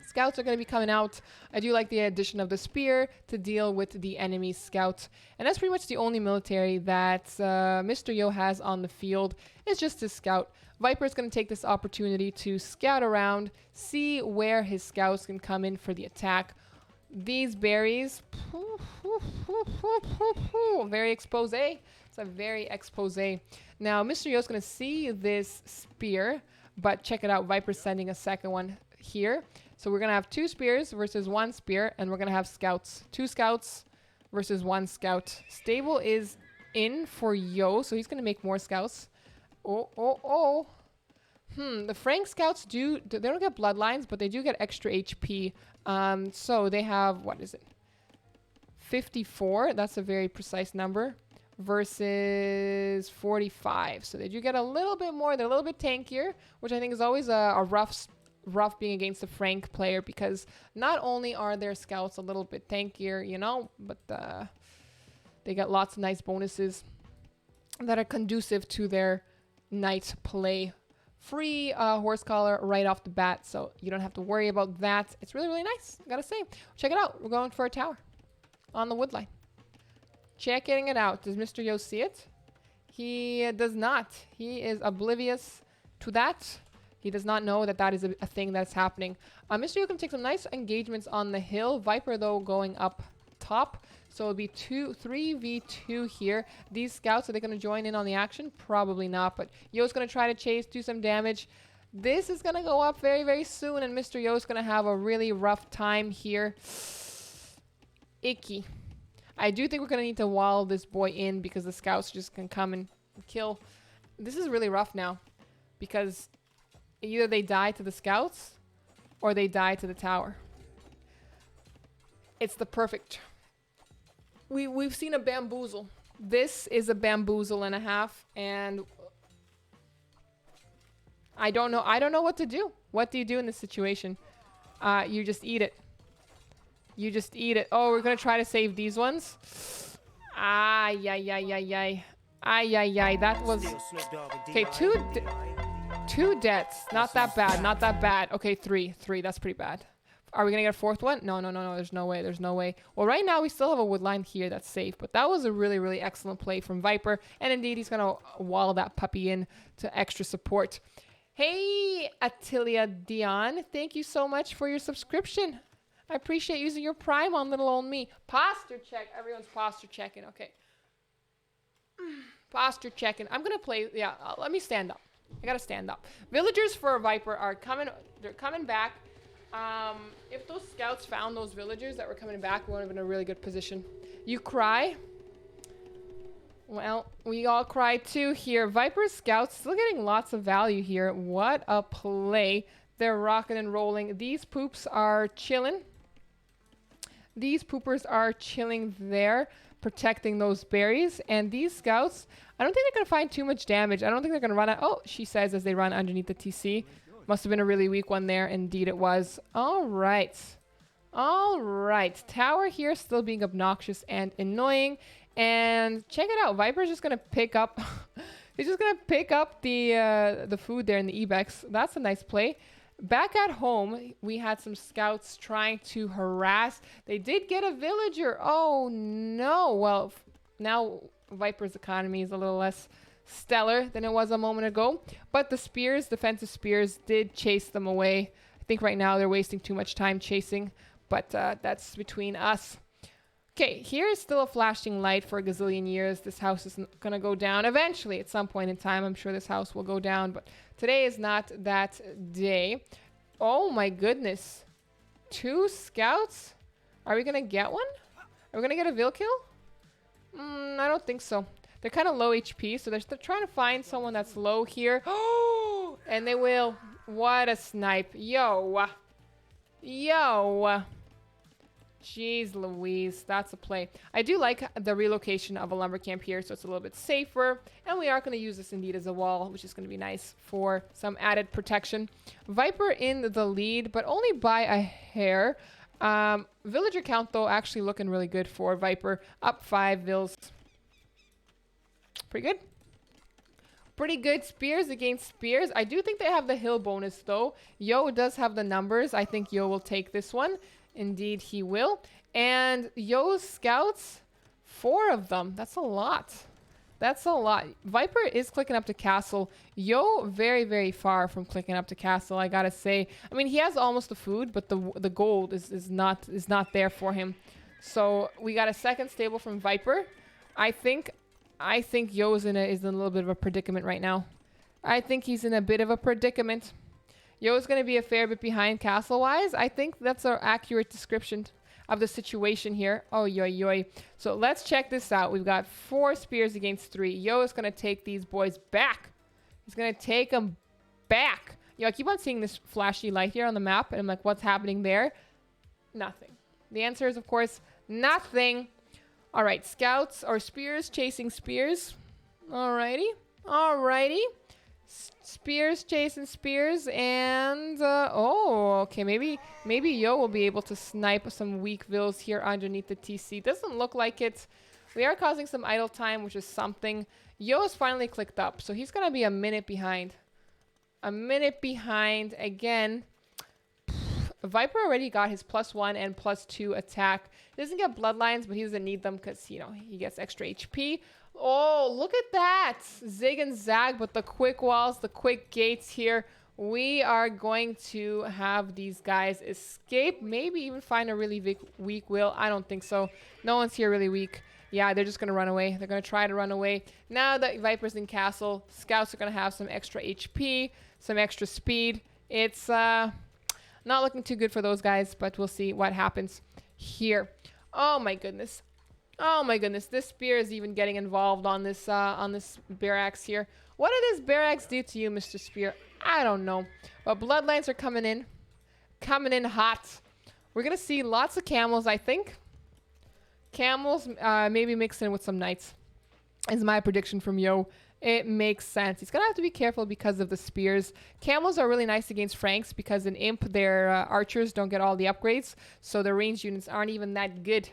Scouts are going to be coming out. I do like the addition of the spear to deal with the enemy scout. And that's pretty much the only military that Mr. Yo has on the field. It's just his scout. Viper is going to take this opportunity to scout around, see where his scouts can come in for the attack. These berries, very expose. It's a very expose. Now, Mr. Yo is going to see this spear, but check it out. Viper's sending a second one here. So we're going to have 2 spears versus 1 spear, and we're going to have scouts. 2 scouts versus 1 scout. Stable is in for Yo, so he's going to make more scouts. Oh. The Frank scouts they don't get bloodlines, but they do get extra HP. So they have, what is it? 54. That's a very precise number. Versus 45. So they do get a little bit more. They're a little bit tankier, which I think is always a rough being against a Frank player, because not only are their scouts a little bit tankier, you know, but they get lots of nice bonuses that are conducive to their knight play. Free horse collar right off the bat, so you don't have to worry about that. It's really, really nice, I gotta say. Check it out. We're going for a tower on the wood line. Checking it out. Does Mr. Yo see it? He does not. He is oblivious to that. He does not know that that is a thing that's happening. Mr. Yo can take some nice engagements on the hill. Viper, though, going up top. So it'll be 3v2 here. These scouts, are they going to join in on the action? Probably not, but Yo's going to try to chase, do some damage. This is going to go up very, very soon, and Mr. Yo's going to have a really rough time here. Icky. I do think we're going to need to wall this boy in, because the scouts just can come and kill. This is really rough now, because either they die to the scouts or they die to the tower. It's the perfect. We've seen a bamboozle. This is a bamboozle and a half, and I don't know what to do. What do you do in this situation? You just eat it. You just eat it. Oh, we're going to try to save these ones. Ay. That was... Okay, two deaths. Not that bad. Not that bad. Okay, three. That's pretty bad. Are we going to get a fourth one? No. There's no way. Well, right now, we still have a wood line here that's safe. But that was a really, really excellent play from Viper. And indeed, he's going to wall that puppy in to extra support. Hey, Attilia Dion. Thank you so much for your subscription. I appreciate using your Prime on little old me. Posture check. Everyone's posture checking. Okay. Posture checking. I'm going to play. Yeah, let me stand up. I got to stand up. Villagers for Viper are coming. They're coming back. If those scouts found those villagers that were coming back, we would have been in a really good position. You cry? Well, we all cry too here. Viper scouts still getting lots of value here. What a play. They're rocking and rolling. These poops are chilling. These poopers are chilling there, protecting those berries. And these scouts, I don't think they're going to find too much damage. I don't think they're going to run out. Oh, she says as they run underneath the TC. Must have been a really weak one there. Indeed it was. All right. Tower here still being obnoxious and annoying. And check it out. Viper's just going to pick up... He's just going to pick up the food there in the Ibex. That's a nice play. Back at home, we had some scouts trying to harass. They did get a villager. Oh, no. Well, now Viper's economy is a little less stellar than it was a moment ago. But the spears, defensive spears, did chase them away. I think right now they're wasting too much time chasing. But that's between us. Okay, here's still a flashing light for a gazillion years. This house is going to go down eventually. At some point in time, I'm sure this house will go down. But today is not that day. Oh my goodness. 2 scouts? Are we going to get one? Are we going to get a Vil kill? I don't think so. They're kind of low HP, so they're trying to find someone that's low here. Oh, and they will. What a snipe. Yo. Jeez Louise, that's a play. I do like the relocation of a lumber camp here, so it's a little bit safer. And we are going to use this indeed as a wall, which is going to be nice for some added protection. Viper in the lead, but only by a hair. Villager count, though, actually looking really good for Viper. Up 5 Vils. Pretty good. Pretty good spears against spears. I do think they have the hill bonus, though. Yo does have the numbers. I think Yo will take this one. Indeed, he will. And Yo's scouts, 4 of them. That's a lot. Viper is clicking up to castle. Yo, very, very far from clicking up to castle, I gotta say. I mean, he has almost the food, but the gold is not there for him. So we got a second stable from Viper. I think Yo is in a little bit of a predicament right now. I think he's in a bit of a predicament. Yo is going to be a fair bit behind castle-wise. I think that's an accurate description. of the situation here. Oh, yoy. So let's check this out. We've got 4 spears against 3. Yo is going to take these boys back. He's going to take them back. Yo, I keep on seeing this flashy light here on the map, and I'm like, what's happening there? Nothing. The answer is, of course, nothing. All right, scouts or spears chasing spears. Alrighty. Spears chasing spears, and oh, okay, maybe Yo will be able to snipe some weak vills here underneath the TC. Doesn't look like it. We are causing some idle time, which is something. Yo is finally clicked up, so he's gonna be a minute behind. A minute behind again. Viper already got his +1 and +2 attack. He doesn't get bloodlines, but he doesn't need them because, you know, he gets extra HP. Oh, look at that. Zig and zag, but the quick walls, the quick gates here. We are going to have these guys escape. Maybe even find a really weak will. I don't think so. No one's here really weak. Yeah, they're just going to run away. They're going to try to run away. Now that Viper's in castle, scouts are going to have some extra HP, some extra speed. It's not looking too good for those guys, but we'll see what happens here. Oh my goodness. Oh my goodness. This spear is even getting involved on this barracks here. What did this barracks do to you, Mr. Spear? I don't know. But bloodlines are coming in. Coming in hot. We're going to see lots of camels, I think. Camels, maybe mixed in with some knights, is my prediction from Yo. It makes sense. He's going to have to be careful because of the spears. Camels are really nice against Franks because in Imp, their archers don't get all the upgrades. So their ranged units aren't even that good,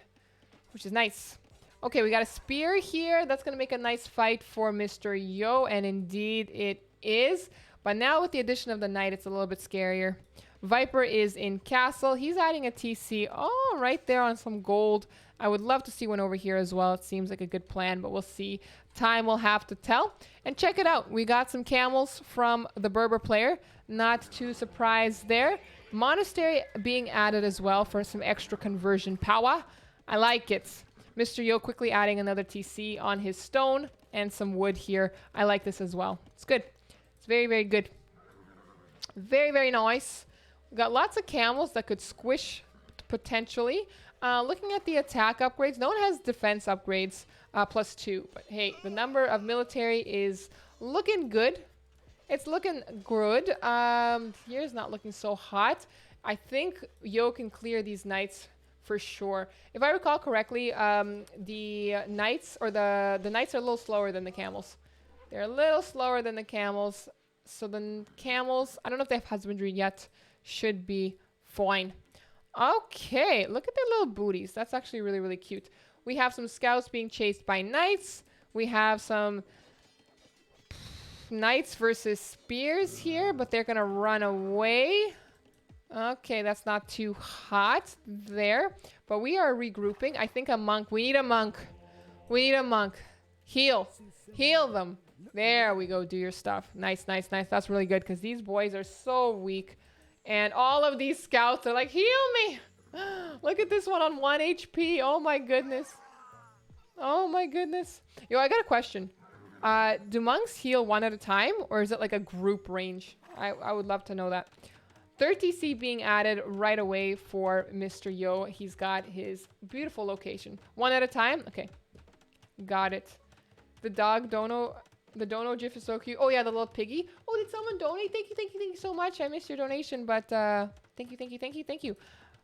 which is nice. Okay, we got a spear here. That's going to make a nice fight for Mr. Yo, and indeed it is. But now with the addition of the knight, it's a little bit scarier. Viper is in castle. He's adding a TC. Oh, right there on some gold. I would love to see one over here as well. It seems like a good plan, but we'll see. Time will have to tell. And check it out. We got some camels from the Berber player. Not too surprised there. Monastery being added as well for some extra conversion power. I like it. Mr. Yo quickly adding another TC on his stone and some wood here. I like this as well. It's good. It's very, very good. Very, very nice. We've got lots of camels that could squish potentially. Looking at the attack upgrades, no one has defense upgrades +2. But hey, the number of military is looking good. It's looking good. Here's not looking so hot. I think Yo can clear these knights for sure. If I recall correctly, the knights or the knights are a little slower than the camels. They're a little slower than the camels. So the camels, I don't know if they have husbandry yet, should be fine. Okay, look at their little booties. That's actually really, really cute. We have some scouts being chased by knights. We have some knights versus spears here, but they're going to run away. Okay, that's not too hot there. But we are regrouping. I think a monk. We need a monk. We need a monk. Heal. Heal them. There we go. Do your stuff. Nice, nice, nice. That's really good because these boys are so weak. And all of these scouts are like, heal me. Look at this one on 1 HP. Oh my goodness. Oh my goodness. Yo, I got a question. Do monks heal one at a time or is it like a group range? I would love to know that. 30C being added right away for Mr. Yo. He's got his beautiful location. One at a time? Okay. Got it. The dog Dono... The Dono GIF is so cute. Oh, yeah, the little piggy. Oh, did someone donate? Thank you, thank you, thank you so much. I missed your donation, but thank you, thank you, thank you, thank you.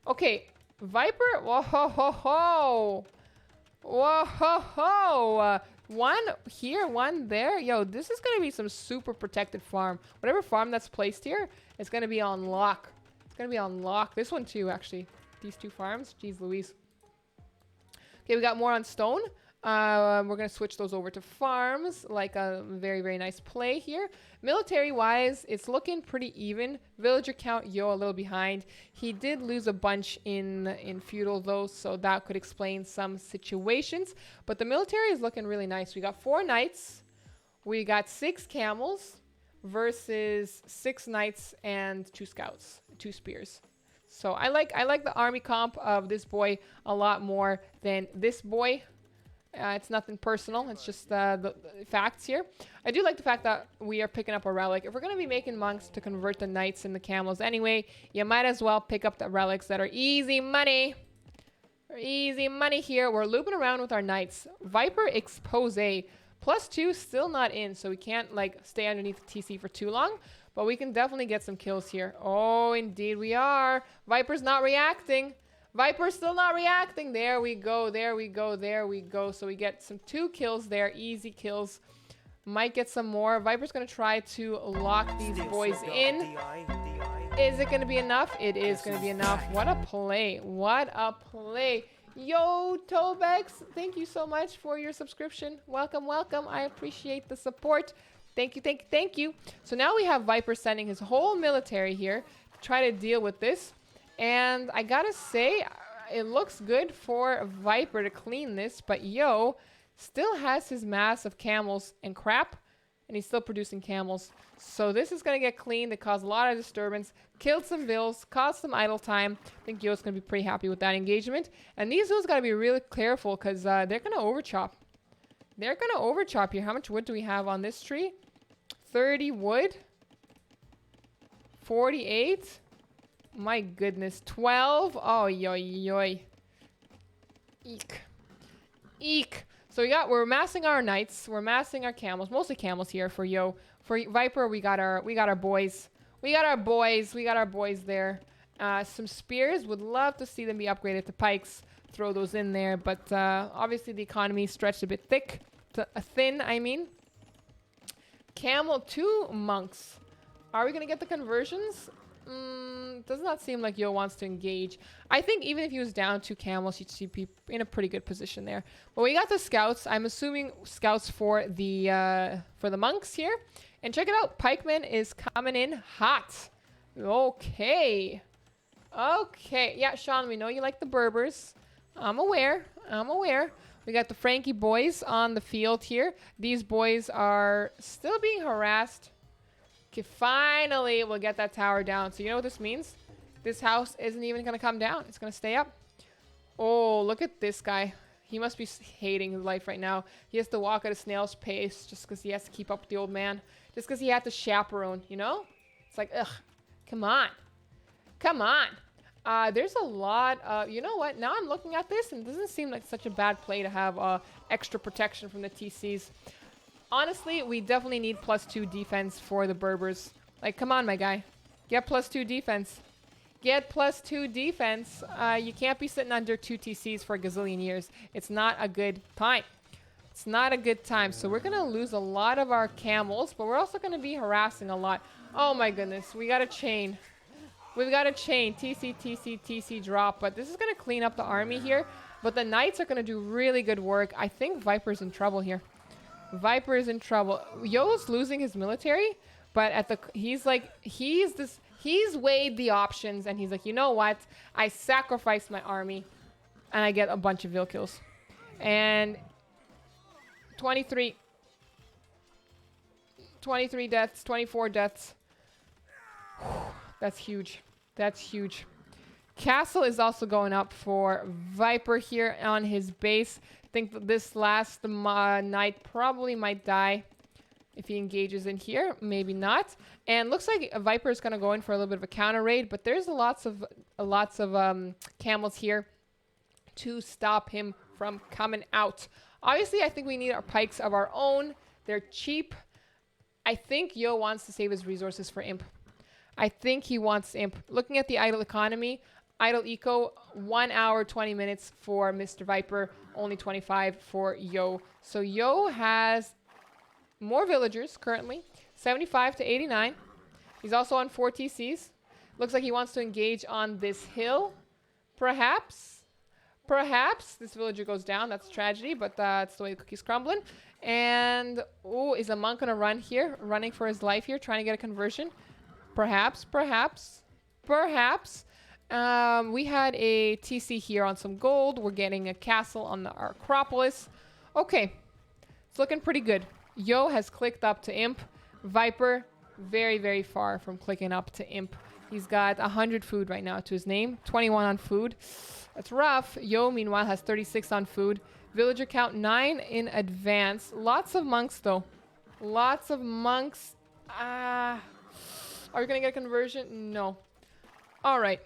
Okay, Viper. Whoa, ho, ho, ho. Whoa, ho, ho. One here, one there. Yo, this is going to be some super protected farm. Whatever farm that's placed here, it's going to be on lock. It's going to be on lock. This one, too, actually. These two farms. Jeez Louise. Okay, we got more on stone. We're going to switch those over to farms, like a very, very nice play here. Military-wise, it's looking pretty even. Villager count, Yo, a little behind. He did lose a bunch in feudal, though, so that could explain some situations. But the military is looking really nice. We got 4 knights. We got 6 camels versus 6 knights and 2 scouts, 2 spears. So I like the army comp of this boy a lot more than this boy. It's nothing personal. It's just the facts here. I do like the fact that we are picking up a relic. If we're going to be making monks to convert the knights and the camels anyway, you might as well pick up the relics that are easy money. Easy money here. We're looping around with our knights. Viper expose. +2 still not in, so we can't like stay underneath the TC for too long. But we can definitely get some kills here. Oh, indeed we are. Viper's not reacting. Viper's still not reacting. There we go. There we go. There we go. So we get some 2 kills there. Easy kills. Might get some more. Viper's going to try to lock these boys in. Is it going to be enough? It is going to be enough. What a play. What a play. Yo, Tobex, thank you so much for your subscription. Welcome, welcome. I appreciate the support. Thank you, thank you, thank you. So now we have Viper sending his whole military here to try to deal with this. And I gotta say, it looks good for Viper to clean this, but Yo still has his mass of camels and crap, and he's still producing camels. So this is going to get cleaned. It caused a lot of disturbance, killed some vills, caused some idle time. I think Yo's going to be pretty happy with that engagement. And these vills got to be really careful because they're going to overchop. They're going to overchop here. How much wood do we have on this tree? 30 wood. 48. My goodness. 12. Oh, yoy. Eek. Eek. So we're massing our knights, we're massing our camels, mostly camels here for Yo. For Viper, we got our boys. We got our boys there. Some spears, would love to see them be upgraded to pikes. Throw those in there, but obviously the economy stretched a bit thin, I mean. Camel, 2 monks. Are we gonna get the conversions? Does not seem like Yo wants to engage. I think even if he was down 2 camels, he'd be in a pretty good position there. But we got the scouts. I'm assuming scouts for the monks here. And check it out. Pikeman is coming in hot. Okay. Okay. Yeah, Sean, we know you like the Berbers. I'm aware. We got the Frankie boys on the field here. These boys are still being harassed. Okay, finally we'll get that tower down. So you know what this means? This house isn't even going to come down. It's going to stay up. Oh, look at this guy. He must be hating his life right now. He has to walk at a snail's pace just because he has to keep up with the old man. Just because he had to chaperone, you know? It's like, ugh, come on. Come on. There's a lot of, you know what? Now I'm looking at this and it doesn't seem like such a bad play to have extra protection from the TCs. Honestly, we definitely need +2 defense for the Berbers. Like, come on, my guy. Get +2 defense. Get +2 defense. You can't be sitting under 2 TCs for a gazillion years. It's not a good time. It's not a good time. So we're going to lose a lot of our camels, but we're also going to be harassing a lot. Oh, my goodness. We got a chain. We've got a chain. TC, TC, TC drop. But this is going to clean up the army here. But the knights are going to do really good work. I think Viper's in trouble here. Viper is in trouble. Yo's losing his military, but he's weighed the options and he's like, you know what? I sacrifice my army and I get a bunch of Vil kills. And 23 deaths, 24 deaths. That's huge. That's huge. Castle is also going up for Viper here on his base. I think that this last knight probably might die if he engages in here. Maybe not. And looks like a Viper is going to go in for a little bit of a counter raid, but there's lots of camels here to stop him from coming out. Obviously, I think we need our pikes of our own. They're cheap. I think Yo wants to save his resources for Imp. I think he wants Imp. Looking at the idle economy, idle eco, 1 hour, 20 minutes for Mr. Viper, only 25 for Yo. So Yo has more villagers currently, 75 to 89. He's also on 4 TCs. Looks like he wants to engage on this hill. Perhaps this villager goes down. That's a tragedy, but that's the way the cookie's crumbling. And, oh, is a monk going to run here? Running for his life here, trying to get a conversion? Perhaps. We had a TC here on some gold. We're getting a castle on the Acropolis. Okay, it's looking pretty good. Yo has clicked up to Imp. Viper, very, very far from clicking up to Imp. He's got 100 food right now to his name. 21 on food. That's rough. Yo, meanwhile, has 36 on food. Villager count 9 in advance. Lots of monks, though. Lots of monks. Are we going to get a conversion? No. All right.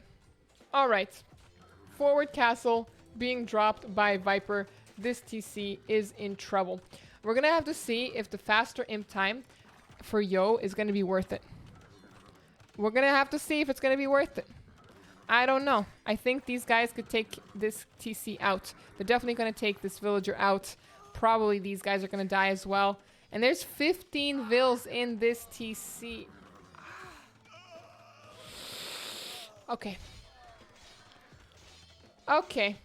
Forward castle. being dropped by Viper. This TC is in trouble. We're going to have to see if the faster imp time for Yo is going to be worth it. We're going to have to see if it's going to be worth it. I don't know. I think these guys could take this TC out. They're definitely going to take this villager out. Probably these guys are going to die as well. And there's 15 vills in this TC. Okay. Okay.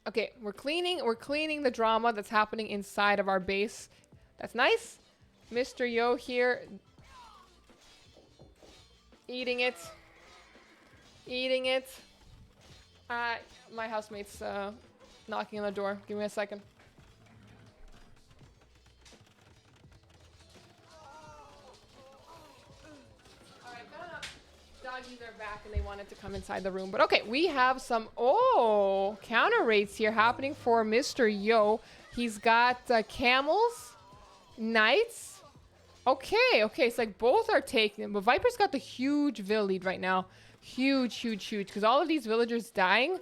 Okay, we're cleaning the drama that's happening inside of our base. That's nice. Mr. Yo here. Eating it. Eating it. My housemate's knocking on the door. Give me a second. Doggies are back and they wanted to come inside the room. But okay, we have some, counter rates here happening for Mr. Yo. He's got camels, knights. Okay, it's like both are taking, but Viper's got the huge vill lead right now. Huge. Because all of these villagers dying,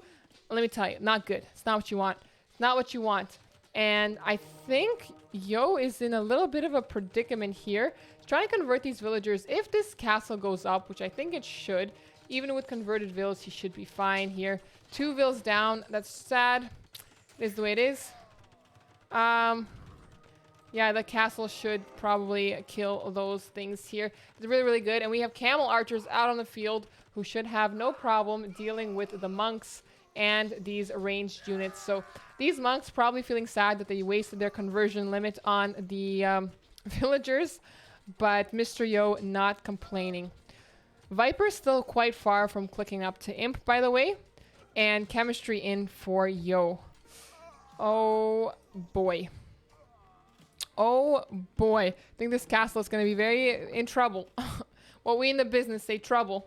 let me tell you, not good. It's not what you want. It's not what you want. And I think Yo is in a little bit of a predicament here. He's trying to convert these villagers. If this castle goes up, which I think it should, even with converted vills, he should be fine here. 2 vills down. That's sad. It is the way it is. Yeah, the castle should probably kill those things here. It's really good. And we have camel archers out on the field who should have no problem dealing with the monks and these ranged units. So these monks probably feeling sad that they wasted their conversion limit on the villagers, but Mr. Yo not complaining. Viper's still quite far from clicking up to Imp, by the way, and chemistry in for Yo. Oh boy. Oh boy. I think this castle is going to be very in trouble. What we in the business say trouble.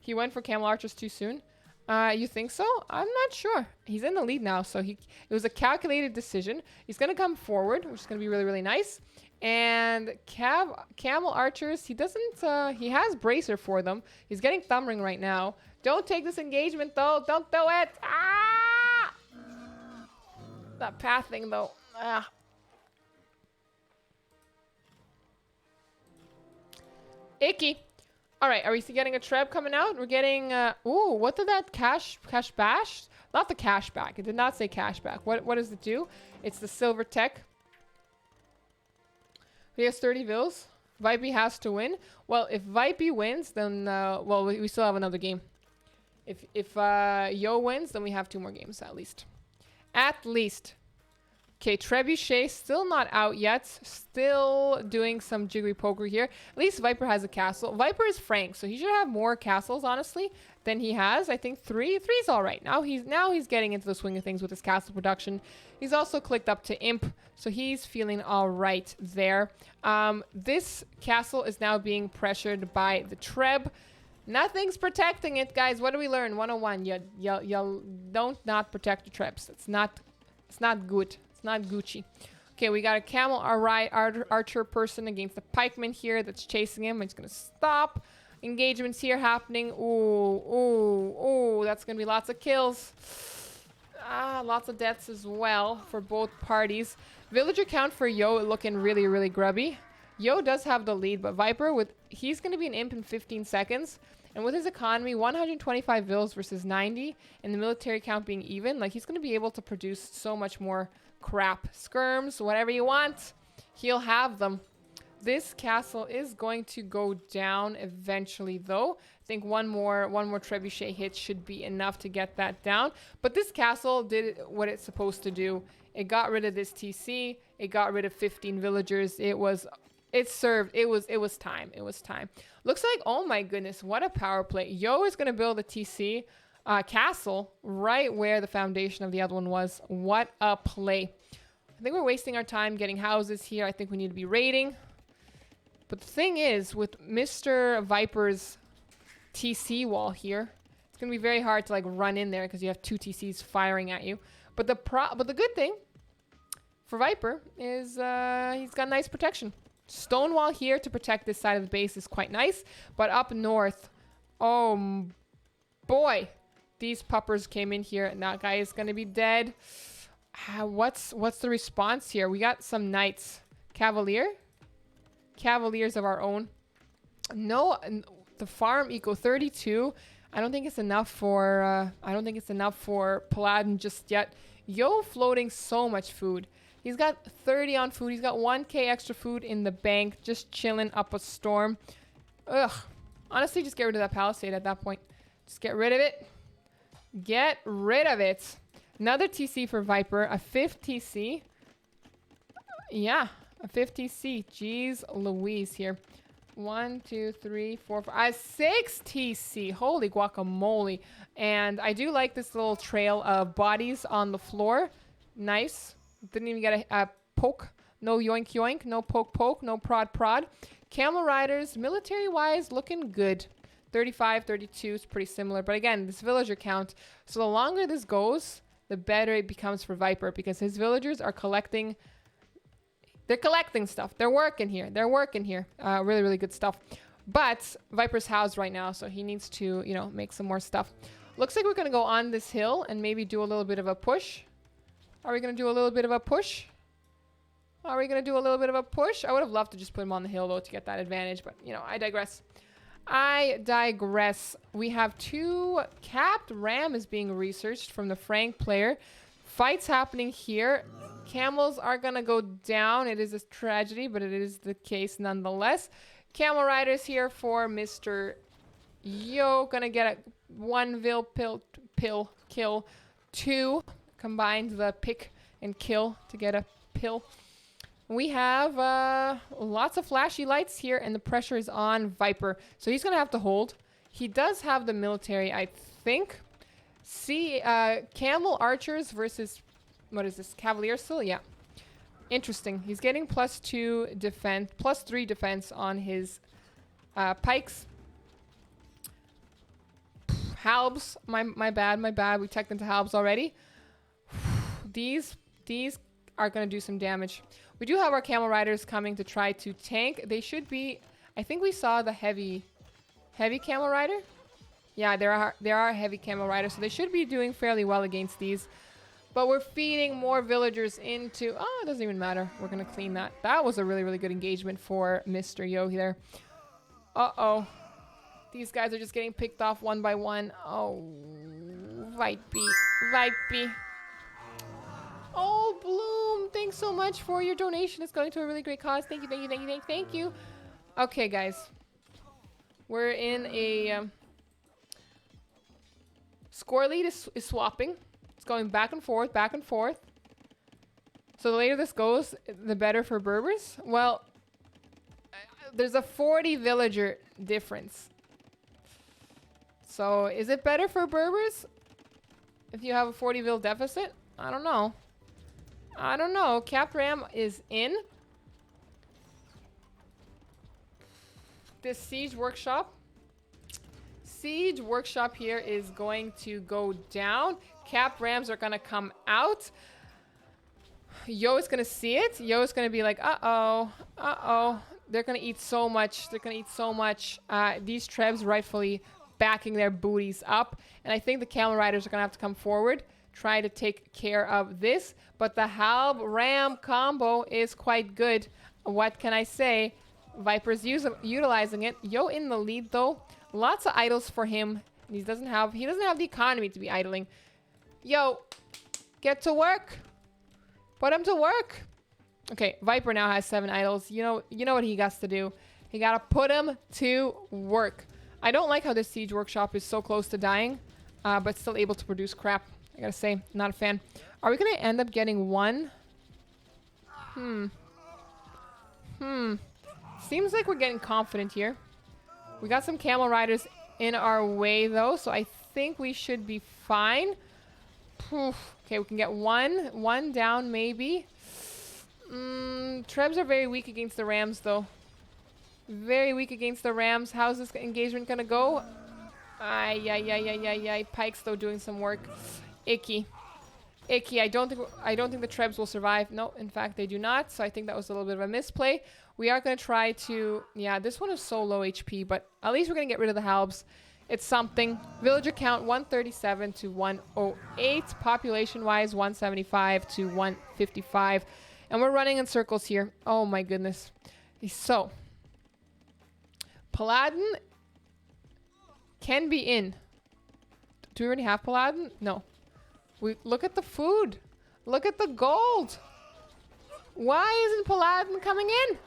He went for camel archers too soon. You think so? I'm not sure. He's in the lead now, so it was a calculated decision. He's going to come forward, which is going to be really nice. And camel archers, he has bracer for them. He's getting thumb ring right now. Don't take this engagement, though. Don't do it. Ah! That pathing, though. Ah. Icky. All right, are we getting a treb coming out? We're getting, ooh, what did that cash bash? Not the cash back. It did not say cash back. What does it do? It's the silver tech. He has 30 vills. Vipey has to win. Well, if Vipey wins, then, well, we still have another game. If Yo wins, then we have 2 more games, at least. At least. Okay, Trebuchet still not out yet. Still doing some jiggery poker here. At least Viper has a castle. Viper is Frank, so he should have more castles, honestly, than he has. I think 3. 3's all right. Now he's getting into the swing of things with his castle production. He's also clicked up to Imp, so he's feeling all right there. This castle is now being pressured by the Treb. Nothing's protecting it, guys. What do we learn? 101. You don't not protect the Trebs. It's not good. It's not Gucci. Okay, we got a camel archer person against the pikeman here that's chasing him. It's going to stop. Engagements here happening. Ooh. That's going to be lots of kills. Lots of deaths as well for both parties. Villager count for Yo looking really grubby. Yo does have the lead, but Viper, he's going to be an imp in 15 seconds. And with his economy, 125 vills versus 90, and the military count being even, like, he's going to be able to produce so much more crap. Skirms, whatever you want, he'll have them. This castle is going to go down eventually, though. I think one more trebuchet hit should be enough to get that down. But this castle did what it's supposed to do. It got rid of this TC. It got rid of 15 villagers. It was time. Looks like, oh my goodness, what a power play. Yo is going to build a TC castle right where the foundation of the other one was. What a play. I think we're wasting our time getting houses here. I think we need to be raiding. But the thing is, with Mr. Viper's TC wall here, it's going to be very hard to, like, run in there because you have 2 TCs firing at you. But the good thing for Viper is he's got nice protection. Stone wall here to protect this side of the base is quite nice. But up north, Oh, boy. These puppers came in here, and that guy is going to be dead. What's the response here? We got some knights. Cavaliers of our own. No, the farm eco 32. I don't think it's enough for Paladin just yet. Yo, floating so much food. He's got 30 on food. He's got 1k extra food in the bank, just chilling up a storm. Ugh. Honestly, just get rid of that palisade at that point. Just get rid of it. Get rid of it. Another TC for Viper. A 5th TC. Yeah, a 5th TC. Jeez Louise here. 1, 2, 3, 4, 5. 6 TC. Holy guacamole. And I do like this little trail of bodies on the floor. Nice. Didn't even get a poke. No yoink yoink. No poke poke. No prod prod. Camel riders, military-wise, looking good. 35, 32 is pretty similar. But again, this villager count. So the longer this goes, the better it becomes for Viper. Because his villagers are collecting... They're collecting stuff. They're working here. They're working here. Really, really good stuff. But Viper's housed right now, so he needs to, you know, make some more stuff. Looks like we're going to go on this hill and maybe do a little bit of a push. Are we going to do a little bit of a push? Are we going to do a little bit of a push? I would have loved to just put him on the hill, though, to get that advantage. But, you know, I digress. I digress. We have 2 capped ram is being researched from the Frank player. Fights happening here. Camels are going to go down. It is a tragedy, but it is the case nonetheless. Camel riders here for Mr. Yo. Going to get a 1 pill kill. 2 combined the pick and kill to get a pill. We have lots of flashy lights here, and the pressure is on Viper. So he's going to have to hold. He does have the military, I think. See, camel archers versus, what is this, cavaliers still? Yeah. Interesting. He's getting +2 defense, +3 defense on his pikes. Halbs, my bad. We teched into halbs already. These are going to do some damage. We do have our camel riders coming to try to tank. They should be... I think we saw the heavy camel rider. Yeah, there are heavy camel riders, so they should be doing fairly well against these. But we're feeding more villagers into... Oh, it doesn't even matter. We're going to clean that. That was a really, really good engagement for Mr. Yo there. Uh-oh. These guys are just getting picked off one by one. Oh, Vipey. Oh, Bloom, thanks so much for your donation. It's going to a really great cause. Thank you. Okay, guys. We're in a... score lead is swapping. It's going back and forth. So the later this goes, the better for Berbers. Well, there's a 40 villager difference. So is it better for Berbers if you have a 40 vil deficit? I don't know. Cap Ram is in. This Siege Workshop here is going to go down. Cap Rams are going to come out. Yo is going to see it. Yo is going to be like, uh-oh. They're going to eat so much. These Trebs rightfully backing their booties up. And I think the Camel Riders are going to have to come forward, try to take care of this. But the Halb Ram combo is quite good. What can I say? Viper's utilizing it. Yo in the lead, though. Lots of idols for him. He doesn't have the economy to be idling. Yo, get to work. Put him to work. Okay, Viper now has 7 idols. You know what he got to do. He got to put him to work. I don't like how this Siege Workshop is so close to dying, but still able to produce crap. I gotta say, not a fan. Are we gonna end up getting 1? Seems like we're getting confident here. We got some camel riders in our way, though, so I think we should be fine. Okay, we can get one down, maybe. Trebs are very weak against the Rams, though. Very weak against the Rams. How's this engagement gonna go? Ay. Pikes, though, doing some work. Icky. I don't think the Trebs will survive. No, in fact, they do not. So I think that was a little bit of a misplay. We are going to try to... Yeah, this one is so low HP, but at least we're going to get rid of the Halbs. It's something. Villager count 137 to 108. Population-wise, 175 to 155. And we're running in circles here. Oh my goodness. So, Paladin can be in. Do we already have Paladin? No. We look at the food. Look at the gold. Why isn't Paladin coming in?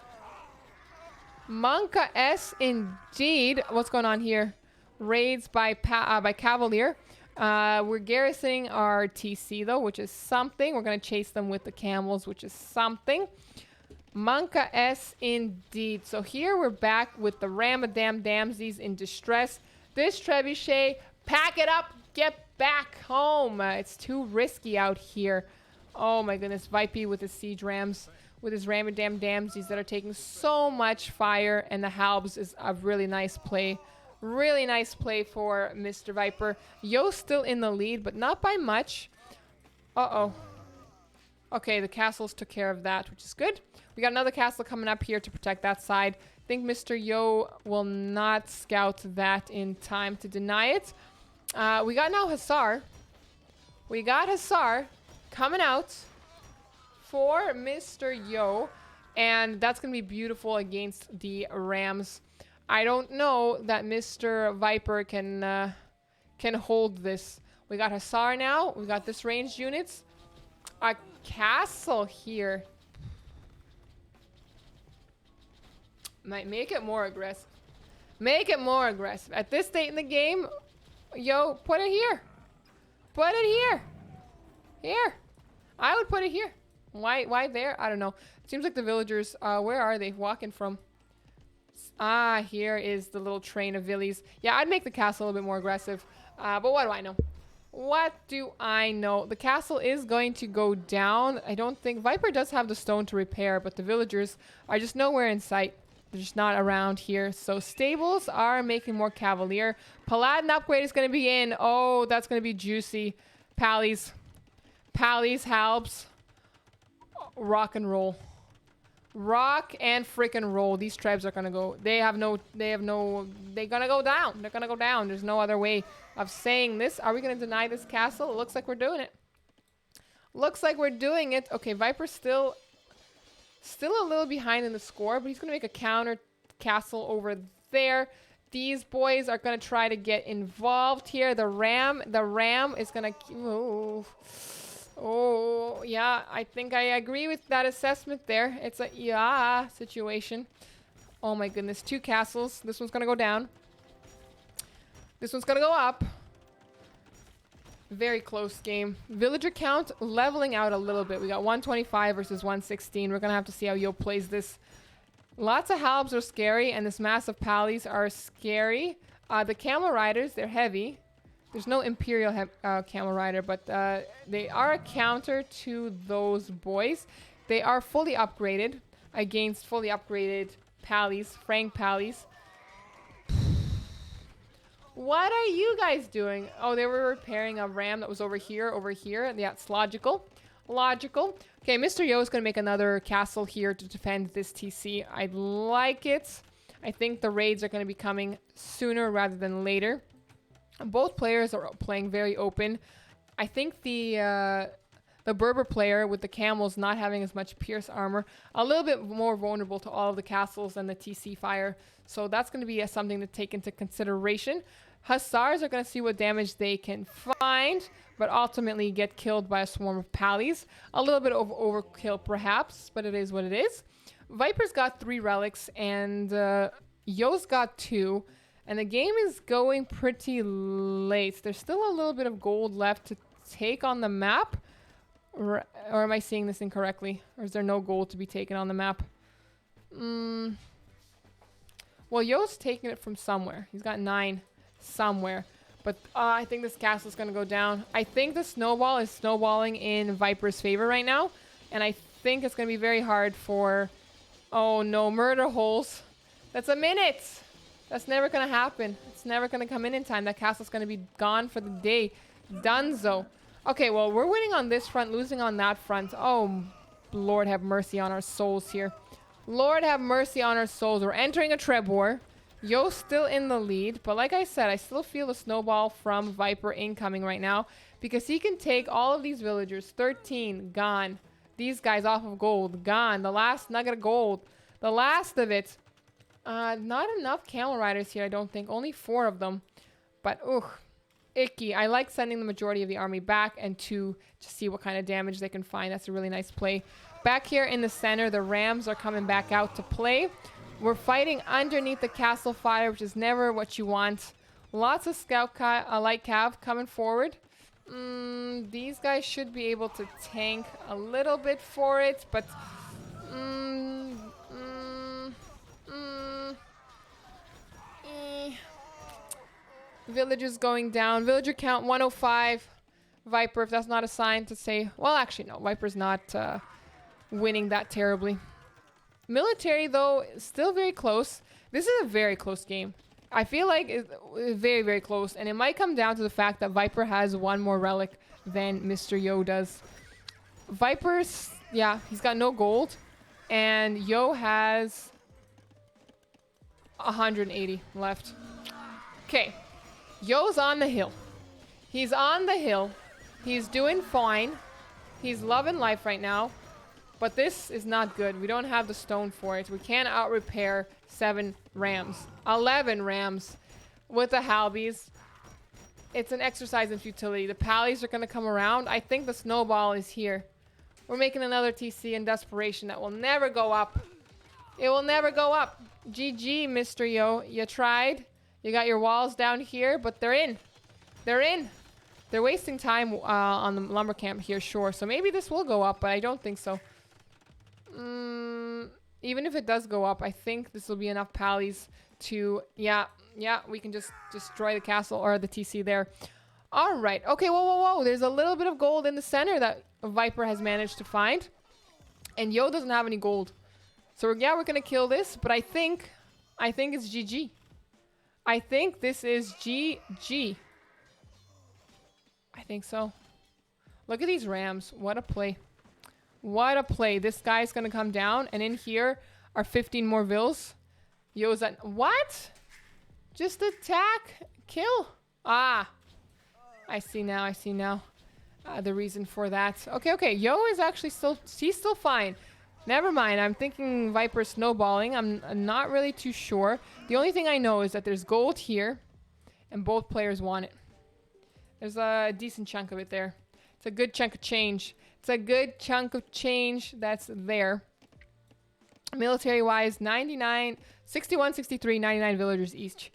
Monka S indeed. What's going on here? Raids by Cavalier. We're garrisoning our TC though, which is something. We're going to chase them with the camels, which is something. Monka S indeed. So here we're back with the Ramadam Damsies in distress. This trebuchet, pack it up, get back home. It's too risky out here. Oh my goodness, Vipey with his siege rams, with his Ramadam Damsies that are taking so much fire, and the Halbs is a really nice play. Really nice play for Mr. Viper. Yo's still in the lead, but not by much. Uh-oh. Okay, the castles took care of that, which is good. We got another castle coming up here to protect that side. I think Mr. Yo will not scout that in time to deny it. We got now Hussar. We got Hussar coming out for Mr. Yo. And that's going to be beautiful against the Rams. I don't know that Mr. Viper can hold this. We got Hussar now. We got this ranged units. A castle here. Might make it more aggressive. Make it more aggressive. At this state in the game, Yo, put it here. Put it here. Here. I would put it here. Why there? I don't know. It seems like the villagers, where are they walking from? Ah, here is the little train of villies. Yeah, I'd make the castle a little bit more aggressive. But what do I know? What do I know? The castle is going to go down. I don't think... Viper does have the stone to repair, but the villagers are just nowhere in sight. They're just not around here. So stables are making more Cavalier. Paladin upgrade is going to be in. Oh, that's going to be juicy. Pallies. Pallies, Halbs. Rock and roll. Rock and freaking roll. These tribes are gonna go. They're gonna go down. They're gonna go down. There's no other way of saying this. Are we gonna deny this castle? It looks like we're doing it. Looks like we're doing it. Okay, Viper's still a little behind in the score, but he's gonna make a counter castle over there. These boys are gonna try to get involved here. The ram is gonna. Oh, yeah, I think I agree with that assessment there. It's a yeah situation. Oh my goodness, 2 castles. This one's gonna go down. This one's gonna go up. Very close game. Villager count leveling out a little bit. We got 125 versus 116. We're gonna have to see how Yo plays this. Lots of Halbs are scary, and this massive Pallies are scary. The Camel Riders, they're heavy. There's no Imperial Camel Rider, but they are a counter to those boys. They are fully upgraded against fully upgraded Pallies, Frank Pallies. What are you guys doing? Oh, they were repairing a ram that was over here. Yeah, it's logical. Logical. Okay, Mr. Yo is going to make another castle here to defend this TC. I like it. I think the raids are going to be coming sooner rather than later. Both players are playing very open. I think the Berber player with the camels not having as much pierce armor, a little bit more vulnerable to all of the castles and the TC fire. So that's going to be something to take into consideration. Hussars are going to see what damage they can find, but ultimately get killed by a swarm of Pallies. A little bit of overkill perhaps, but it is what it is. Viper's got 3 relics and Yo's got 2. And the game is going pretty late. There's still a little bit of gold left to take on the map. Or am I seeing this incorrectly? Or is there no gold to be taken on the map? Well, Yo's taking it from somewhere. He's got 9 somewhere. But I think this castle's going to go down. I think the snowball is snowballing in Viper's favor right now. And I think it's going to be very hard for... Oh, no. Murder holes. That's a minute. That's never going to happen. It's never going to come in time. That castle's going to be gone for the day. Dunzo. Okay, well, we're winning on this front, losing on that front. Oh, Lord have mercy on our souls here. Lord have mercy on our souls. We're entering a Treb war. Yo's still in the lead, but like I said, I still feel the snowball from Viper incoming right now because he can take all of these villagers. 13, gone. These guys off of gold, gone. The last nugget of gold, the last of it. Not enough camel riders here, I don't think. Only 4 of them. But, ugh, icky. I like sending the majority of the army back and to see what kind of damage they can find. That's a really nice play. Back here in the center, the Rams are coming back out to play. We're fighting underneath the castle fire, which is never what you want. Lots of scout light cav coming forward. These guys should be able to tank a little bit for it, but villagers going down. Villager count 105. Viper, if that's not a sign to say, well, actually no, Viper's not winning that terribly. Military, though, still very close. This is a very close game. I feel like it's very, very close. And it might come down to the fact that Viper has 1 more relic than Mr. Yo does. Viper's, yeah, he's got no gold. And Yo has 180 left. Okay. Yo's on the hill. He's on the hill. He's doing fine. He's loving life right now. But this is not good. We don't have the stone for it. We can't out-repair 7 rams. 11 rams with the halbies. It's an exercise in futility. The pallies are going to come around. I think the snowball is here. We're making another TC in desperation that will never go up. It will never go up. GG, Mr. Yo. You tried. You got your walls down here, but they're in. They're in. They're wasting time on the lumber camp here, sure. So maybe this will go up, but I don't think so. Even if it does go up, I think this will be enough pallies to, yeah, we can just destroy the castle or the TC there. All right. Okay, whoa. There's a little bit of gold in the center that Viper has managed to find. And Yo doesn't have any gold. So, yeah, we're going to kill this, but I think it's GG. I think this is GG. I think so. Look at these rams. What a play. What a play. This guy's going to come down. And in here are 15 more vills. Yo's at... What? Just attack. Kill. Ah. I see now. The reason for that. Okay. Yo is actually still... He's still fine. Never mind. I'm thinking Viper snowballing. I'm not really too sure. The only thing I know is that there's gold here. And both players want it. There's a decent chunk of it there. It's a good chunk of change. It's a good chunk of change that's there. Military-wise, 99, 61, 63, 99 villagers each.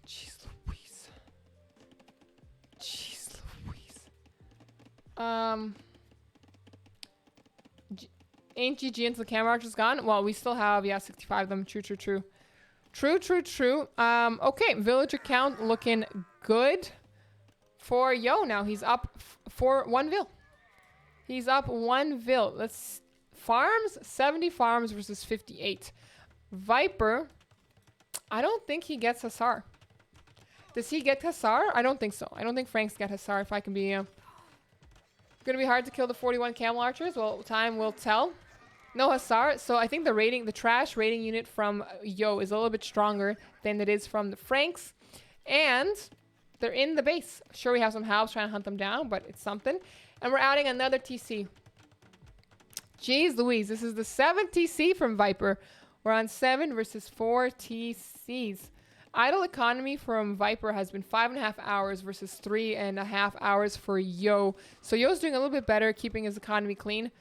Jeez Louise. Ain't GG until the camera archer's gone? Well, we still have, 65 of them. True. True. Okay, villager count looking good for Yo now. He's up for 1 vil. He's up 1 vil. Let's farms, 70 farms versus 58. Viper, I don't think he gets Hussar. Does he get Hussar? I don't think so. I don't think Franks get Hussar, if I can be... Gonna be hard to kill the 41 camel archers. Well, time will tell. No Hussar. So I think the trash rating unit from Yo is a little bit stronger than it is from the Franks. And they're in the base. Sure, we have some halves trying to hunt them down, but it's something. And we're adding another TC. Jeez Louise, this is the 7th TC from Viper. We're on 7 versus 4 TCs. Idle economy from Viper has been 5.5 hours versus 3.5 hours for Yo. So Yo's doing a little bit better, keeping his economy clean.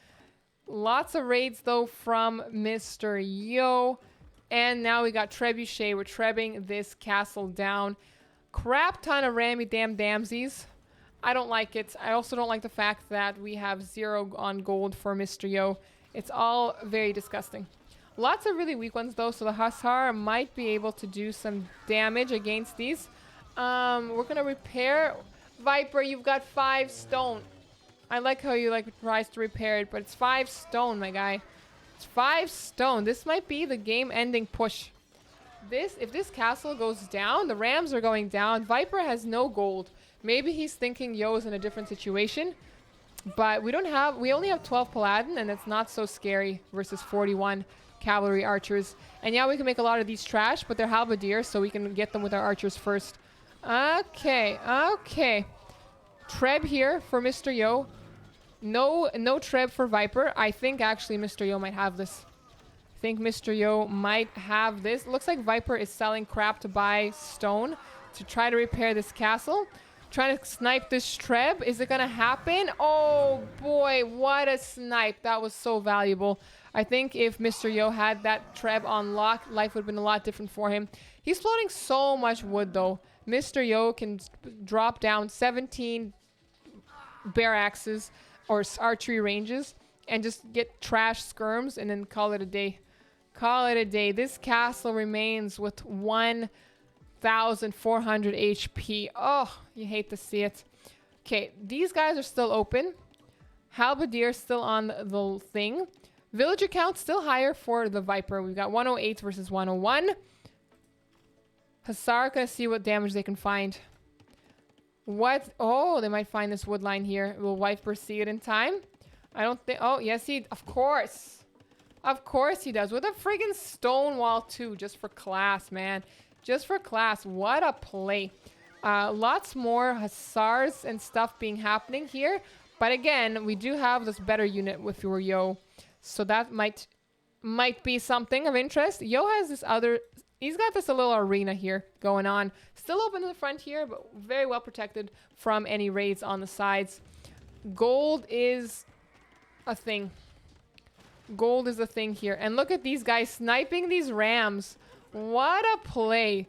Lots of raids, though, from Mr. Yo. And now we got Trebuchet. We're trebbing this castle down. Crap ton of Rammy damn damsies. I don't like it. I also don't like the fact that we have 0 on gold for Mr. Yo. It's all very disgusting. Lots of really weak ones, though, so the Hussar might be able to do some damage against these. We're going to repair. Viper, you've got 5 stone. I like how you tries to repair it, but it's 5 stone, my guy. It's 5 stone. This might be the game-ending push. If this castle goes down, the Rams are going down. Viper has no gold. Maybe he's thinking Yo's in a different situation. But we only have 12 Paladin, and it's not so scary versus 41 cavalry archers. And yeah, we can make a lot of these trash, but they're halberdiers, so we can get them with our archers first. Okay, okay. Treb here for Mr. Yo. No Treb for Viper. I think actually Mr. Yo might have this. I think Mr. Yo might have this. Looks like Viper is selling crap to buy stone to try to repair this castle. Trying to snipe this Treb. Is it going to happen? Oh boy, what a snipe. That was so valuable. I think if Mr. Yo had that Treb on lock, life would have been a lot different for him. He's floating so much wood though. Mr. Yo can drop down 17 bear axes or archery ranges and just get trash skirms and then call it a day. Call it a day. This castle remains with 1,400 HP. Oh, you hate to see it. Okay, these guys are still open. Halberdier still on the thing. Villager count still higher for the Viper. We've got 108 versus 101. Hussar gonna see what damage they can find. What? Oh, they might find this wood line here. Will Viper see it in time? I don't think. Oh, yes, he. Of course. Of course he does. With a friggin' stone wall, too. Just for class, man. Just for class. What a play. Lots more Hussars and stuff being happening here. But again, we do have this better unit with your Yo. So that might be something of interest. Yo has this other. He's got this little arena here going on. Still open to the front here, but very well protected from any raids on the sides. Gold is a thing. Gold is a thing here. And look at these guys sniping these rams. What a play.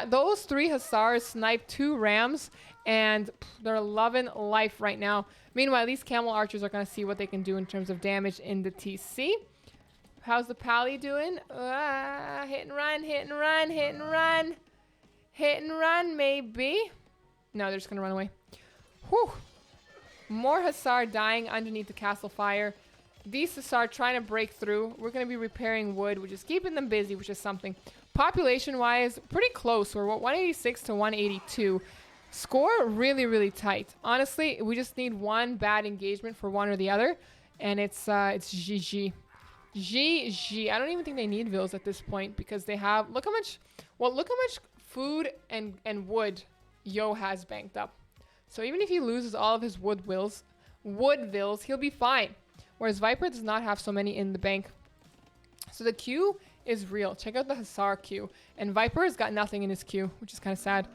Those 3 Hussars sniped 2 rams, and they're loving life right now. Meanwhile, these camel archers are going to see what they can do in terms of damage in the TC. How's the pally doing? Hit and run, hit and run, hit and run. Hit and run, maybe. No, they're just going to run away. Whew. More Hussar dying underneath the castle fire. These Hussar trying to break through. We're going to be repairing wood, which is keeping them busy, which is something. Population-wise, pretty close. We're 186 to 182. Score really, really tight. Honestly, we just need one bad engagement for one or the other, and it's GG. GG. I don't even think they need vills at this point because they have. Look how much food and wood Yo has banked up. So even if he loses all of his wood vills, he'll be fine. Whereas Viper does not have so many in the bank. So the queue is real. Check out the Hussar queue. And Viper has got nothing in his queue, which is kind of sad.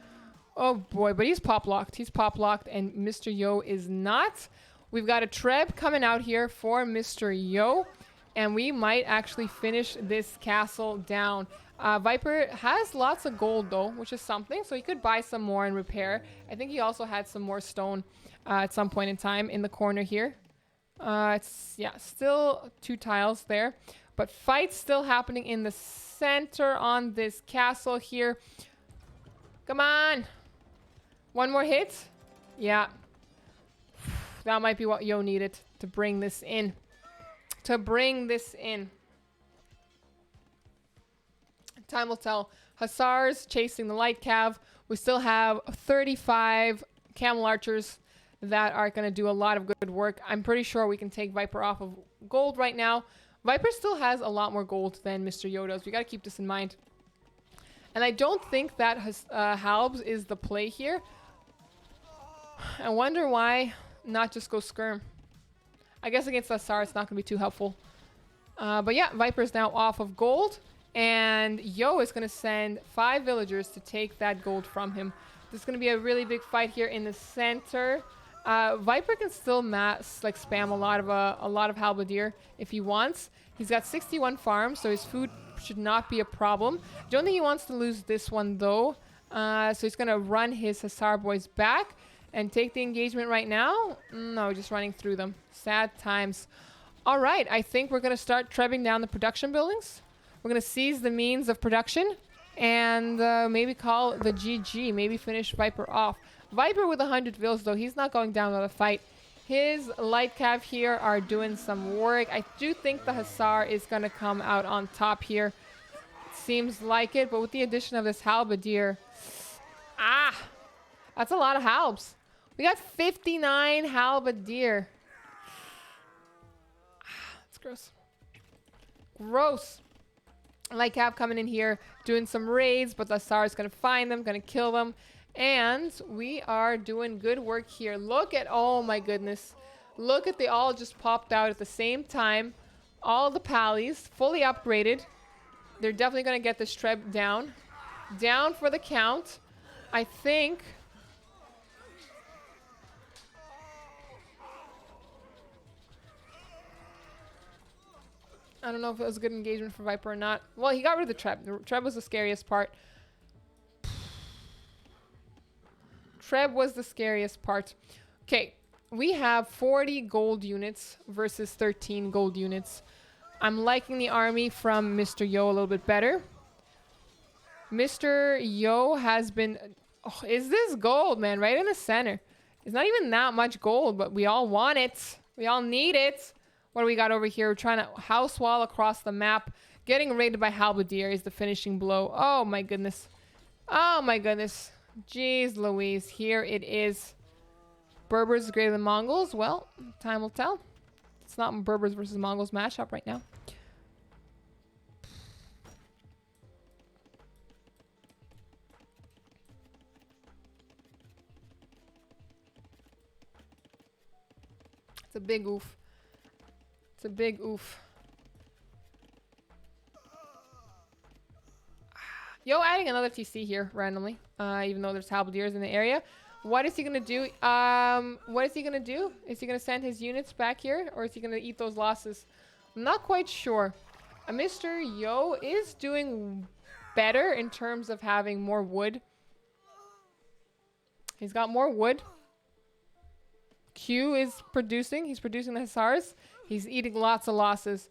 Oh boy, but he's pop locked. He's pop locked, and Mr. Yo is not. We've got a Treb coming out here for Mr. Yo, and we might actually finish this castle down. Viper has lots of gold though, which is something, so he could buy some more and repair. I think he also had some more stone at some point in time in the corner here. It's, yeah, still 2 tiles there, but fights still happening in the center on this castle here. Come on. One more hit. Yeah. That might be what Yo needed to bring this in. Time will tell. Hussars chasing the light cav. We still have 35 camel archers that are going to do a lot of good work. I'm pretty sure we can take Viper off of gold right now. Viper still has a lot more gold than Mr. Yo does. We got to keep this in mind. And I don't think that Halbs is the play here. I wonder why not just go Skirm. I guess against Hussar it's not going to be too helpful. But yeah, Viper's now off of gold. And Yo is going to send 5 villagers to take that gold from him. This is going to be a really big fight here in the center. Viper can still spam a lot of halberdier if he wants. He's got 61 farms, so his food should not be a problem. Don't think he wants to lose this one though. So he's going to run his Hussar boys back and take the engagement right now. No, just running through them. Sad times. All right, I think we're going to start trebbing down the production buildings. We're going to seize the means of production and maybe call the GG. Maybe finish Viper off. Viper with 100 vills, though. He's not going down without a fight. His light cav here are doing some work. I do think the Hussar is going to come out on top here. It seems like it, but with the addition of this halberdier. That's a lot of halbs. We got 59 halberdier. That's gross. Gross. Like Cap coming in here, doing some raids, but the Hussar's going to find them, going to kill them. And we are doing good work here. Look at, oh my goodness. Look at, they all just popped out at the same time. All the pallies, fully upgraded. They're definitely going to get this Treb down. Down for the count. I think... I don't know if it was a good engagement for Viper or not. Well, he got rid of the Treb. The Treb was the scariest part. Treb was the scariest part. Okay, we have 40 gold units versus 13 gold units. I'm liking the army from Mr. Yo a little bit better. Mr. Yo has been... Oh, is this gold, man? Right in the center. It's not even that much gold, but we all want it. We all need it. What do we got over here? We're trying to house wall across the map. Getting raided by Halberdier is the finishing blow. Oh, my goodness. Oh, my goodness. Jeez Louise. Here it is. Berbers greater than Mongols. Well, time will tell. It's not Berbers versus Mongols matchup right now. It's a big oof. It's a big oof. Yo, adding another TC here randomly, even though there's halberdiers in the area. What is he gonna do? What is he gonna do? Is he gonna send his units back here, or is he gonna eat those losses? I'm not quite sure. Mr. Yo is doing better in terms of having more wood. He's got more wood. Q is producing. He's producing the Hussars. He's eating lots of losses.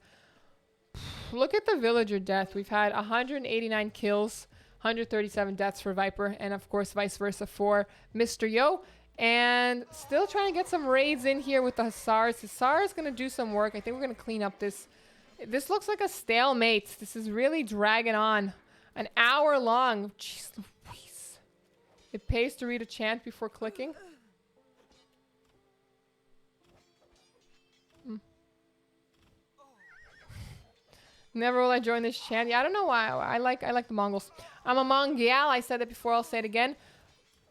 Look at the villager death. We've had 189 kills, 137 deaths for Viper, and of course vice versa for Mr. Yo. And still trying to get some raids in here with the Hussars. Hussars going to do some work. I think we're going to clean up this. This looks like a stalemate. This is really dragging on. An hour long. Jeez Louise. It pays to read a chant before clicking. Never will I join this chant. Yeah, I don't know why. I like the Mongols. I'm a Mongol. I said that before. I'll say it again.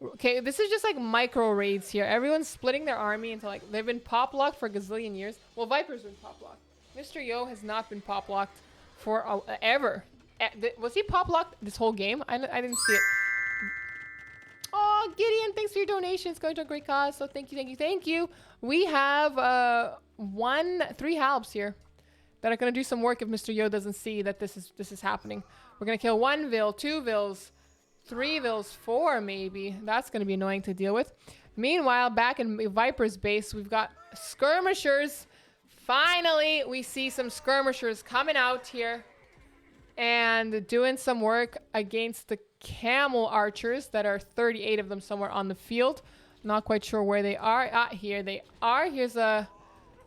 Okay, this is just like micro raids here. Everyone's splitting their army into like... They've been pop-locked for a gazillion years. Well, Viper's been pop-locked. Mr. Yo has not been pop-locked for ever. Was he pop-locked this whole game? I didn't see it. Oh, Gideon, thanks for your donation. It's going to a great cause. So thank you, thank you, thank you. We have 3 halbs here that are going to do some work if Mr. Yo doesn't see that this is happening. We're going to kill 1 Vil, 2 Vils, 3 Vils, 4 maybe. That's going to be annoying to deal with. Meanwhile, back in Viper's base, we've got skirmishers. Finally, we see some skirmishers coming out here and doing some work against the camel archers that are 38 of them somewhere on the field. Not quite sure where they are. Ah, here they are. Here's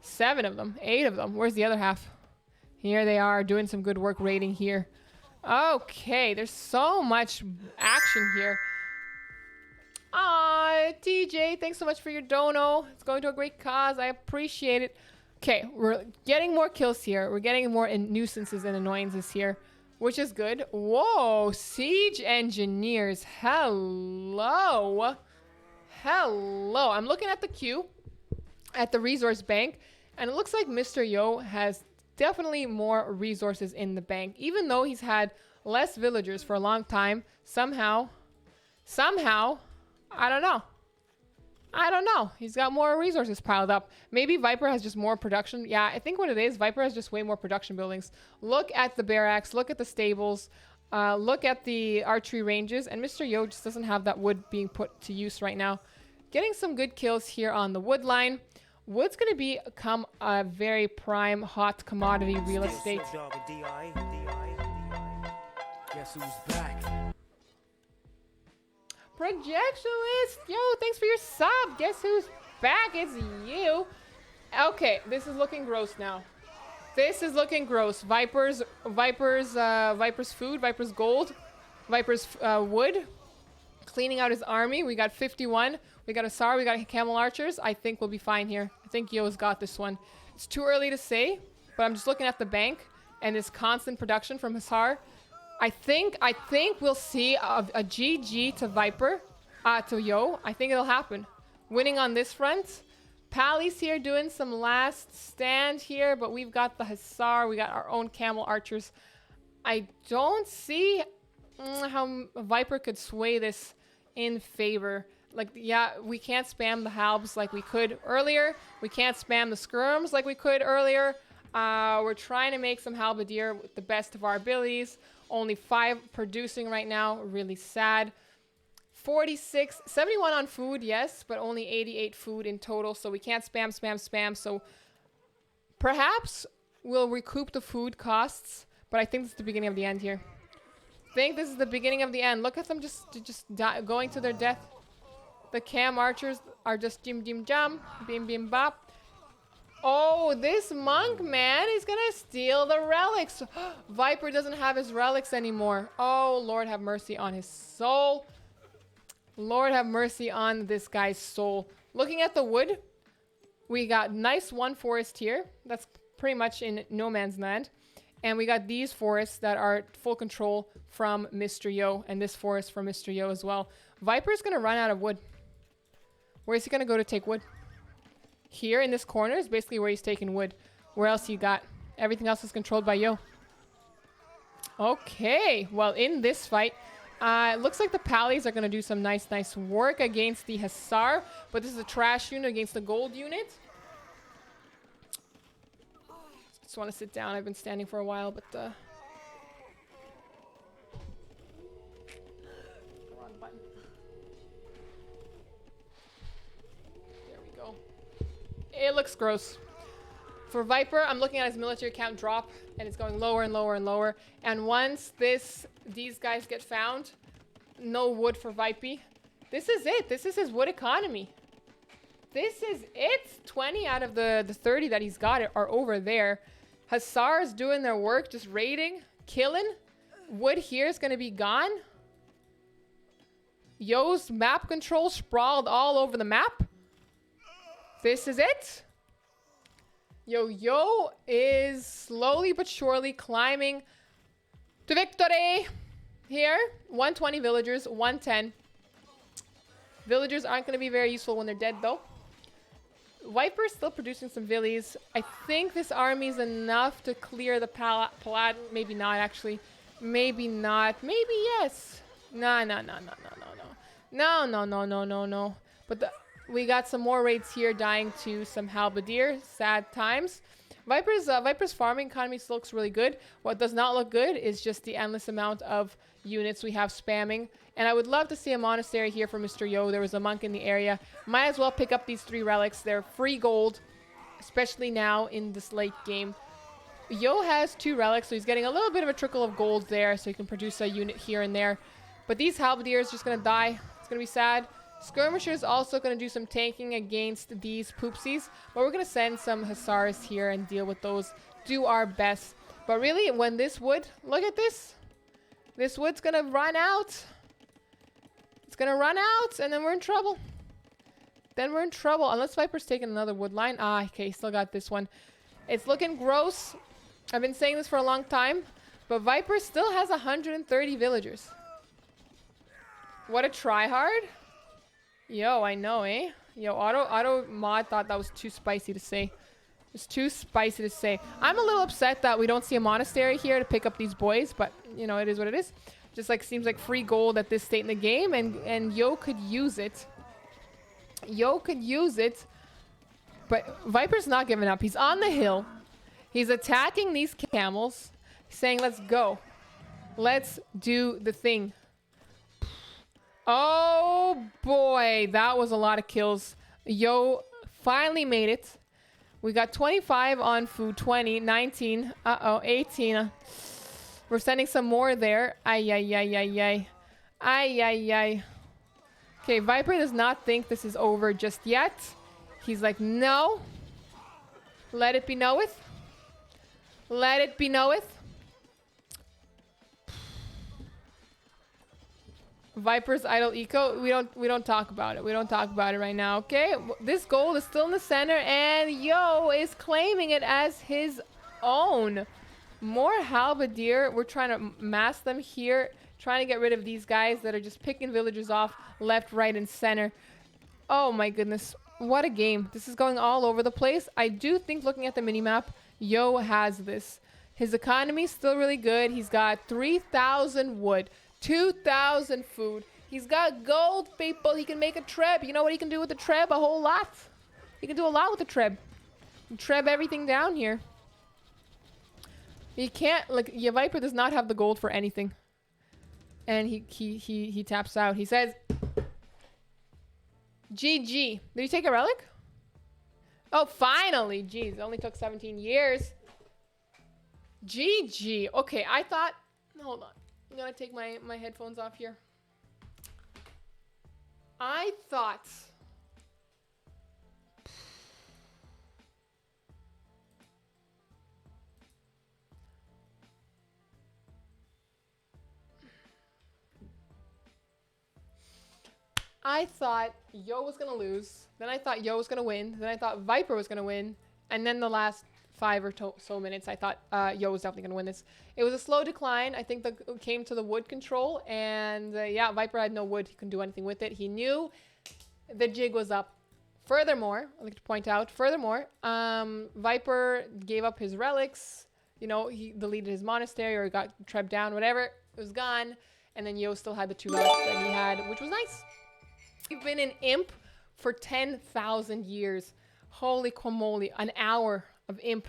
7 of them, 8 of them. Where's the other half? Here they are doing some good work raiding here. Okay, there's so much action here. Ah, TJ, thanks so much for your dono. It's going to a great cause. I appreciate it. Okay, we're getting more kills here. We're getting more nuisances and annoyances here, which is good. Whoa, siege engineers. Hello. Hello. I'm looking at the queue at the resource bank, and it looks like Mr. Yo has definitely more resources in the bank. Even though he's had less villagers for a long time, somehow, I don't know. He's got more resources piled up. Maybe Viper has just more production. Yeah, I think what it is, Viper has just way more production buildings. Look at the barracks, look at the stables, look at the archery ranges, and Mr. Yo just doesn't have that wood being put to use right now. Getting some good kills here on the wood line. Wood's going to become a very prime hot commodity real estate. Guess who's back? Projectionist! Yo, thanks for your sub. Guess who's back? It's you. Okay, this is looking gross now. This is looking gross. Viper's food, Viper's gold, Viper's wood. Cleaning out his army. We got 51. We got a Sar. We got camel archers. I think we'll be fine here. I think Yo's got this one. It's too early to say, but I'm just looking at the bank and this constant production from Hussar I think we'll see a GG to Viper, to Yo. I think it'll happen. Winning on this front. Pally's here doing some last stand here, but we've got the Hussar. We got our own Camel Archers. I don't see how Viper could sway this in favor. Like, yeah, we can't spam the Halbs like we could earlier. We can't spam the Skirms like we could earlier. We're trying to make some Halberdier with the best of our abilities. Only 5 producing right now. Really sad. 46, 71 on food, yes, but only 88 food in total. So we can't spam. So perhaps we'll recoup the food costs. But I think this is the beginning of the end here. I think this is the beginning of the end. Look at them just going to their death. The Cam Archers are just jim jam, bim bop. Oh, this monk, man, he's gonna steal the relics. Viper doesn't have his relics anymore. Oh, Lord have mercy on his soul. Lord have mercy on this guy's soul. Looking at the wood, we got nice one forest here. That's pretty much in no man's land. And we got these forests that are full control from Mr. Yo. And this forest from Mr. Yo as well. Viper's going to run out of wood. Where is he going to go to take wood? Here in this corner is basically where he's taking wood. Where else he got? Everything else is controlled by Yo. Okay. Well, in this fight, it looks like the Pallies are going to do some nice work against the Hussar. But this is a trash unit against the gold unit. Just want to sit down. I've been standing for a while, but wrong button. There we go. It looks gross. For Viper, I'm looking at his military count drop, and it's going lower and lower and lower. And once these guys get found, no wood for Vipey. This is it. This is his wood economy. This is it. 20 out of the 30 that he's got are over there. Hussars doing their work, just raiding, killing. Wood here is going to be gone. Yo's map control sprawled all over the map. This is it. Yo is slowly but surely climbing to victory. Here, 120 villagers, 110. Villagers aren't going to be very useful when they're dead, though. Viper's still producing some villies. I think this army is enough to clear the Paladin. Maybe not, actually. Maybe not. Maybe yes. No. But we got some more raids here dying to some Halberdier. Sad times. Viper's farming economy still looks really good. What does not look good is just the endless amount of units we have spamming. And I would love to see a monastery here for Mr. Yo. There was a monk in the area. Might as well pick up these 3 relics. They're free gold, especially now in this late game. Yo has 2 relics, so he's getting a little bit of a trickle of gold there, so he can produce a unit here and there. But these Halberdiers are just going to die. It's going to be sad. Skirmishers also going to do some tanking against these poopsies. But we're going to send some Hussars here and deal with those. Do our best. But really, when this wood... Look at this. This wood's going to run out. It's going to run out, and then we're in trouble. Unless Viper's taking another wood line. Ah, okay, still got this one. It's looking gross. I've been saying this for a long time. But Viper still has 130 villagers. What a tryhard. Yo, I know, eh? Yo, Auto Mod thought that was too spicy to say. It's too spicy to say. I'm a little upset that we don't see a monastery here to pick up these boys, but, you know, it is what it is. Just like seems like free gold at this state in the game, and Yo could use it. Yo could use it, but Viper's not giving up. He's on the hill. He's attacking these camels, saying, let's go. Let's do the thing. Oh boy, that was a lot of kills. Yo finally made it. We got 25 on food, 20, 19, 18. We're sending some more there. Ay. Okay, Viper does not think this is over just yet. He's like, no. Let it be knoweth. Let it be knoweth. Viper's idle eco. We don't talk about it. We don't talk about it right now. Okay, this gold is still in the center, and Yo is claiming it as his own. More halberdier. We're trying to mass them here. Trying to get rid of these guys that are just picking villagers off left, right, and center. Oh my goodness. What a game. This is going all over the place. I do think looking at the minimap, Yo has this. His economy's still really good. He's got 3,000 wood, 2,000 food. He's got gold, people. He can make a treb. You know what he can do with the treb? A whole lot. He can do a lot with the treb. Treb everything down here. He can't, like, TheViper does not have the gold for anything. And he taps out. He says, GG. Did he take a relic? Oh, finally. Jeez, it only took 17 years. GG. Okay, I thought, hold on. I'm gonna take my headphones off here. I thought Yo was gonna lose. Then I thought Yo was gonna win. Then I thought Viper was gonna win. And then the last 5 or so minutes, I thought Yo was definitely gonna win this. It was a slow decline. I think it came to the wood control. And yeah, Viper had no wood. He couldn't do anything with it. He knew the jig was up. Furthermore, I'd like to point out, Viper gave up his relics. You know, he deleted his monastery or got trebbed down, whatever. It was gone. And then Yo still had the 2 relics that he had, which was nice. We've been in Imp for 10,000 years. Holy quamoli, an hour of Imp.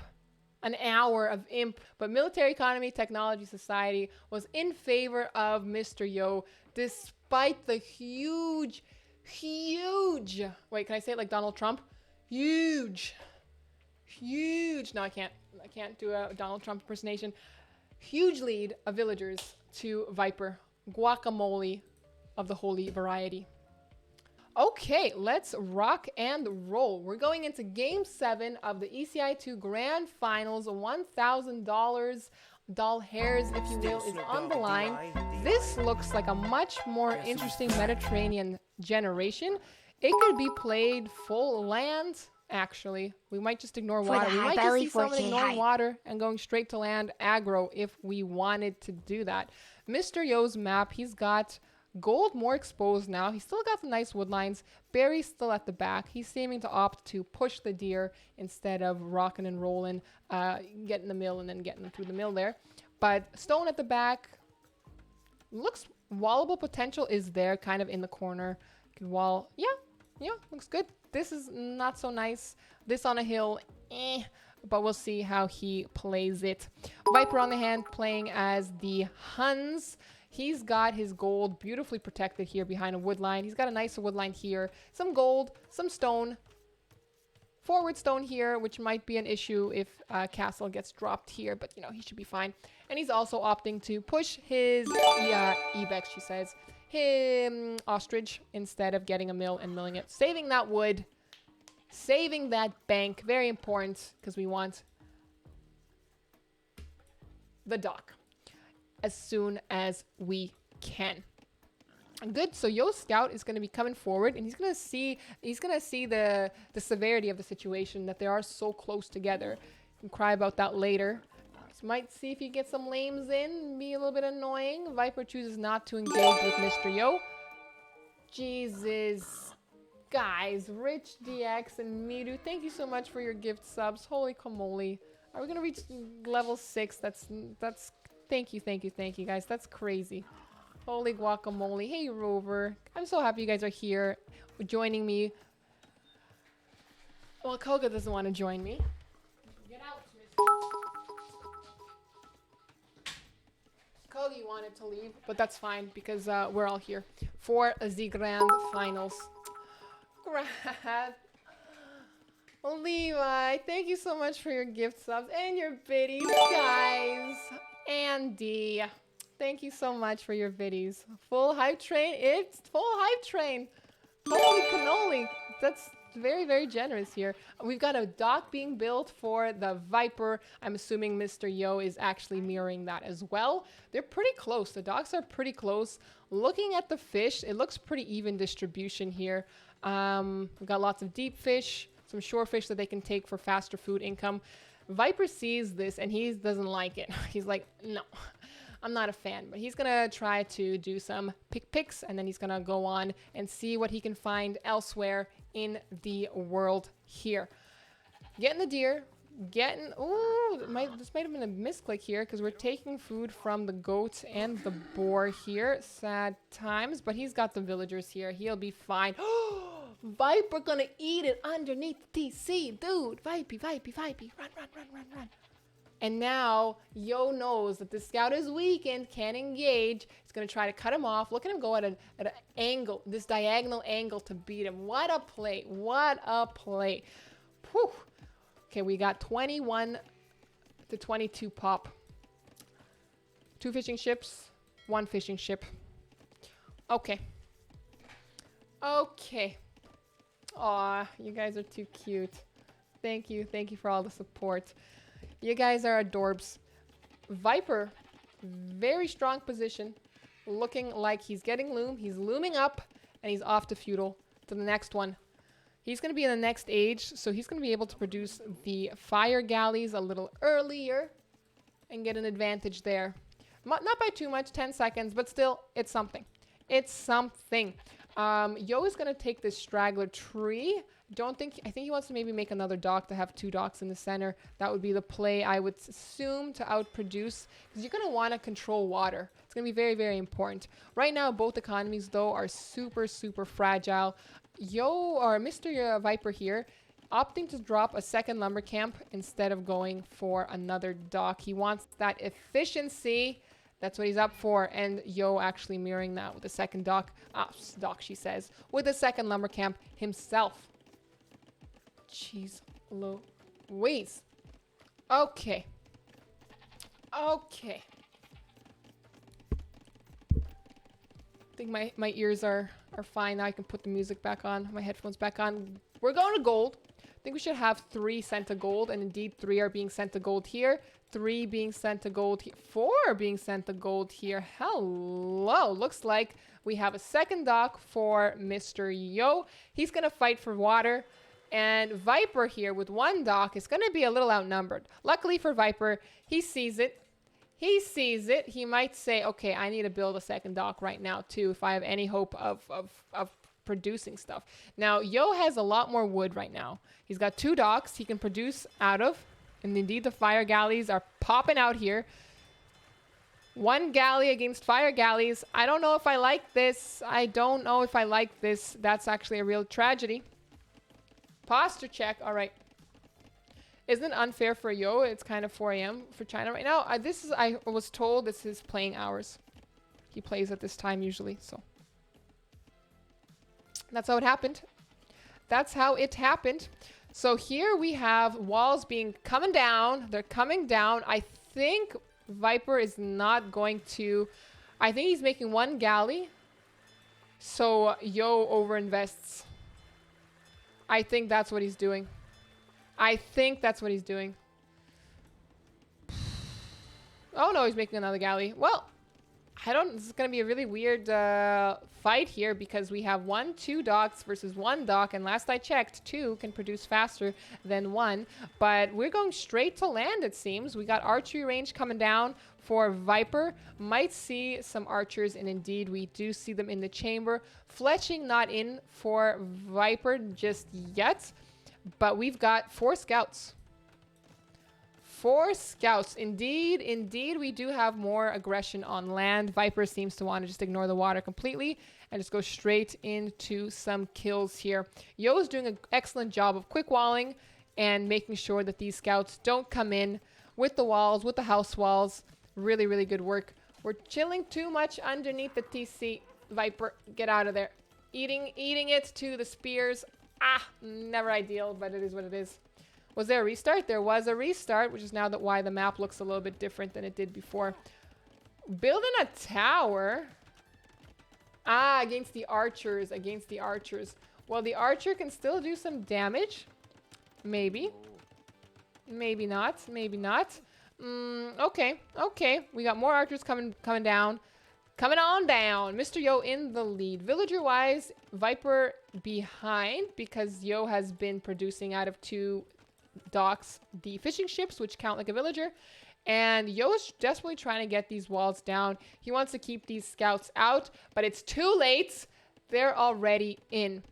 An hour of Imp. But Military Economy Technology Society was in favor of Mr. Yo, despite the huge, wait, can I say it like Donald Trump? Huge. No, I can't do a Donald Trump impersonation. Huge lead of villagers to Viper. Guacamole of the holy variety. Okay, let's rock and roll. We're going into Game 7 of the ECI 2 Grand Finals. $1,000 doll hairs, if you will, is on the line. This looks like a much more interesting Mediterranean generation. It could be played full land, actually. We might just ignore water. We might just see someone ignoring water and going straight to land aggro if we wanted to do that. Mr. Yo's map, he's got gold more exposed now. He's still got the nice wood lines. Berry's still at the back. He's seeming to opt to push the deer instead of rocking and rolling, getting the mill and then getting them through the mill there. But stone at the back looks wallable potential is there, kind of in the corner. Wall, yeah, looks good. This is not so nice. This on a hill, but we'll see how he plays it. Viper on the hand playing as the Huns. He's got his gold beautifully protected here behind a wood line. He's got a nice wood line here. Some gold, some stone. Forward stone here, which might be an issue if castle gets dropped here, but you know, he should be fine. And he's also opting to push his Ibex, she says, him ostrich instead of getting a mill and milling it. Saving that wood, saving that bank, very important because we want the dock as soon as we can. Good. So Yo Scout is going to be coming forward, and he's going to see the severity of the situation, that they are so close together. You can cry about that later. Just might see if he gets some lames in, be a little bit annoying. Viper chooses not to engage with Mr. Yo. Jesus. Guys, Rich DX and Miru, thank you so much for your gift subs. Holy camoli. Are we going to reach level 6? That's thank you guys. That's crazy. Holy guacamole. Hey Rover, I'm so happy you guys are here joining me. Well, Koga doesn't want to join me. Get out, Koga wanted to leave, but that's fine because we're all here for the grand finals. Levi, thank you so much for your gift subs and your biddies, guys. Andy, thank you so much for your biddies. Full hype train. It's full hype train. Holy cannoli. That's very, very generous here. We've got a dock being built for the Viper. I'm assuming Mr. Yo is actually mirroring that as well. They're pretty close. The docks are pretty close. Looking at the fish, it looks pretty even distribution here. We've got lots of deep fish, some shore fish that they can take for faster food income. Viper sees this and he doesn't like it. He's like, no, I'm not a fan. But he's going to try to do some picks, and then he's going to go on and see what he can find elsewhere in the world here. Getting the deer. Getting, ooh, this might have been a misclick here because we're taking food from the goat and the boar here. Sad times, but he's got the villagers here. He'll be fine. Viper gonna eat it underneath the TC. Dude, Vipey, run. And now Yo knows that the scout is weakened, can't engage. He's gonna try to cut him off. Look at him go at an angle, this diagonal angle to beat him. What a play, what a play. Whew. Okay, we got 21 to 22 pop. 2 fishing ships, 1 fishing ship. Okay. Okay. Aw, you guys are too cute. Thank you for all the support. You guys are adorbs. Viper, very strong position. Looking like he's getting loom. He's looming up, and he's off to feudal to the next one. He's going to be in the next age, so he's going to be able to produce the fire galleys a little earlier and get an advantage there. Not by too much, 10 seconds, but still, it's something. It's something. Yo is going to take this straggler tree. I think he wants to maybe make another dock to have 2 docks in the center. That would be the play, I would assume, to outproduce, because you're going to want to control water. It's going to be very, very important. Right now, both economies, though, are super, super fragile. Yo, or Mr. Viper here, opting to drop a second lumber camp instead of going for another dock. He wants that efficiency. That's what he's up for. And Yo actually mirroring that with a second dock. Dock, she says. With a second lumber camp himself. Jeez Louise. Okay. Okay. I think my ears are fine now. I can put the music back on, my headphones back on. We're going to gold. I think we should have 3 sent to gold, and indeed 3 are being sent to gold here. 3 being sent to gold here. 4 being sent to gold here. Hello. Looks like we have a second dock for Mr. Yo. He's going to fight for water. And Viper here with 1 dock is going to be a little outnumbered. Luckily for Viper, he sees it. He sees it. He might say, okay, I need to build a second dock right now, too, if I have any hope of producing stuff. Now, Yo has a lot more wood right now. He's got 2 docks he can produce out of. And indeed, the fire galleys are popping out here. 1 galley against fire galleys. I don't know if I like this. I don't know if I like this. That's actually a real tragedy. Posture check. All right. Isn't it unfair for Yo? It's kind of 4 a.m. for China right now. I was told this is playing hours. He plays at this time usually, so. That's how it happened. That's how it happened. So here we have walls coming down. They're coming down. I think Viper is not going to... I think he's making 1 galley. So Yo overinvests. I think that's what he's doing. I think that's what he's doing. Oh no, he's making another galley. Well, this is going to be a really weird fight here because we have 2 docks versus 1 dock. And last I checked, 2 can produce faster than 1. But we're going straight to land, it seems. We got archery range coming down for Viper. Might see some archers, and indeed we do see them in the chamber. Fletching not in for Viper just yet. But we've got 4 scouts. 4 scouts. Indeed, we do have more aggression on land. Viper seems to want to just ignore the water completely and just go straight into some kills here. Yo is doing an excellent job of quick walling and making sure that these scouts don't come in with the walls, with the house walls. Really, really good work. We're chilling too much underneath the TC. Viper, get out of there. Eating it to the spears. Never ideal, but it is what it is. Was there a restart? There was a restart, which is now why the map looks a little bit different than it did before. Building a tower. Against the archers. Well, the archer can still do some damage. Maybe. Maybe not. Okay. We got more archers coming down. Coming on down. Mr. Yo in the lead. Villager-wise, Viper behind because Yo has been producing out of 2 docks the fishing ships, which count like a villager. And Yo is desperately trying to get these walls down. He wants to keep these scouts out, but it's too late. They're already in.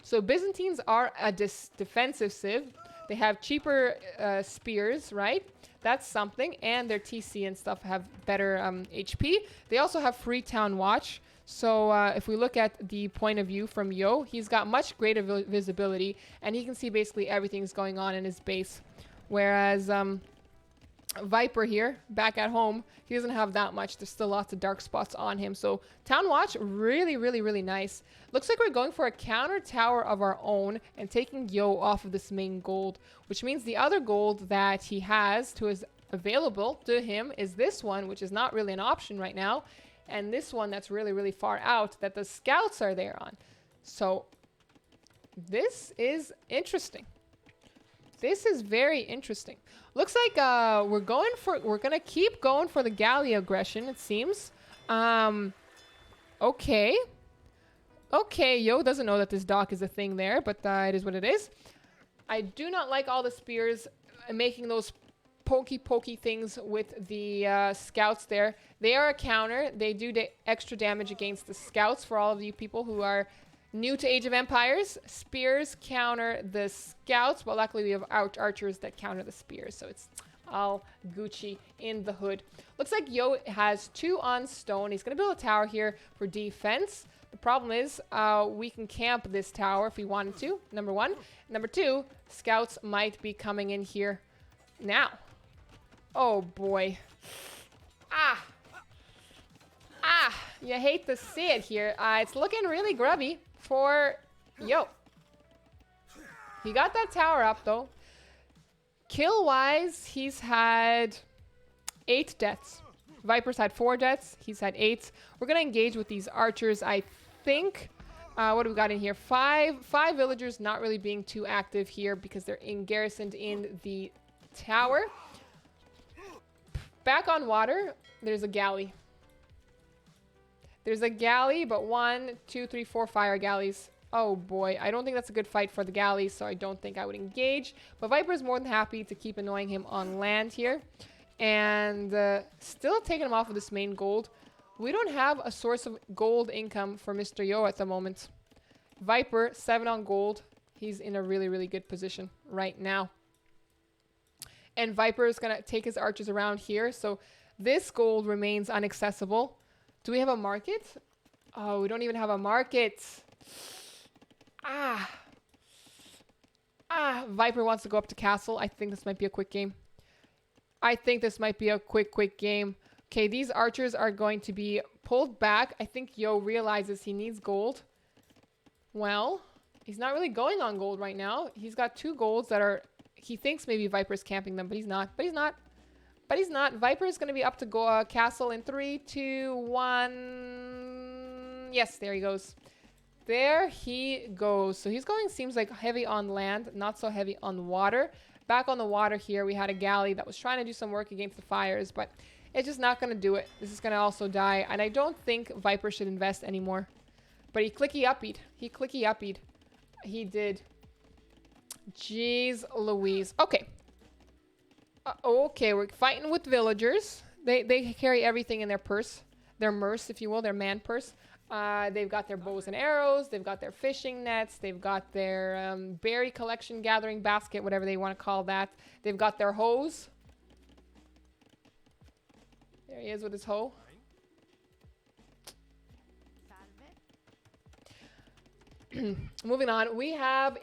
So Byzantines are a defensive civ. They have cheaper spears, right? That's something. And their TC and stuff have better HP. They also have free town watch. So if we look at the point of view from Yo, he's got much greater visibility, and he can see basically everything's going on in his base. Whereas Viper here, back at home, he doesn't have that much. There's still lots of dark spots on him. So town watch, really, really, really nice. Looks like we're going for a counter tower of our own and taking Yo off of this main gold, which means the other gold that he has available to him is this one, which is not really an option right now. And this one that's really, really far out that the scouts are there on. So this is interesting. This is very interesting. Looks like we're gonna keep going for the galley aggression, it seems. Okay. Okay, Yo doesn't know that this dock is a thing there, but it is what it is. I do not like all the spears making those pokey things with the scouts there. They are a counter. They do extra damage against the scouts for all of you people who are new to Age of Empires. Spears counter the scouts, but luckily we have archers that counter the spears, so it's all Gucci in the hood. Looks like Yo has 2 on stone. He's going to build a tower here for defense. The problem is we can camp this tower if we wanted to, number 1. Number 2, scouts might be coming in here now. Oh boy. You hate to see it here. It's looking really grubby for Yo. He got that tower up though. Kill wise, he's had 8 deaths. Viper's had 4 deaths. He's had 8. We're gonna engage with these archers, I think. What do we got in here? 5 villagers not really being too active here because they're garrisoned in the tower. Back on water, there's a galley. There's a galley, but 1, 2, 3, 4 fire galleys. Oh boy, I don't think that's a good fight for the galleys, so I don't think I would engage. But Viper is more than happy to keep annoying him on land here. And still taking him off of this main gold. We don't have a source of gold income for Mr. Yo at the moment. Viper, 7 on gold. He's in a really, really good position right now. And Viper is going to take his archers around here. So this gold remains inaccessible. Do we have a market? Oh, we don't even have a market. Viper wants to go up to castle. I think this might be a quick game. I think this might be a quick game. Okay, these archers are going to be pulled back. I think Yo realizes he needs gold. Well, he's not really going on gold right now. He's got 2 golds that are... He thinks maybe Viper's camping them, but he's not. But he's not. Viper is going to be up to go castle in 3, 2, 1. Yes, there he goes. There he goes. So he's going, seems like, heavy on land, not so heavy on water. Back on the water here, we had a galley that was trying to do some work against the fires, but it's just not going to do it. This is going to also die, and I don't think Viper should invest anymore. But he clicky uppied. He did. Jeez Louise. Okay. Okay, we're fighting with villagers. They carry everything in their purse. Their merce, if you will. Their man purse. They've got their bows and arrows. They've got their fishing nets. They've got their berry collection gathering basket, whatever they want to call that. They've got their hoes. There he is with his hoe. Moving on, we have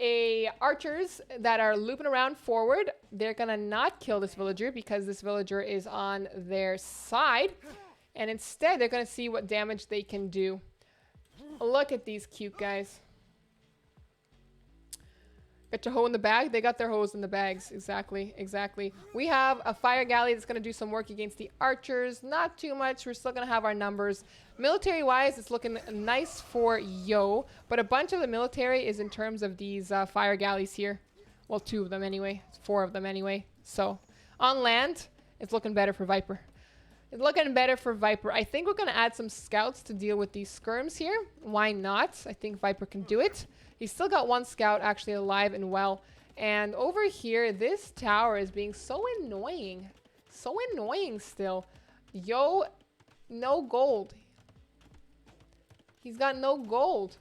archers that are looping around forward. They're gonna not kill this villager because this villager is on their side, and instead they're gonna see what damage they can do. Look at these cute guys. Got your hoe in the bag? They got their hoes in the bags. Exactly. We have a fire galley that's going to do some work against the archers. Not too much. We're still going to have our numbers. Military-wise, it's looking nice for Yo. But a bunch of the military is in terms of these fire galleys here. Well, 2 of them anyway. 4 of them anyway. So, on land, it's looking better for Viper. I think we're going to add some scouts to deal with these skirms here. Why not? I think Viper can do it. He's still got 1 scout actually alive and well. And over here, this tower is being so annoying. So annoying still. Yo, no gold. He's got no gold.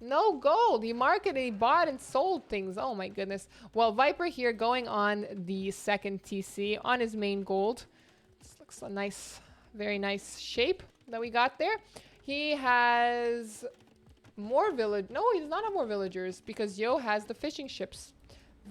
No gold. He marketed, he bought and sold things. Oh my goodness. Well, Viper here going on the second TC on his main gold. This looks a nice, very nice shape that we got there. He has more village. No, he does not have more villagers because Yo has the fishing ships.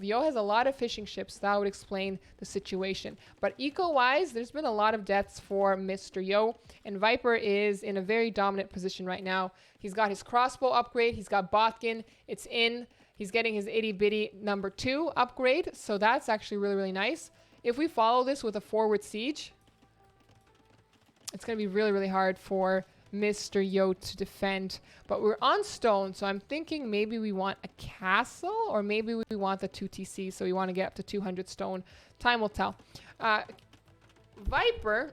Yo has a lot of fishing ships. That would explain the situation. But eco-wise, there's been a lot of deaths for Mr. Yo. And Viper is in a very dominant position right now. He's got his crossbow upgrade. He's got Botkin. It's in. He's getting his itty bitty number 2 upgrade. So that's actually really, really nice. If we follow this with a forward siege, it's going to be really, really hard for Mr. Yo to defend. But we're on stone, so I'm thinking maybe we want a castle or maybe we want the 2 TC, so we want to get up to 200 stone. Time will tell. Viper,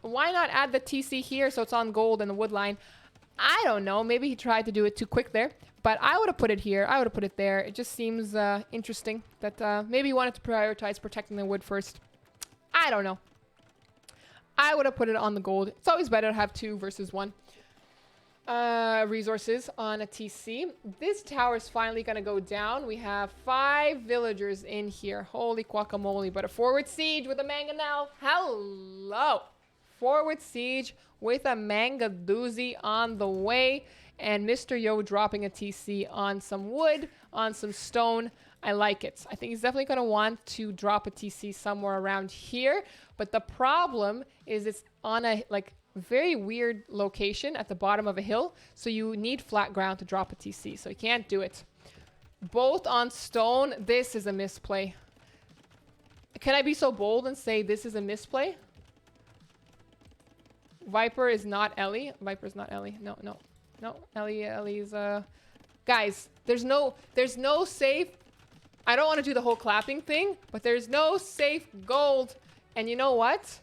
why not add the TC here so it's on gold and the wood line? I don't know. Maybe he tried to do it too quick there, but I would have put it here. I would have put it there. It just seems interesting that maybe he wanted to prioritize protecting the wood first. I don't know. I would have put it on the gold. It's always better to have 2 versus 1 resources on a TC. This tower is finally going to go down. We have 5 villagers in here. Holy guacamole. But a forward siege with a mangonel. Hello. Forward siege with a manga doozy on the way. And Mr. Yo dropping a TC on some wood, on some stone. I like it. I think he's definitely going to want to drop a TC somewhere around here. But the problem is it's on a very weird location at the bottom of a hill. So you need flat ground to drop a TC. So you can't do it. Both on stone. This is a misplay. Can I be so bold and say this is a misplay? Viper is not Ellie. Viper's not Ellie. No, no. No, Ellie's guys, there's no safe. I don't want to do the whole clapping thing, but there's no safe gold. And you know what?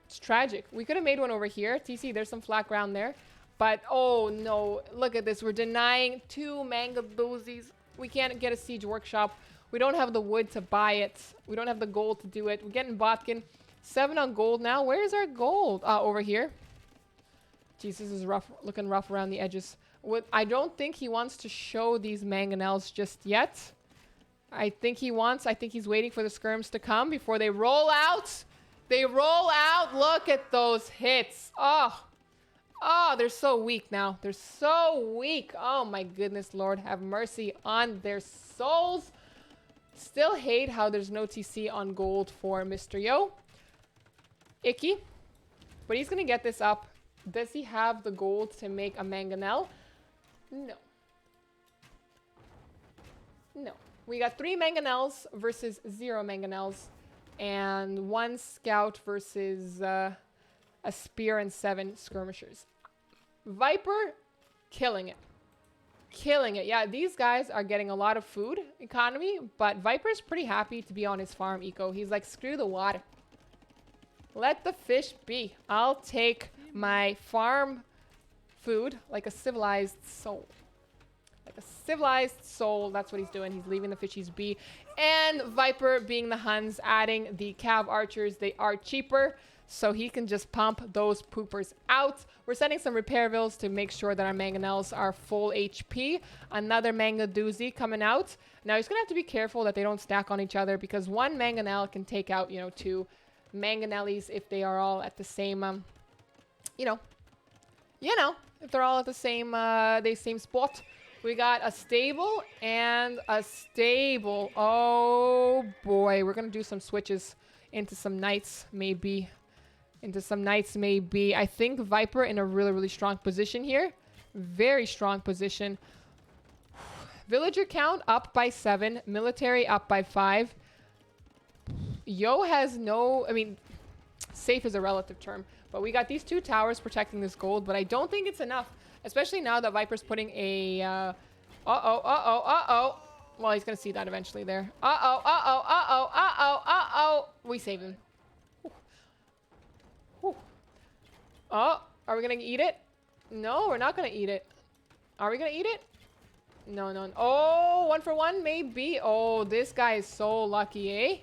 It's tragic. We could have made one over here. TC, there's some flat ground there. But oh no, look at this. We're denying 2 manga doozies. We can't get a siege workshop. We don't have the wood to buy it. We don't have the gold to do it. We're getting Botkin. 7 on gold now. Where's our gold? Over here. Jeez, this is rough, looking rough around the edges. I don't think he wants to show these mangonels just yet. I think he's waiting for the skirms to come before they roll out. They roll out. Look at those hits. Oh, they're so weak now. They're so weak. Oh my goodness, Lord, have mercy on their souls. Still hate how there's no TC on gold for Mr. Yo. Icky. But he's going to get this up. Does he have the gold to make a mangonel? No. No. We got 3 mangonels versus 0 mangonels. And 1 scout versus a spear and 7 skirmishers. Viper, killing it. Killing it. Yeah, these guys are getting a lot of food economy. But Viper's pretty happy to be on his farm eco. He's like, screw the water. Let the fish be. I'll take my farm food like a civilized soul. Like a civilized soul. That's what he's doing. He's leaving the fishies be. And Viper, being the Huns, adding the cav archers. They are cheaper, so he can just pump those poopers out. We're sending some repair bills to make sure that our mangonels are full HP. Another manga doozy coming out. Now he's gonna have to be careful that they don't stack on each other, because 1 mangonel can take out, 2 mangonellis if they are all at the same if they're all at the same spot. We got a stable and a stable. Oh boy, we're gonna do some switches into some knights maybe. I think Viper in a really, really strong position here. Very strong position. Villager count up by 7, military up by 5. Yo has no, safe is a relative term, but we got these 2 towers protecting this gold, but I don't think it's enough, especially now that Viper's putting a, well, he's gonna see that eventually there. We saved him. Oh, are we gonna eat it? No, we're not gonna eat it. Are we gonna eat it? No, no. Oh, 1 for 1, maybe. Oh, this guy is so lucky, eh?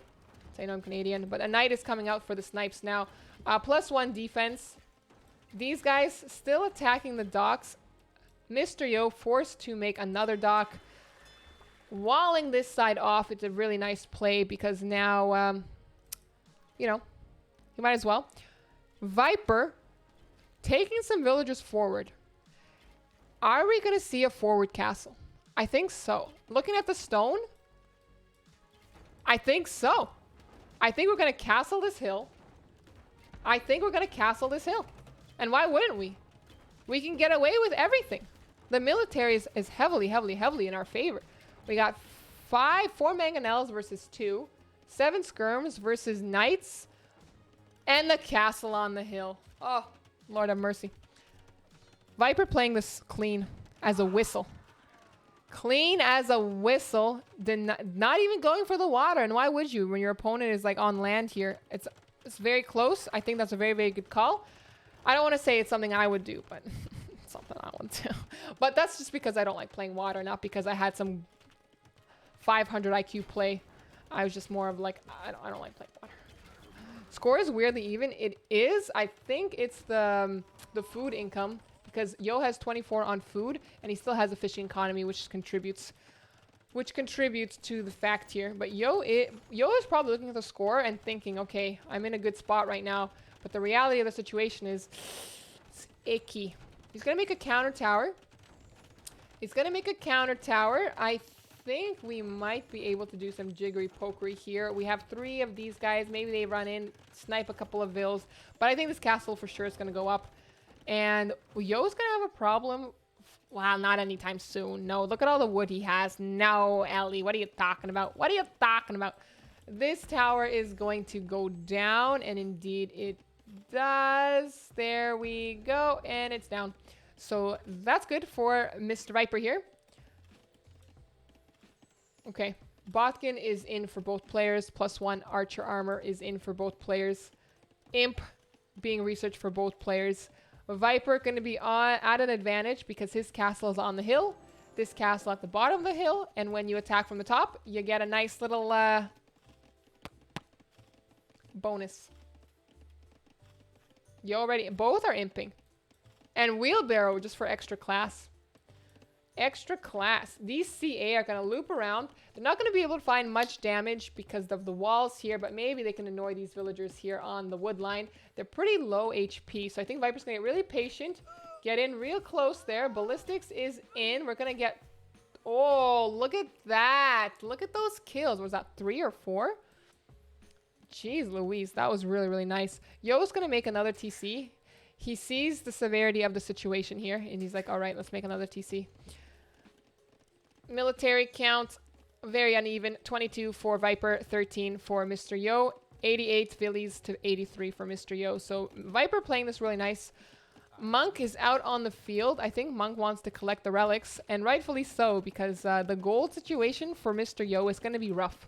I know I'm Canadian, but a knight is coming out for the snipes now. +1 defense. These guys still attacking the docks. Mr. Yo forced to make another dock. Walling this side off. It's a really nice play because now, you know, you might as well. Viper taking some villagers forward. Are we going to see a forward castle? I think so. Looking at the stone, I think so. I think we're going to castle this hill. I think we're going to castle this hill. And why wouldn't we? We can get away with everything. The military is heavily, heavily, heavily in our favor. We got 4 mangonels versus 2. 7 skirms versus knights. And the castle on the hill. Oh, Lord have mercy. Viper playing this clean as a whistle. Clean as a whistle. Not even going for the water. And why would you when your opponent is like on land here? It's very close. I think that's a very, very good call. I don't want to say it's something I would do, but it's something I would do. But that's just because I don't like playing water, not because I had some 500 IQ play. I was just more of like, I don't like playing water. Score is weirdly even. It is. I think it's the food income because Yo has 24 on food and he still has a fishing economy, which contributes to the fact here. But Yo is probably looking at the score and thinking, okay, I'm in a good spot right now. But the reality of the situation is it's icky. He's going to make a counter tower. I think we might be able to do some jiggery pokery here. We have 3 of these guys. Maybe they run in, snipe a couple of vills. But I think this castle for sure is going to go up. And Yo's going to have a problem. Wow, not anytime soon. No, look at all the wood he has. No, Ellie, what are you talking about? What are you talking about? This tower is going to go down. And indeed it does. There we go. And it's down. So that's good for Mr. Viper here. Okay. Botkin is in for both players. +1 archer armor is in for both players. Imp being researched for both players. Viper going to be at an advantage because his castle is on the hill. This castle at the bottom of the hill. And when you attack from the top, you get a nice little bonus. You already... Both are imping. And wheelbarrow just for extra class. Extra class. These CA are going to loop around. They're not going to be able to find much damage because of the walls here, but maybe they can annoy these villagers here on the wood line. They're pretty low HP, so I think Viper's going to get really patient. Get in real close there. Ballistics is in. We're going to get... Oh, look at that. Look at those kills. Was that 3 or 4? Jeez Louise, that was really, really nice. Yo's going to make another TC. He sees the severity of the situation here, and he's like, all right, let's make another TC. Military count, very uneven. 22 for Viper, 13 for Mr. Yo. 88 Villies to 83 for Mr. Yo. So Viper playing this really nice. Monk is out on the field. I think Monk wants to collect the relics, and rightfully so, because the gold situation for Mr. Yo is going to be rough.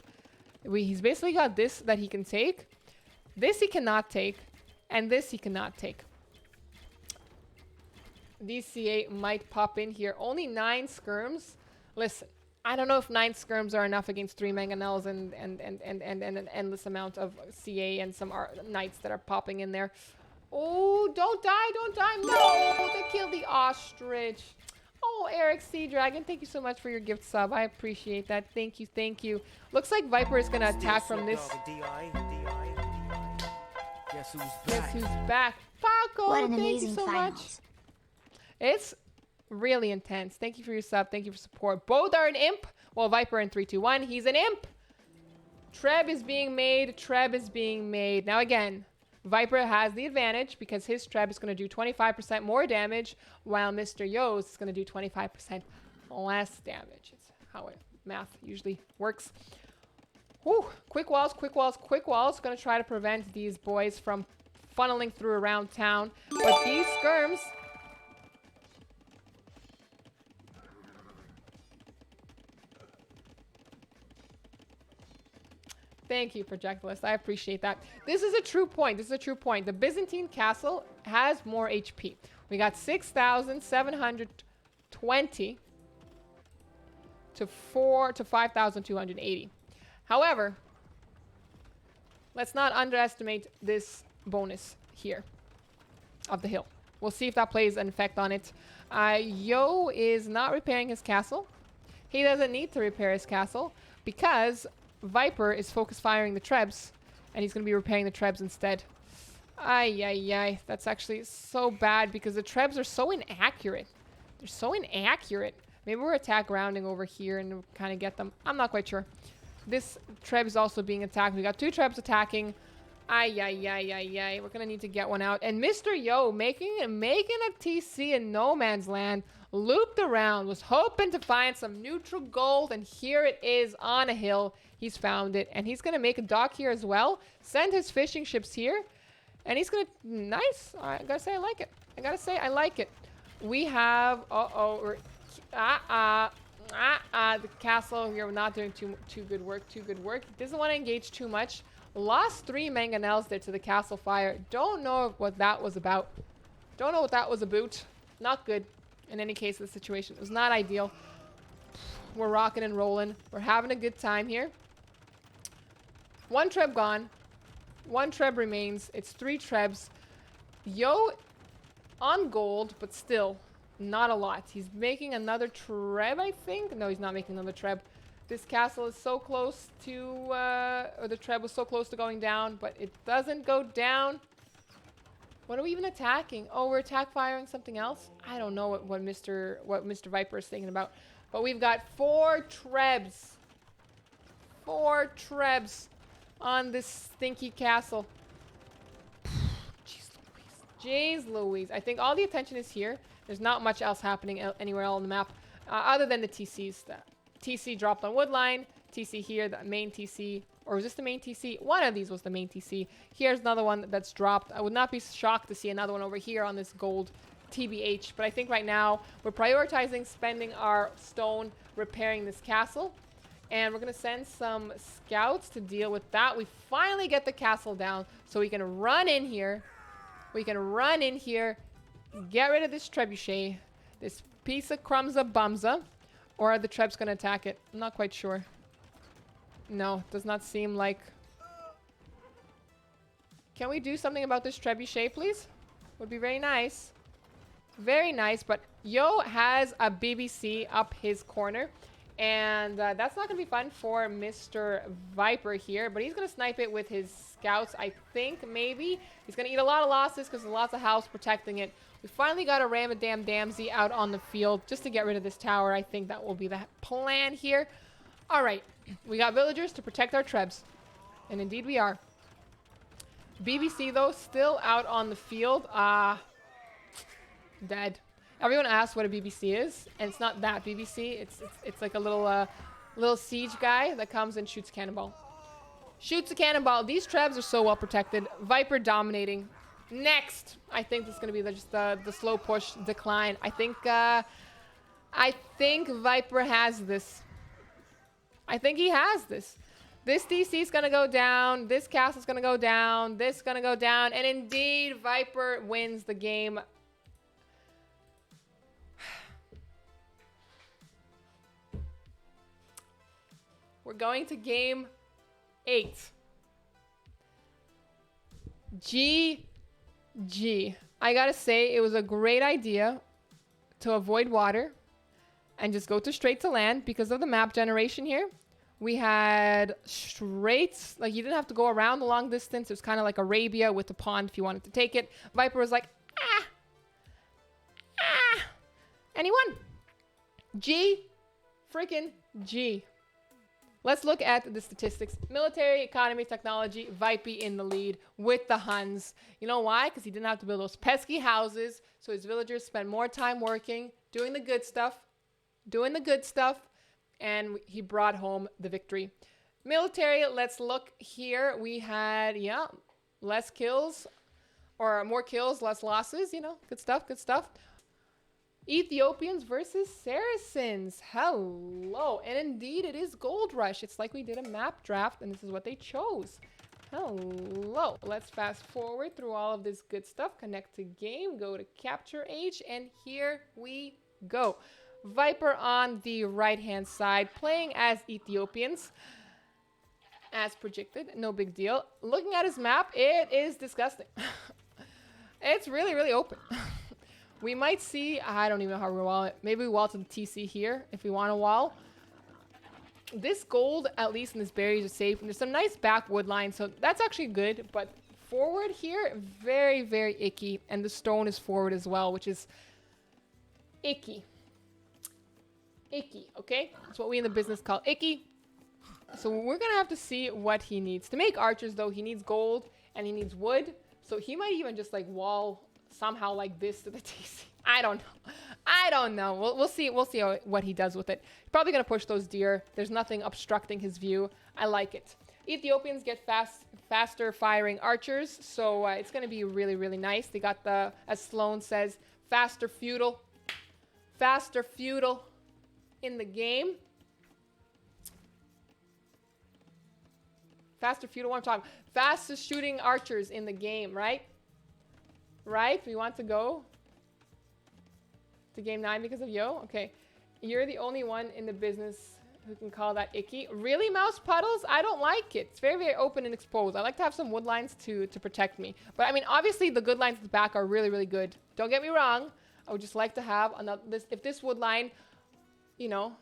He's basically got this that he can take. This he cannot take, and this he cannot take. DCA might pop in here. Only 9 skirms. Listen, I don't know if 9 skirms are enough against 3 mangonels and an endless amount of CA and some knights that are popping in there. Oh, don't die, don't die. No, they killed the ostrich. Oh, Eric Sea Dragon, thank you so much for your gift sub. I appreciate that. Thank you, thank you. Looks like Viper is going to attack from this. Guess who's back? Paco, thank you so much. It's really intense. Thank you for your sub. Thank you for support. Both are an imp. Well, Viper in 3, 2, 1. He's an imp. Treb is being made. Treb is being made. Now again, Viper has the advantage because his Treb is going to do 25% more damage, while Mr. Yo's is going to do 25% less damage. It's how math usually works. Whew. Quick walls, quick walls, quick walls. Going to try to prevent these boys from funneling through around town. But these skirms... Thank you, Projectilist. I appreciate that. This is a true point. This is a true point. The Byzantine castle has more HP. We got 6,720. to 5,280. However, let's not underestimate this bonus here of the hill. We'll see if that plays an effect on it. Yo is not repairing his castle. He doesn't need to repair his castle because Viper is focus firing the trebs, and he's going to be repairing the trebs instead. Ay, ay, ay. That's actually so bad because the trebs are so inaccurate. They're so inaccurate. Maybe we're attack rounding over here and kind of get them. I'm not quite sure. This treb is also being attacked. We got 2 trebs attacking. Ay, ay, ay, ay, ay. We're going to need to get one out. And Mr. Yo making a TC in no man's land. Looped around. Was hoping to find some neutral gold. And here it is on a hill. He's found it. And he's going to make a dock here as well. Send his fishing ships here. And he's going to... Nice. I got to say I like it. I got to say I like it. We have... Uh-oh. The castle here, we're not doing too good work. Doesn't want to engage too much. Lost 3 mangonels there to the castle fire. Don't know what that was about. Not good. In any case, the situation was not ideal. We're rocking and rolling. We're having a good time here. 1 treb gone. 1 treb remains. It's 3 trebs. Yo on gold, but still not a lot. He's making another treb, I think. No, he's not making another treb. This castle is so close to, or the treb was so close to going down, but it doesn't go down. What are we even attacking? Oh, we're attack firing something else? I don't know what Mr. Viper is thinking about. But we've got 4 trebs. 4 trebs on this stinky castle. Jeez Louise. I think all the attention is here. There's not much else happening anywhere else on the map, other than the TCs. The TC dropped on Woodline. TC here, the main TC. Or was this the main TC? One of these was the main TC. Here's another one that's dropped. I would not be shocked to see another one over here on this gold TBH. But I think right now we're prioritizing spending our stone repairing this castle. And we're going to send some scouts to deal with that. We finally get the castle down so we can run in here. Get rid of this trebuchet. This piece of crumbs of bumza. Or are the trebs going to attack it? I'm not quite sure. No, does not seem like... Can we do something about this trebuchet, please? Would be very nice. Very nice, but Yo has a BBC up his corner. And that's not going to be fun for Mr. Viper here. But he's going to snipe it with his scouts, I think, maybe. He's going to eat a lot of losses because there's lots of house protecting it. We finally got a Ramadam Damsey out on the field just to get rid of this tower. I think that will be the plan here. All right. We got villagers to protect our trebs. And indeed we are. BBC, though, still out on the field. Dead. Everyone asks what a BBC is, and it's not that BBC. It's like a little siege guy that comes and shoots a cannonball. Shoots a cannonball. These trebs are so well protected. Viper dominating. Next, I think this is going to be just the slow push decline. I think Viper has this. I think he has this. This DC is going to go down. This castle's going to go down. This is going to go down. And indeed, Viper wins the game. We're going to game 8. GG. I gotta say, it was a great idea to avoid water and just go straight to land because of the map generation here. We had straight, like you didn't have to go around the long distance. It was kind of like Arabia with the pond if you wanted to take it. Viper was like, and he won. Freaking G. Let's look at the statistics. Military, economy, technology, Vipey in the lead with the Huns. You know why? Because he didn't have to build those pesky houses. So his villagers spent more time working, doing the good stuff. And he brought home the victory. Military, let's look here. We had, less kills. Or more kills, less losses. Good stuff. Ethiopians versus Saracens. Hello. And indeed, it is Gold Rush. It's like we did a map draft, and this is what they chose. Hello. Let's fast forward through all of this good stuff. Connect to game. Go to Capture Age, and here we go. Viper on the right-hand side, playing as Ethiopians. As projected, no big deal. Looking at his map, it is disgusting. It's really, really open. We might see, I don't even know how we wall it. Maybe we wall to the TC here if we want to wall. This gold, at least in this berries, is safe. And there's some nice back wood line, so that's actually good. But forward here, very, very icky. And the stone is forward as well, which is icky. Icky, okay? That's what we in the business call icky. So we're going to have to see what he needs. To make archers, though, he needs gold and he needs wood. So he might even just, like, wall somehow like this to the TC. I don't know. I don't know. We'll see. We'll see what he does with it. He's probably going to push those deer. There's nothing obstructing his view. I like it. Ethiopians get faster firing archers. So it's going to be really, really nice. They got the, as Sloan says, faster feudal in the game. Faster feudal, what I'm talking. Fastest shooting archers in the game, right? Right? We want to go to game 9 because of Yo? Okay. You're the only one in the business who can call that icky. Really, Mouse Puddles? I don't like it. It's very, very open and exposed. I like to have some wood lines to protect me. But, I mean, obviously, the good lines at the back are really, really good. Don't get me wrong. I would just like to have another... If this wood line, you know...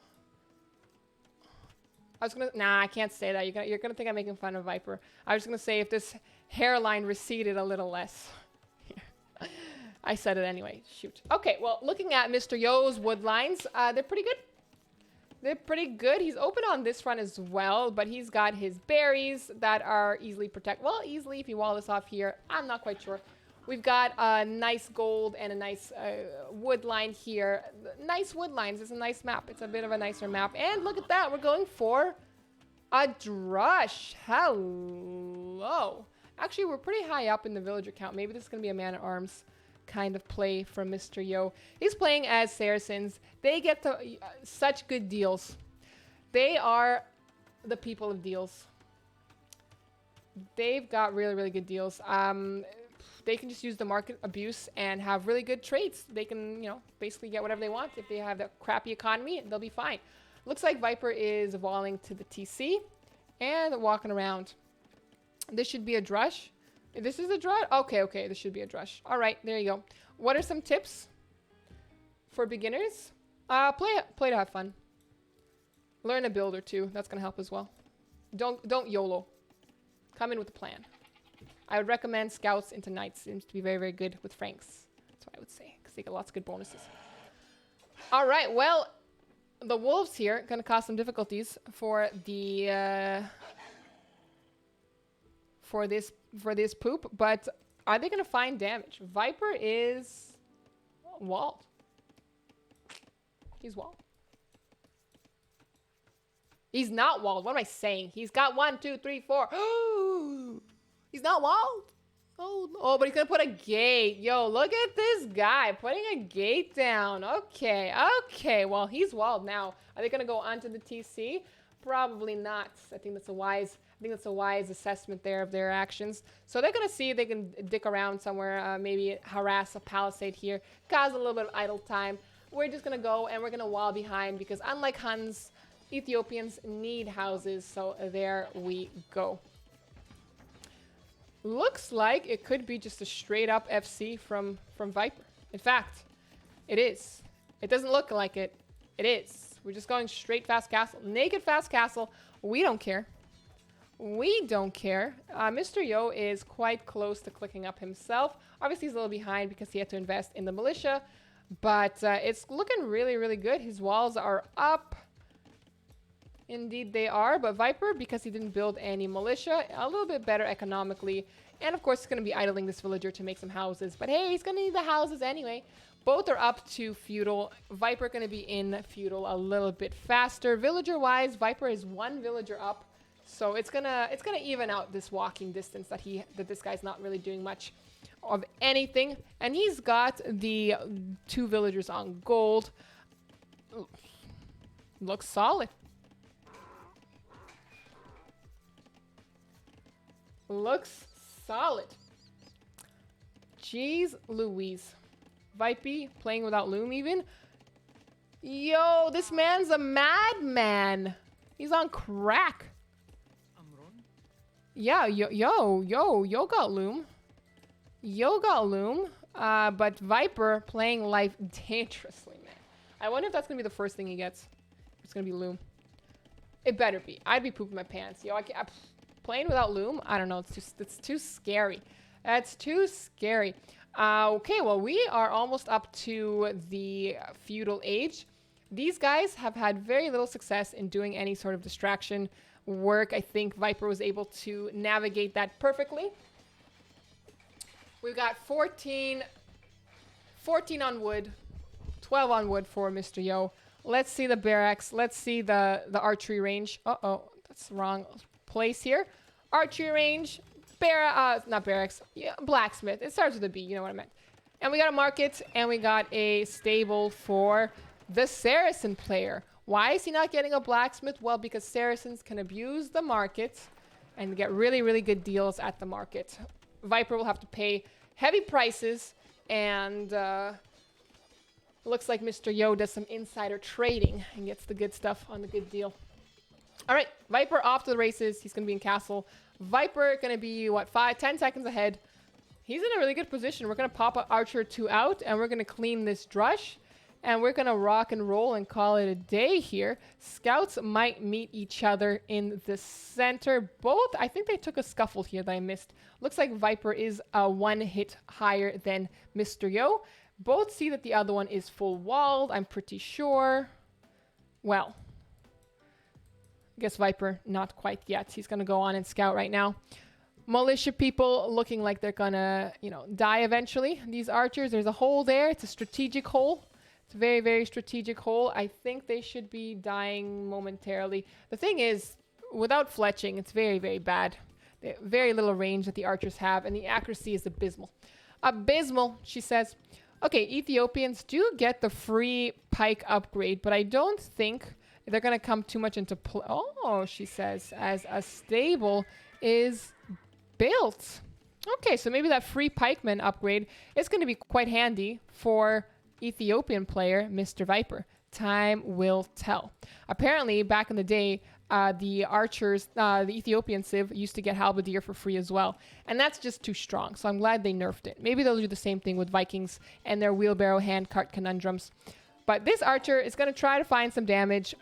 Nah, I can't say that. You're gonna think I'm making fun of Viper. I was just gonna say if this hairline receded a little less. I said it anyway. Shoot. Okay, well, looking at Mr. Yo's wood lines, they're pretty good. They're pretty good. He's open on this front as well, but he's got his berries that are easily protect. Well, easily if you wall this off here. I'm not quite sure. We've got a nice gold and a nice wood line here. Nice wood lines. It's a nice map. It's a bit of a nicer map. And look at that. We're going for a drush. Hello. Actually, we're pretty high up in the villager count. Maybe this is going to be a man-at-arms kind of play from Mr. Yo. He's playing as Saracens. They get to, such good deals. They are the people of deals. They've got really, really good deals. They can just use the market abuse and have really good traits. They can, you know, basically get whatever they want. If they have that crappy economy, they'll be fine. Looks like Viper is walling to the TC and walking around. This should be a drush. This is a drush? Okay, this should be a drush. All right, there you go. What are some tips for beginners? Play to have fun. Learn a build or two. That's going to help as well. Don't YOLO. Come in with a plan. I would recommend Scouts into Knights. Seems to be very, very good with Franks. That's what I would say, because they get lots of good bonuses. All right, well, the wolves here going to cause some difficulties for the for this poop, but are they going to find damage? Viper is walled. He's walled. He's not walled. What am I saying? He's got 1, 2, 3, 4. He's not walled. Oh, but he's gonna put a gate. Yo, look at this guy putting a gate down. Okay. Well, he's walled now. Are they gonna go onto the TC? Probably not. I think that's a wise assessment there of their actions. So they're gonna see if they can dick around somewhere, maybe harass a palisade here, cause a little bit of idle time. We're just gonna go and we're gonna wall behind because unlike Huns, Ethiopians need houses. So there we go. Looks like it could be just a straight up FC from Viper. In fact, it is. It doesn't look like it. It is. We're just going straight fast castle. Naked fast castle. We don't care. We don't care. Mr. Yo is quite close to clicking up himself. Obviously, he's a little behind because he had to invest in the militia. But it's looking really, really good. His walls are up. Indeed they are, but Viper, because he didn't build any militia, a little bit better economically. And of course, he's going to be idling this villager to make some houses. But hey, he's going to need the houses anyway. Both are up to feudal. Viper going to be in feudal a little bit faster. Villager-wise, Viper is 1 villager up. So it's gonna even out this walking distance that this guy's not really doing much of anything. And he's got the 2 villagers on gold. Ooh. Looks solid. Looks solid. Jeez Louise. Vipey playing without loom even. Yo, this man's a madman. He's on crack. Yeah, yo got loom. Yo got loom. But Viper playing life dangerously, man. I wonder if that's gonna be the first thing he gets. It's gonna be loom. It better be. I'd be pooping my pants. Yo, playing without loom? I don't know. It's too scary. That's too scary. Okay, well, we are almost up to the feudal age. These guys have had very little success in doing any sort of distraction work. I think Viper was able to navigate that perfectly. We've got 14 on wood, 12 on wood for Mr. Yo. Let's see the barracks. Let's see the archery range. Uh-oh, that's the wrong place here. Archery range, not barracks, yeah, blacksmith. It starts with a B, you know what I meant. And we got a market, and we got a stable for the Saracen player. Why is he not getting a blacksmith? Well, because Saracens can abuse the market and get really, really good deals at the market. Viper will have to pay heavy prices, and looks like Mr. Yo does some insider trading and gets the good stuff on the good deal. All right, Viper off to the races. He's going to be in castle. Viper going to be, what, 10 seconds ahead. He's in a really good position. We're going to pop an Archer 2 out, and we're going to clean this Drush. And we're going to rock and roll and call it a day here. Scouts might meet each other in the center. Both, I think they took a scuffle here that I missed. Looks like Viper is one hit higher than Mr. Yo. Both see that the other one is full walled, I'm pretty sure. Well, I guess Viper, not quite yet. He's going to go on and scout right now. Militia people looking like they're going to, die eventually. These archers, there's a hole there. It's a strategic hole. It's a very, very strategic hole. I think they should be dying momentarily. The thing is, without fletching, it's very, very bad. Very little range that the archers have, and the accuracy is abysmal. Abysmal, she says. Okay, Ethiopians do get the free pike upgrade, but I don't think they're going to come too much into play. Oh, she says, as a stable is built. Okay, so maybe that free pikeman upgrade is going to be quite handy for Ethiopian player, Mr. Viper. Time will tell. Apparently, back in the day, the archers, the Ethiopian civ used to get halberdier for free as well. And that's just too strong. So I'm glad they nerfed it. Maybe they'll do the same thing with Vikings and their wheelbarrow handcart conundrums. But this archer is going to try to find some damage.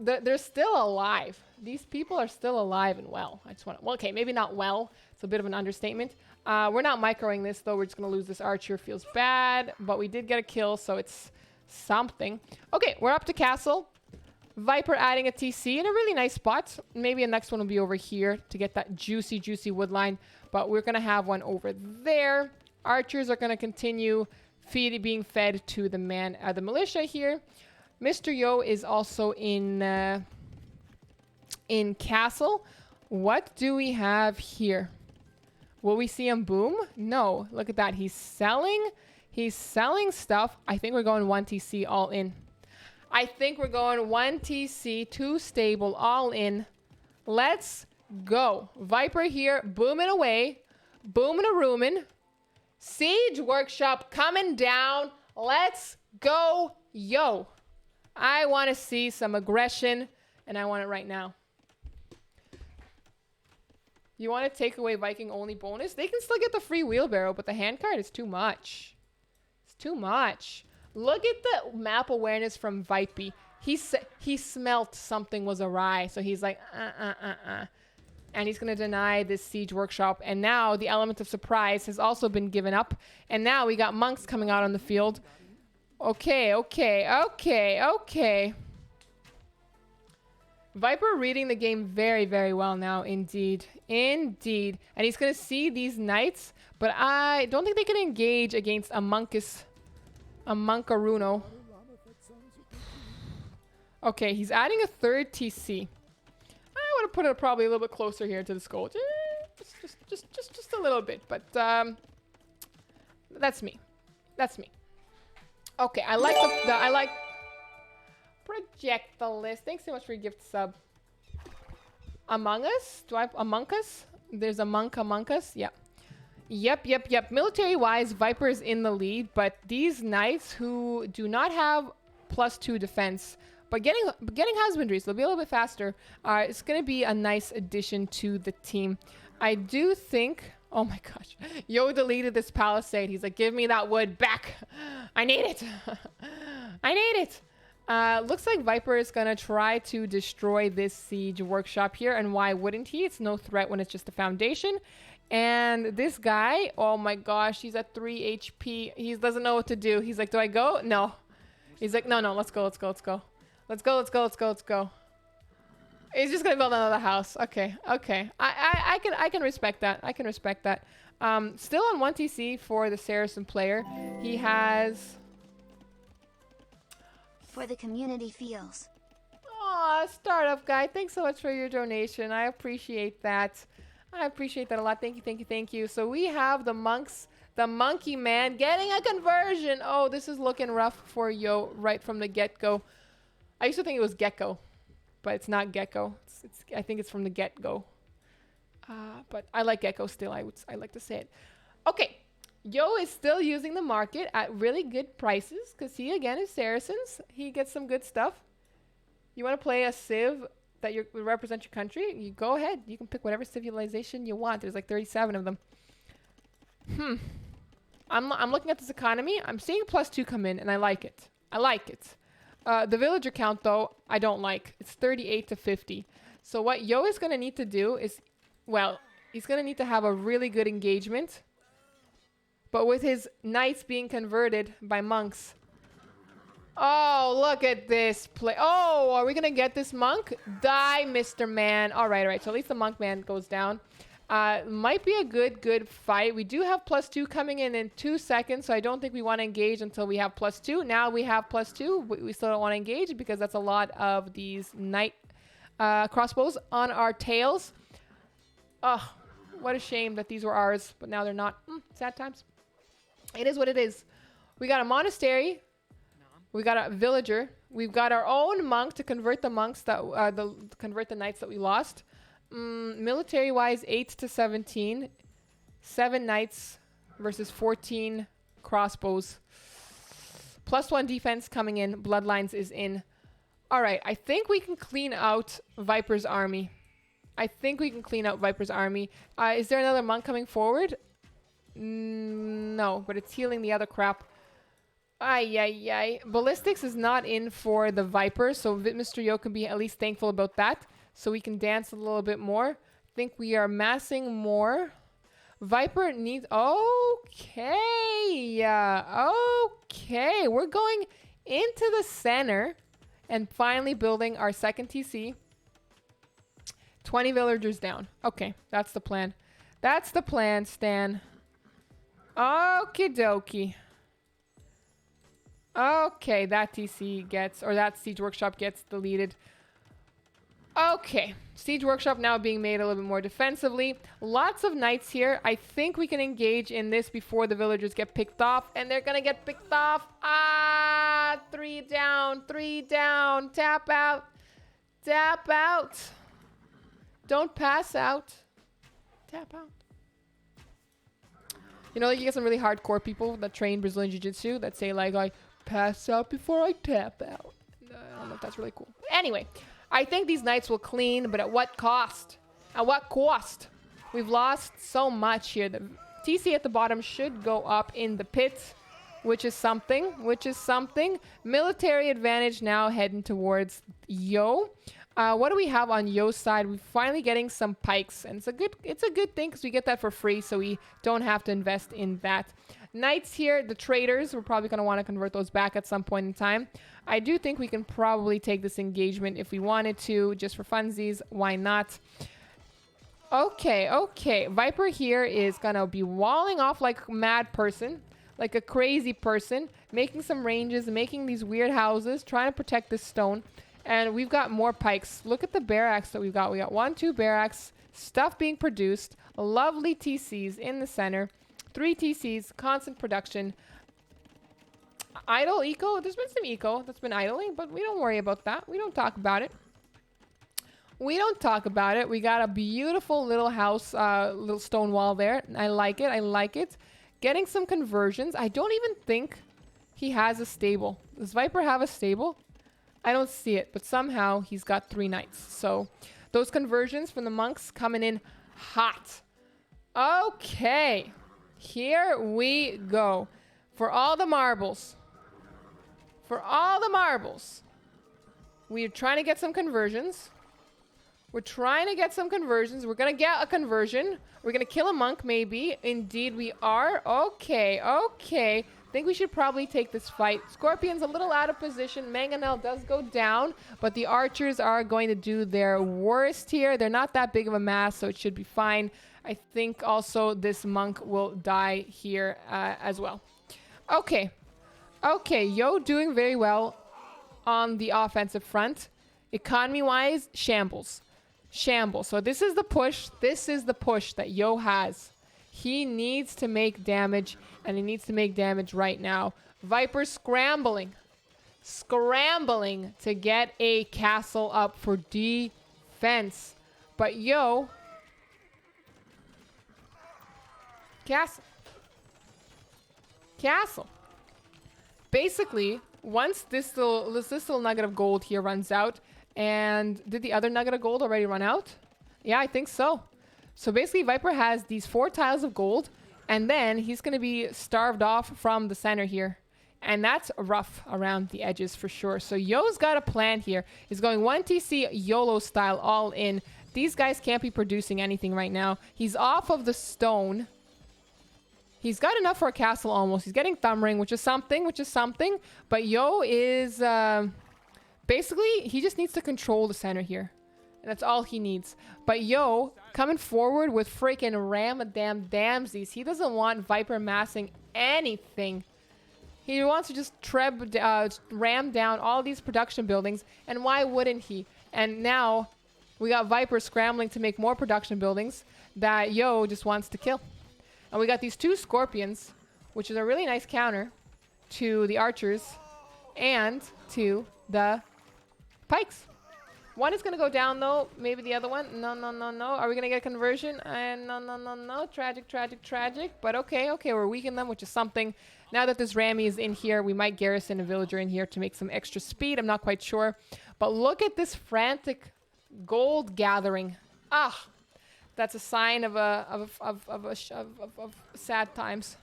They're still alive. These people are still alive and well. I just want to, well, okay, maybe not well. It's a bit of an understatement. We're not microing this, though. We're just going to lose this archer. Feels bad, but we did get a kill, so it's something. Okay, we're up to castle. Viper adding a TC in a really nice spot. Maybe the next one will be over here to get that juicy, juicy wood line, but we're going to have one over there. Archers are going to continue being fed to the militia here. Mr. Yo is also in castle. What do we have here? Will we see him boom? No. Look at that. He's selling stuff. I think we're going 1 TC all in. I think we're going 1 TC, 2 stable, all in. Let's go. Viper here, booming away. Booming a roomin'. Siege workshop coming down. Let's go, yo. I want to see some aggression, and I want it right now. You want to take away Viking only bonus? They can still get the free wheelbarrow, but the handcart is too much. It's too much. Look at the map awareness from Vipey. He smelt something was awry, so he's like, and he's going to deny this siege workshop. And now the element of surprise has also been given up. And now we got monks coming out on the field. Okay. Viper reading the game very, very well now, indeed. Indeed. And he's going to see these knights, but I don't think they can engage against a Monkaruno. Okay, he's adding a 3rd TC. I want to put it probably a little bit closer here to the skull. Just a little bit, but that's me. That's me. Okay, I like project the list. Thanks so much for your gift sub. Among Us? Among Us? There's a monk among us? Yeah. Yep. Military-wise, Viper's in the lead, but these knights who do not have +2 defense. But getting husbandry, so they'll be a little bit faster. It's going to be a nice addition to the team. I do think... Oh my gosh. Yo deleted this palisade. He's like, give me that wood back. I need it. I need it. Looks like Viper is going to try to destroy this siege workshop here. And why wouldn't he? It's no threat when it's just a foundation. And this guy, oh my gosh, he's at 3 HP. He doesn't know what to do. He's like, do I go? No. He's like, no, let's go. Let's go. He's just gonna build another house. Okay. I can respect that. Still on 1 TC for the Saracen player. He has... For the community feels. Aw, startup guy. Thanks so much for your donation. I appreciate that. a lot. Thank you. So we have the monks, the monkey man getting a conversion. Oh, this is looking rough for Yo right from the get-go. I used to think it was gecko, but it's not gecko. I think it's from the get-go. But I like gecko still. I like to say it. Okay, Yo is still using the market at really good prices because he again is Saracens. He gets some good stuff. You want to play a civ that represent your country? You go ahead. You can pick whatever civilization you want. There's like 37 of them. I'm looking at this economy. I'm seeing +2 come in, and I like it. The villager count, though, I don't like. It's 38 to 50. So what Yo is going to need to do is, well, he's going to need to have a really good engagement. But with his knights being converted by monks. Oh, look at this play. Oh, are we going to get this monk? Die, Mr. Man. All right. So at least the monk man goes down. Might be a good fight. We do have +2 coming in 2 seconds, so I don't think we want to engage until we have +2. Now we have +2. We still don't want to engage because that's a lot of these knight crossbows on our tails. Oh, what a shame that these were ours, but now they're not. Sad times. It is what it is. We got a monastery. We got a villager. We've got our own monk to convert the monks that convert the knights that we lost. Military wise, 8 to 17, 7 knights versus 14 crossbows. +1 defense coming in. Bloodlines is in. All right, I think we can clean out Viper's army. Is there another monk coming forward? No, but it's healing the other crap. Ay. Ballistics is not in for the Viper, so Mr. Yo can be at least thankful about that. So we can dance a little bit more. I think we are massing more. Viper needs... Okay. We're going into the center and finally building our second TC. 20 villagers down. Okay, that's the plan. Stan. Okie dokie. Okay, that TC gets... Or that Siege Workshop gets deleted. Okay, Siege Workshop now being made a little bit more defensively. Lots of knights here. I think we can engage in this before the villagers get picked off. And they're going to get picked off. 3 down. Tap out. Don't pass out. Tap out. You know, you get some really hardcore people that train Brazilian Jiu-Jitsu that say, like, I pass out before I tap out. I don't know if that's really cool. Anyway, I think these knights will clean, but at what cost? We've lost so much here. The TC at the bottom should go up in the pit, which is something. Military advantage now heading towards Yo. What do we have on Yo's side? We're finally getting some pikes, and it's a good thing because we get that for free, so we don't have to invest in that. Knights here, the traders, we're probably going to want to convert those back at some point in time. I do think we can probably take this engagement if we wanted to, just for funsies. Why not? Okay. Viper here is going to be walling off like a mad person, like a crazy person, making some ranges, making these weird houses, trying to protect this stone. And we've got more pikes. Look at the barracks that we've got. We got 1, 2 barracks, stuff being produced, lovely TCs in the center, 3 TCs, constant production. Idle eco. There's been some eco that's been idling, but we don't worry about that. We don't talk about it. We got a beautiful little house, little stone wall there. I like it. Getting some conversions. I don't even think he has a stable. Does Viper have a stable? I don't see it, but somehow he's got 3 knights. So those conversions from the monks coming in hot. Okay, here we go. For all the marbles. For all the marbles. We're trying to get some conversions. We're trying to get some conversions. We're going to get a conversion. We're going to kill a monk, maybe. Indeed, we are. Okay, okay. I think we should probably take this fight. Scorpion's a little out of position. Mangonel does go down, but the archers are going to do their worst here. They're not that big of a mass, so it should be fine. I think also this monk will die here as well. Okay. Okay, Yo doing very well on the offensive front. Economy-wise, shambles. Shambles. So this is the push. This is the push that Yo has. He needs to make damage, and he needs to make damage right now. Viper scrambling. Scrambling to get a castle up for defense. But Yo... Castle. Castle. Basically, once this little nugget of gold here runs out, and did the other nugget of gold already run out? Yeah, I think so. So basically, Viper has these 4 tiles of gold, and then he's going to be starved off from the center here. And that's rough around the edges for sure. So Yo's got a plan here. He's going 1 TC YOLO style all in. These guys can't be producing anything right now. He's off of the stone. He's got enough for a castle almost. He's getting thumb ring, which is something. But Yo is... basically, he just needs to control the center here. And that's all he needs. But Yo, coming forward with freaking Ram-a-damn-damsies. He doesn't want Viper massing anything. He wants to just ram down all these production buildings. And why wouldn't he? And now, we got Viper scrambling to make more production buildings that Yo just wants to kill. And we got these 2 scorpions, which is a really nice counter to the archers and to the pikes. One is going to go down, though. Maybe the other one. No. Are we going to get a conversion? No. Tragic. But okay. We're weakening them, which is something. Now that this Rami is in here, we might garrison a villager in here to make some extra speed. I'm not quite sure. But look at this frantic gold gathering. Ah, that's a sign of sad times.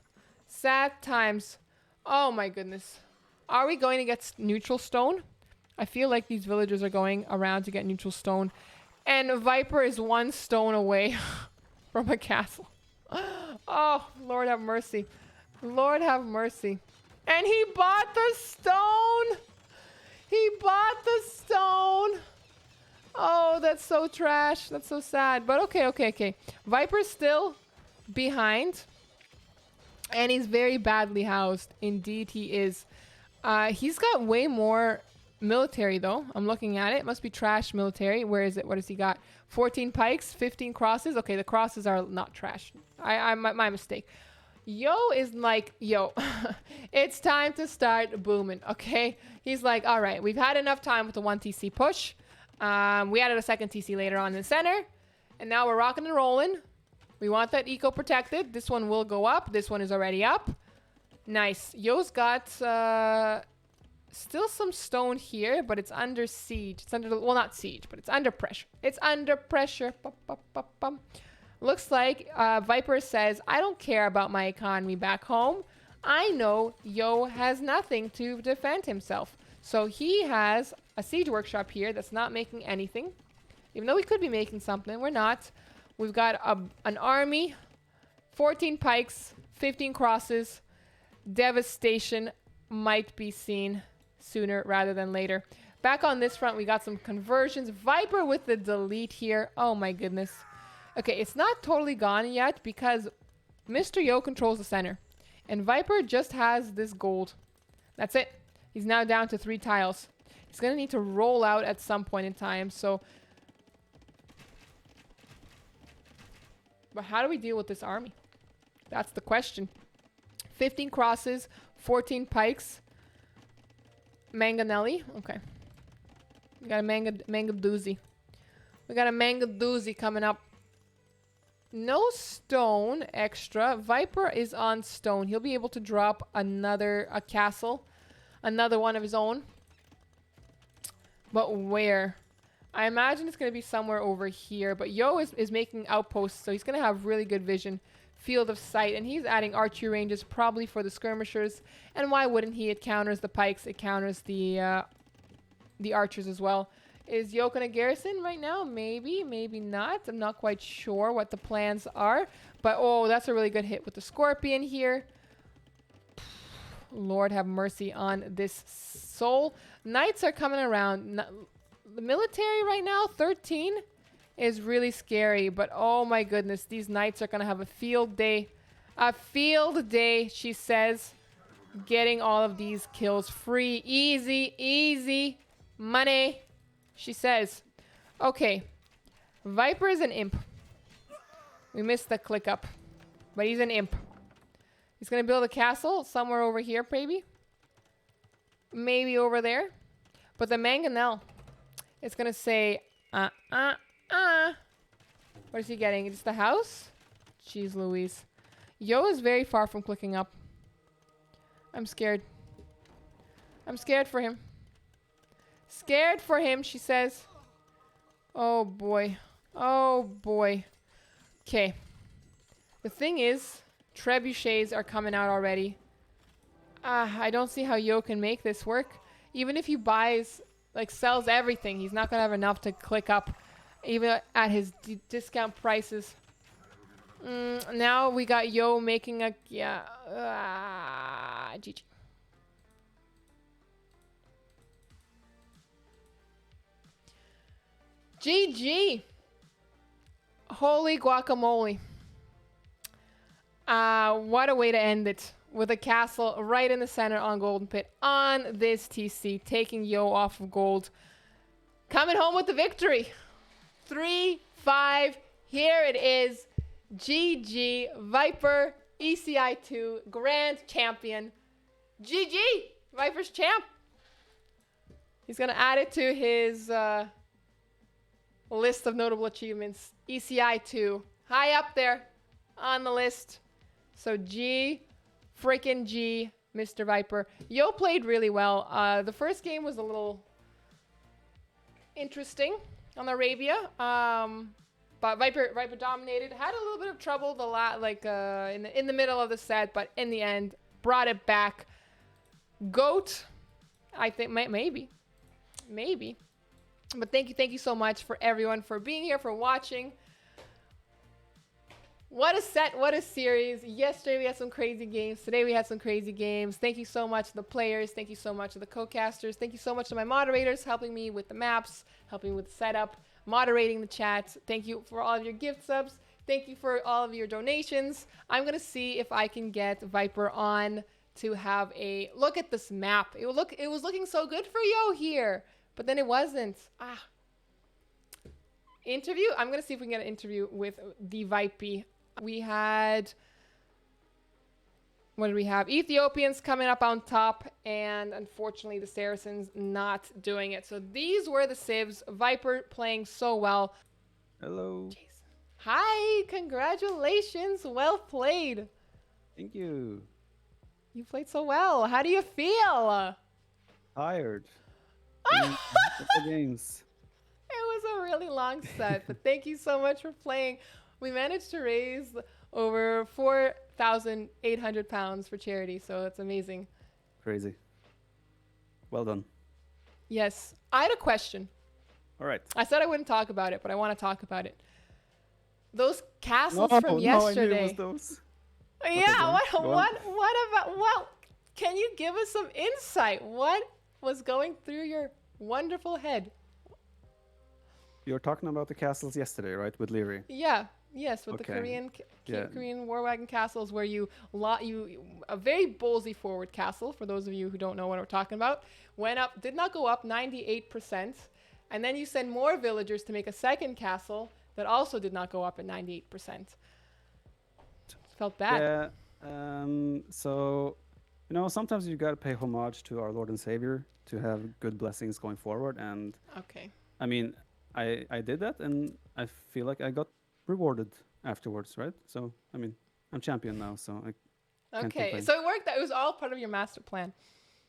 Sad times. Oh my goodness. Are we going to get neutral stone? I feel like these villagers are going around to get neutral stone. And Viper is 1 stone away from a castle. Oh, Lord have mercy. Lord have mercy. And he bought the stone. He bought the stone. Oh, that's so trash. That's so sad. But okay. Viper's still behind. And he's very badly housed. Indeed, he is. He's got way more military, though. I'm looking at it. It must be trash military. Where is it? What has he got? 14 pikes, 15 crosses. Okay, the crosses are not trash. My mistake. Yo is like, yo, it's time to start booming, okay? He's like, all right, we've had enough time with the 1 TC push. We added a 2nd TC later on in the center. And now we're rocking and rolling. We want that eco protected. This one will go up. This one is already up. Nice. Yo's got still some stone here, but it's under siege. It's under, well, not siege, but it's under pressure. It's under pressure. Looks like Viper says, I don't care about my economy back home. I know Yo has nothing to defend himself. So he has a siege workshop here that's not making anything. Even though we could be making something, we're not. We've got an army, 14 pikes, 15 crosses. Devastation might be seen sooner rather than later. Back on this front, we got some conversions. Viper with the delete here. Oh my goodness. Okay, it's not totally gone yet because Mr. Yo controls the center. And Viper just has this gold. That's it. He's now down to 3 tiles. He's going to need to roll out at some point in time. So, but how do we deal with this army? That's the question. 15 crosses, 14 pikes. Mangonelli. Okay. We got a manga doozy. We got a manga doozy coming up. No stone extra. Viper is on stone. He'll be able to drop a castle, another one of his own. But where? I imagine it's going to be somewhere over here. But Yo is making outposts, so he's going to have really good vision, field of sight, and he's adding archery ranges probably for the skirmishers. And why wouldn't he? It counters the pikes. It counters the archers as well. Is Yo going to garrison right now? Maybe, maybe not. I'm not quite sure what the plans are. But, oh, that's a really good hit with the scorpion here. Lord have mercy on this soul. Knights are coming around. The military right now, 13, is really scary. But, oh my goodness, these knights are going to have a field day. A field day, she says. Getting all of these kills free. Easy, easy. Money. She says, okay, Viper is an imp. We missed the click up, but he's an imp. He's going to build a castle somewhere over here, maybe. Maybe over there. But the mangonel is going to say, What is he getting? Just the house? Jeez Louise. Yo is very far from clicking up. I'm scared. I'm scared for him. Scared for him, she says. Oh boy. Oh boy. Okay. The thing is, trebuchets are coming out already. I don't see how Yo can make this work. Even if he buys, like sells everything, he's not going to have enough to click up. Even at his discount prices. Now we got Yo making a... Yeah. GG. GG. Holy guacamole. What a way to end it. With a castle right in the center on Golden Pit on this TC. Taking Yo off of gold. Coming home with the victory. 3-5. Here it is. GG. Viper. ECI 2. Grand champion. GG. Viper's champ. He's going to add it to his... list of notable achievements. ECI 2. High up there on the list. So G, freaking G, Mr. Viper. Yo played really well. The first game was a little interesting on Arabia. But Viper dominated. Had a little bit of trouble in the middle of the set, but in the end, brought it back. GOAT. I think maybe. But thank you so much for everyone for being here, for watching. What a set, what a series. Yesterday we had some crazy games. Today we had some crazy games. Thank you so much to the players. Thank you so much to the co-casters. Thank you so much to my moderators helping me with the maps, helping me with the setup, moderating the chat. Thank you for all of your gift subs. Thank you for all of your donations. I'm going to see if I can get Viper on to have a look at this map. It was looking so good for Yo here. But then it wasn't. Interview? I'm going to see if we can get an interview with TheViper. We had... What did we have? Ethiopians coming up on top. And unfortunately, the Saracens not doing it. So these were the civs. Viper playing so well. Hello. Jeez. Hi. Congratulations. Well played. Thank you. You played so well. How do you feel? Tired. Games. It was a really long set, but thank you so much for playing. We managed to raise over 4,800 pounds for charity, so that's amazing. Crazy. Well done. Yes. I had a question. All right. I said I wouldn't talk about it, but I want to talk about it. Those castles from yesterday. No, I knew it was those. Yeah, okay, what about, can you give us some insight? What was going through your wonderful head? You're talking about the castles yesterday, right? With Leary. Yeah. Yes, with the Korean war wagon castles, where you a very ballsy forward castle. For those of you who don't know what we're talking about, did not go up 98%, and then you send more villagers to make a second castle that also did not go up at 98%. Felt bad. Yeah. So, sometimes you gotta pay homage to our Lord and Savior to have good blessings going forward, and okay. I mean, I did that, and I feel like I got rewarded. afterwards, right? So I mean, I'm champion now, so I can't Okay, complain. so it worked. It was all part of your master plan.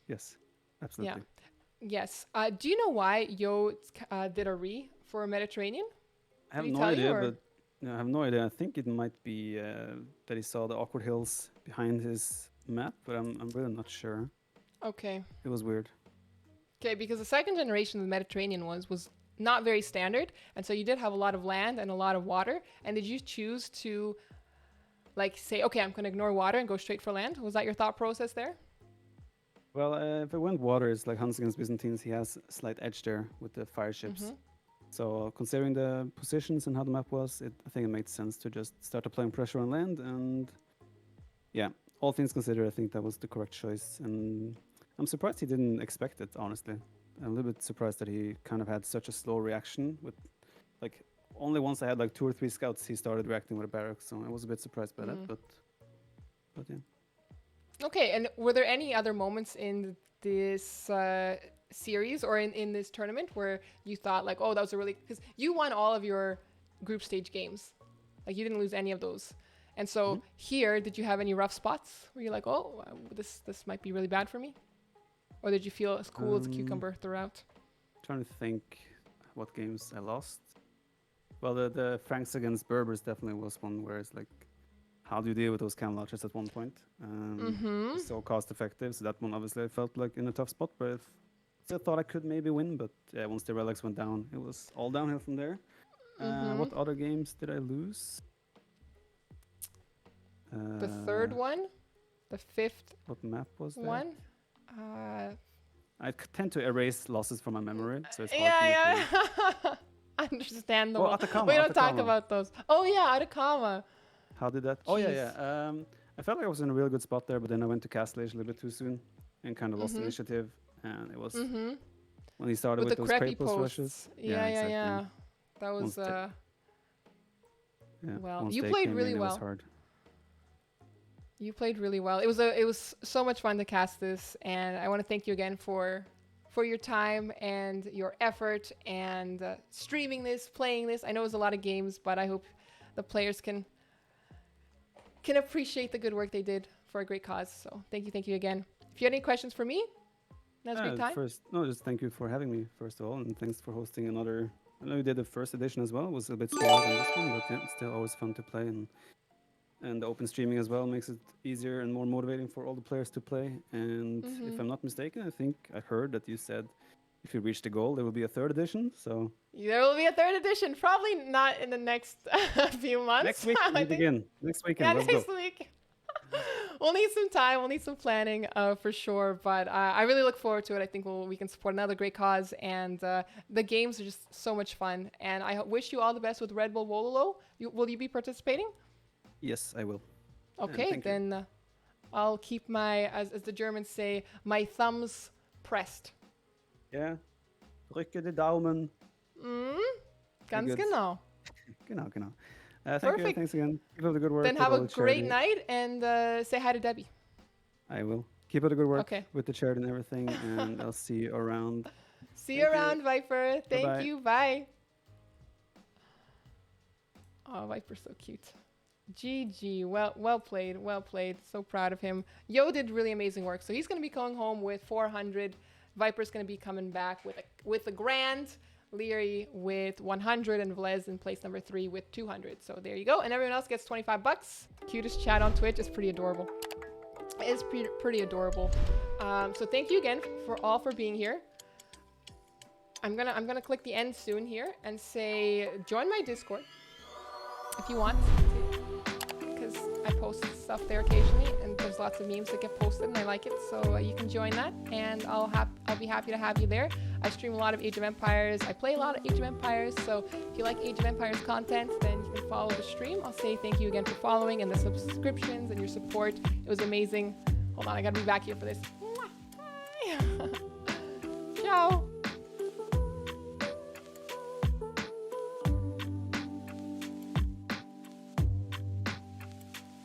Yes, Yeah. absolutely. Yes. Do you know why Yo did a for Mediterranean? I have Did he no tell you idea, or? but no, I have no idea. I think it might be that he saw the awkward hills behind his map, but I'm really not sure. Okay. It was weird. Okay, because the second generation of the Mediterranean was not very standard, and so you did have a lot of land and a lot of water. And did you choose to like say, okay, I'm going to ignore water and go straight for land? Was that your thought process there? Well, if it went water, it's like Hans against Byzantines. He has a slight edge there with the fire ships. Mm-hmm. So considering the positions and how the map was, I think it made sense to just start applying pressure on land. And yeah, all things considered, I think that was the correct choice. And I'm surprised he didn't expect it, honestly. I'm a little bit surprised that he kind of had such a slow reaction with like only once I had like 2 or 3 scouts, he started reacting with a barrack. So I was a bit surprised by that, but yeah. Okay, and were there any other moments in this series or in this tournament where you thought like, oh, that was a really, because you won all of your group stage games, like you didn't lose any of those, and so here, did you have any rough spots where you're like, oh, this might be really bad for me, or did you feel as cool as a cucumber throughout? Trying to think what games I lost. Well, the Franks against Berbers definitely was one where it's like, how do you deal with those cam launchers at one point? It's so cost effective, so that one obviously I felt like in a tough spot, but I still thought I could maybe win, but once the relics went down, it was all downhill from there. What other games did I lose? The third one, the fifth What map was that? one. I tend to erase losses from my memory, so it's hard Yeah. for me to... Understandable. Oh, Atacama, We don't talk Atacama. about those. Oh yeah, Atacama. How did that? Oh yeah. I felt like I was in a really good spot there, but then I went to Castle Age a little bit too soon and kind of lost the initiative. And it was when he started with the those crappy Krapos rushes. Yeah. That was well, you played really well. It was hard. You played really well. It was so much fun to cast this, and I want to thank you again for your time and your effort and streaming this, playing this. I know it was a lot of games, but I hope the players can appreciate the good work they did for a great cause. So thank you again. If you have any questions for me, that's a great time. Just thank you for having me, first of all, and thanks for hosting another. I know you did the first edition as well. It was a bit slower than this one, but yeah, it's still always fun to play, and the open streaming as well makes it easier and more motivating for all the players to play. And if I'm not mistaken, I think I heard that you said if you reach the goal, there will be a third edition. So there will be a third edition, probably not in the next few months. Next week we begin. Next weekend. Yeah, let's next go. week. We'll need some time. We'll need some planning for sure. But I really look forward to it. I think we can support another great cause. And the games are just so much fun. And I wish you all the best with Red Bull Wololo. Will you be participating? Yes, I will. Okay, then I'll keep my, as the Germans say, my thumbs pressed. Yeah. Drücke die Daumen. Ganz genau. Genau. Thank you. Thanks again. Keep up the good work. Then have a great night and say hi to Debbie. I will. Keep up the good work with the charity and everything, and I'll see you around. See you around, Viper. Thank Bye-bye. you. Bye. Oh, Viper's so cute. GG. Well played. So proud of him. Yo did really amazing work. So he's going to be going home with 400. Viper's going to be coming back with a grand. Leary with 100 and Velez in place number 3 with 200. So there you go. And everyone else gets $25. Cutest chat on Twitch. It's pretty adorable. It is pretty adorable. So thank you again for being here. I'm gonna click the end soon here and say join my Discord if you want, because I post stuff there occasionally and there's lots of memes that get posted and I like it, so you can join that and I'll be happy to have you there. I stream a lot of Age of Empires. I play a lot of Age of Empires, so if you like Age of Empires content, then you can follow the stream. I'll say thank you again for following and the subscriptions and your support. It was amazing. Hold on, I gotta be back here for this. Ciao.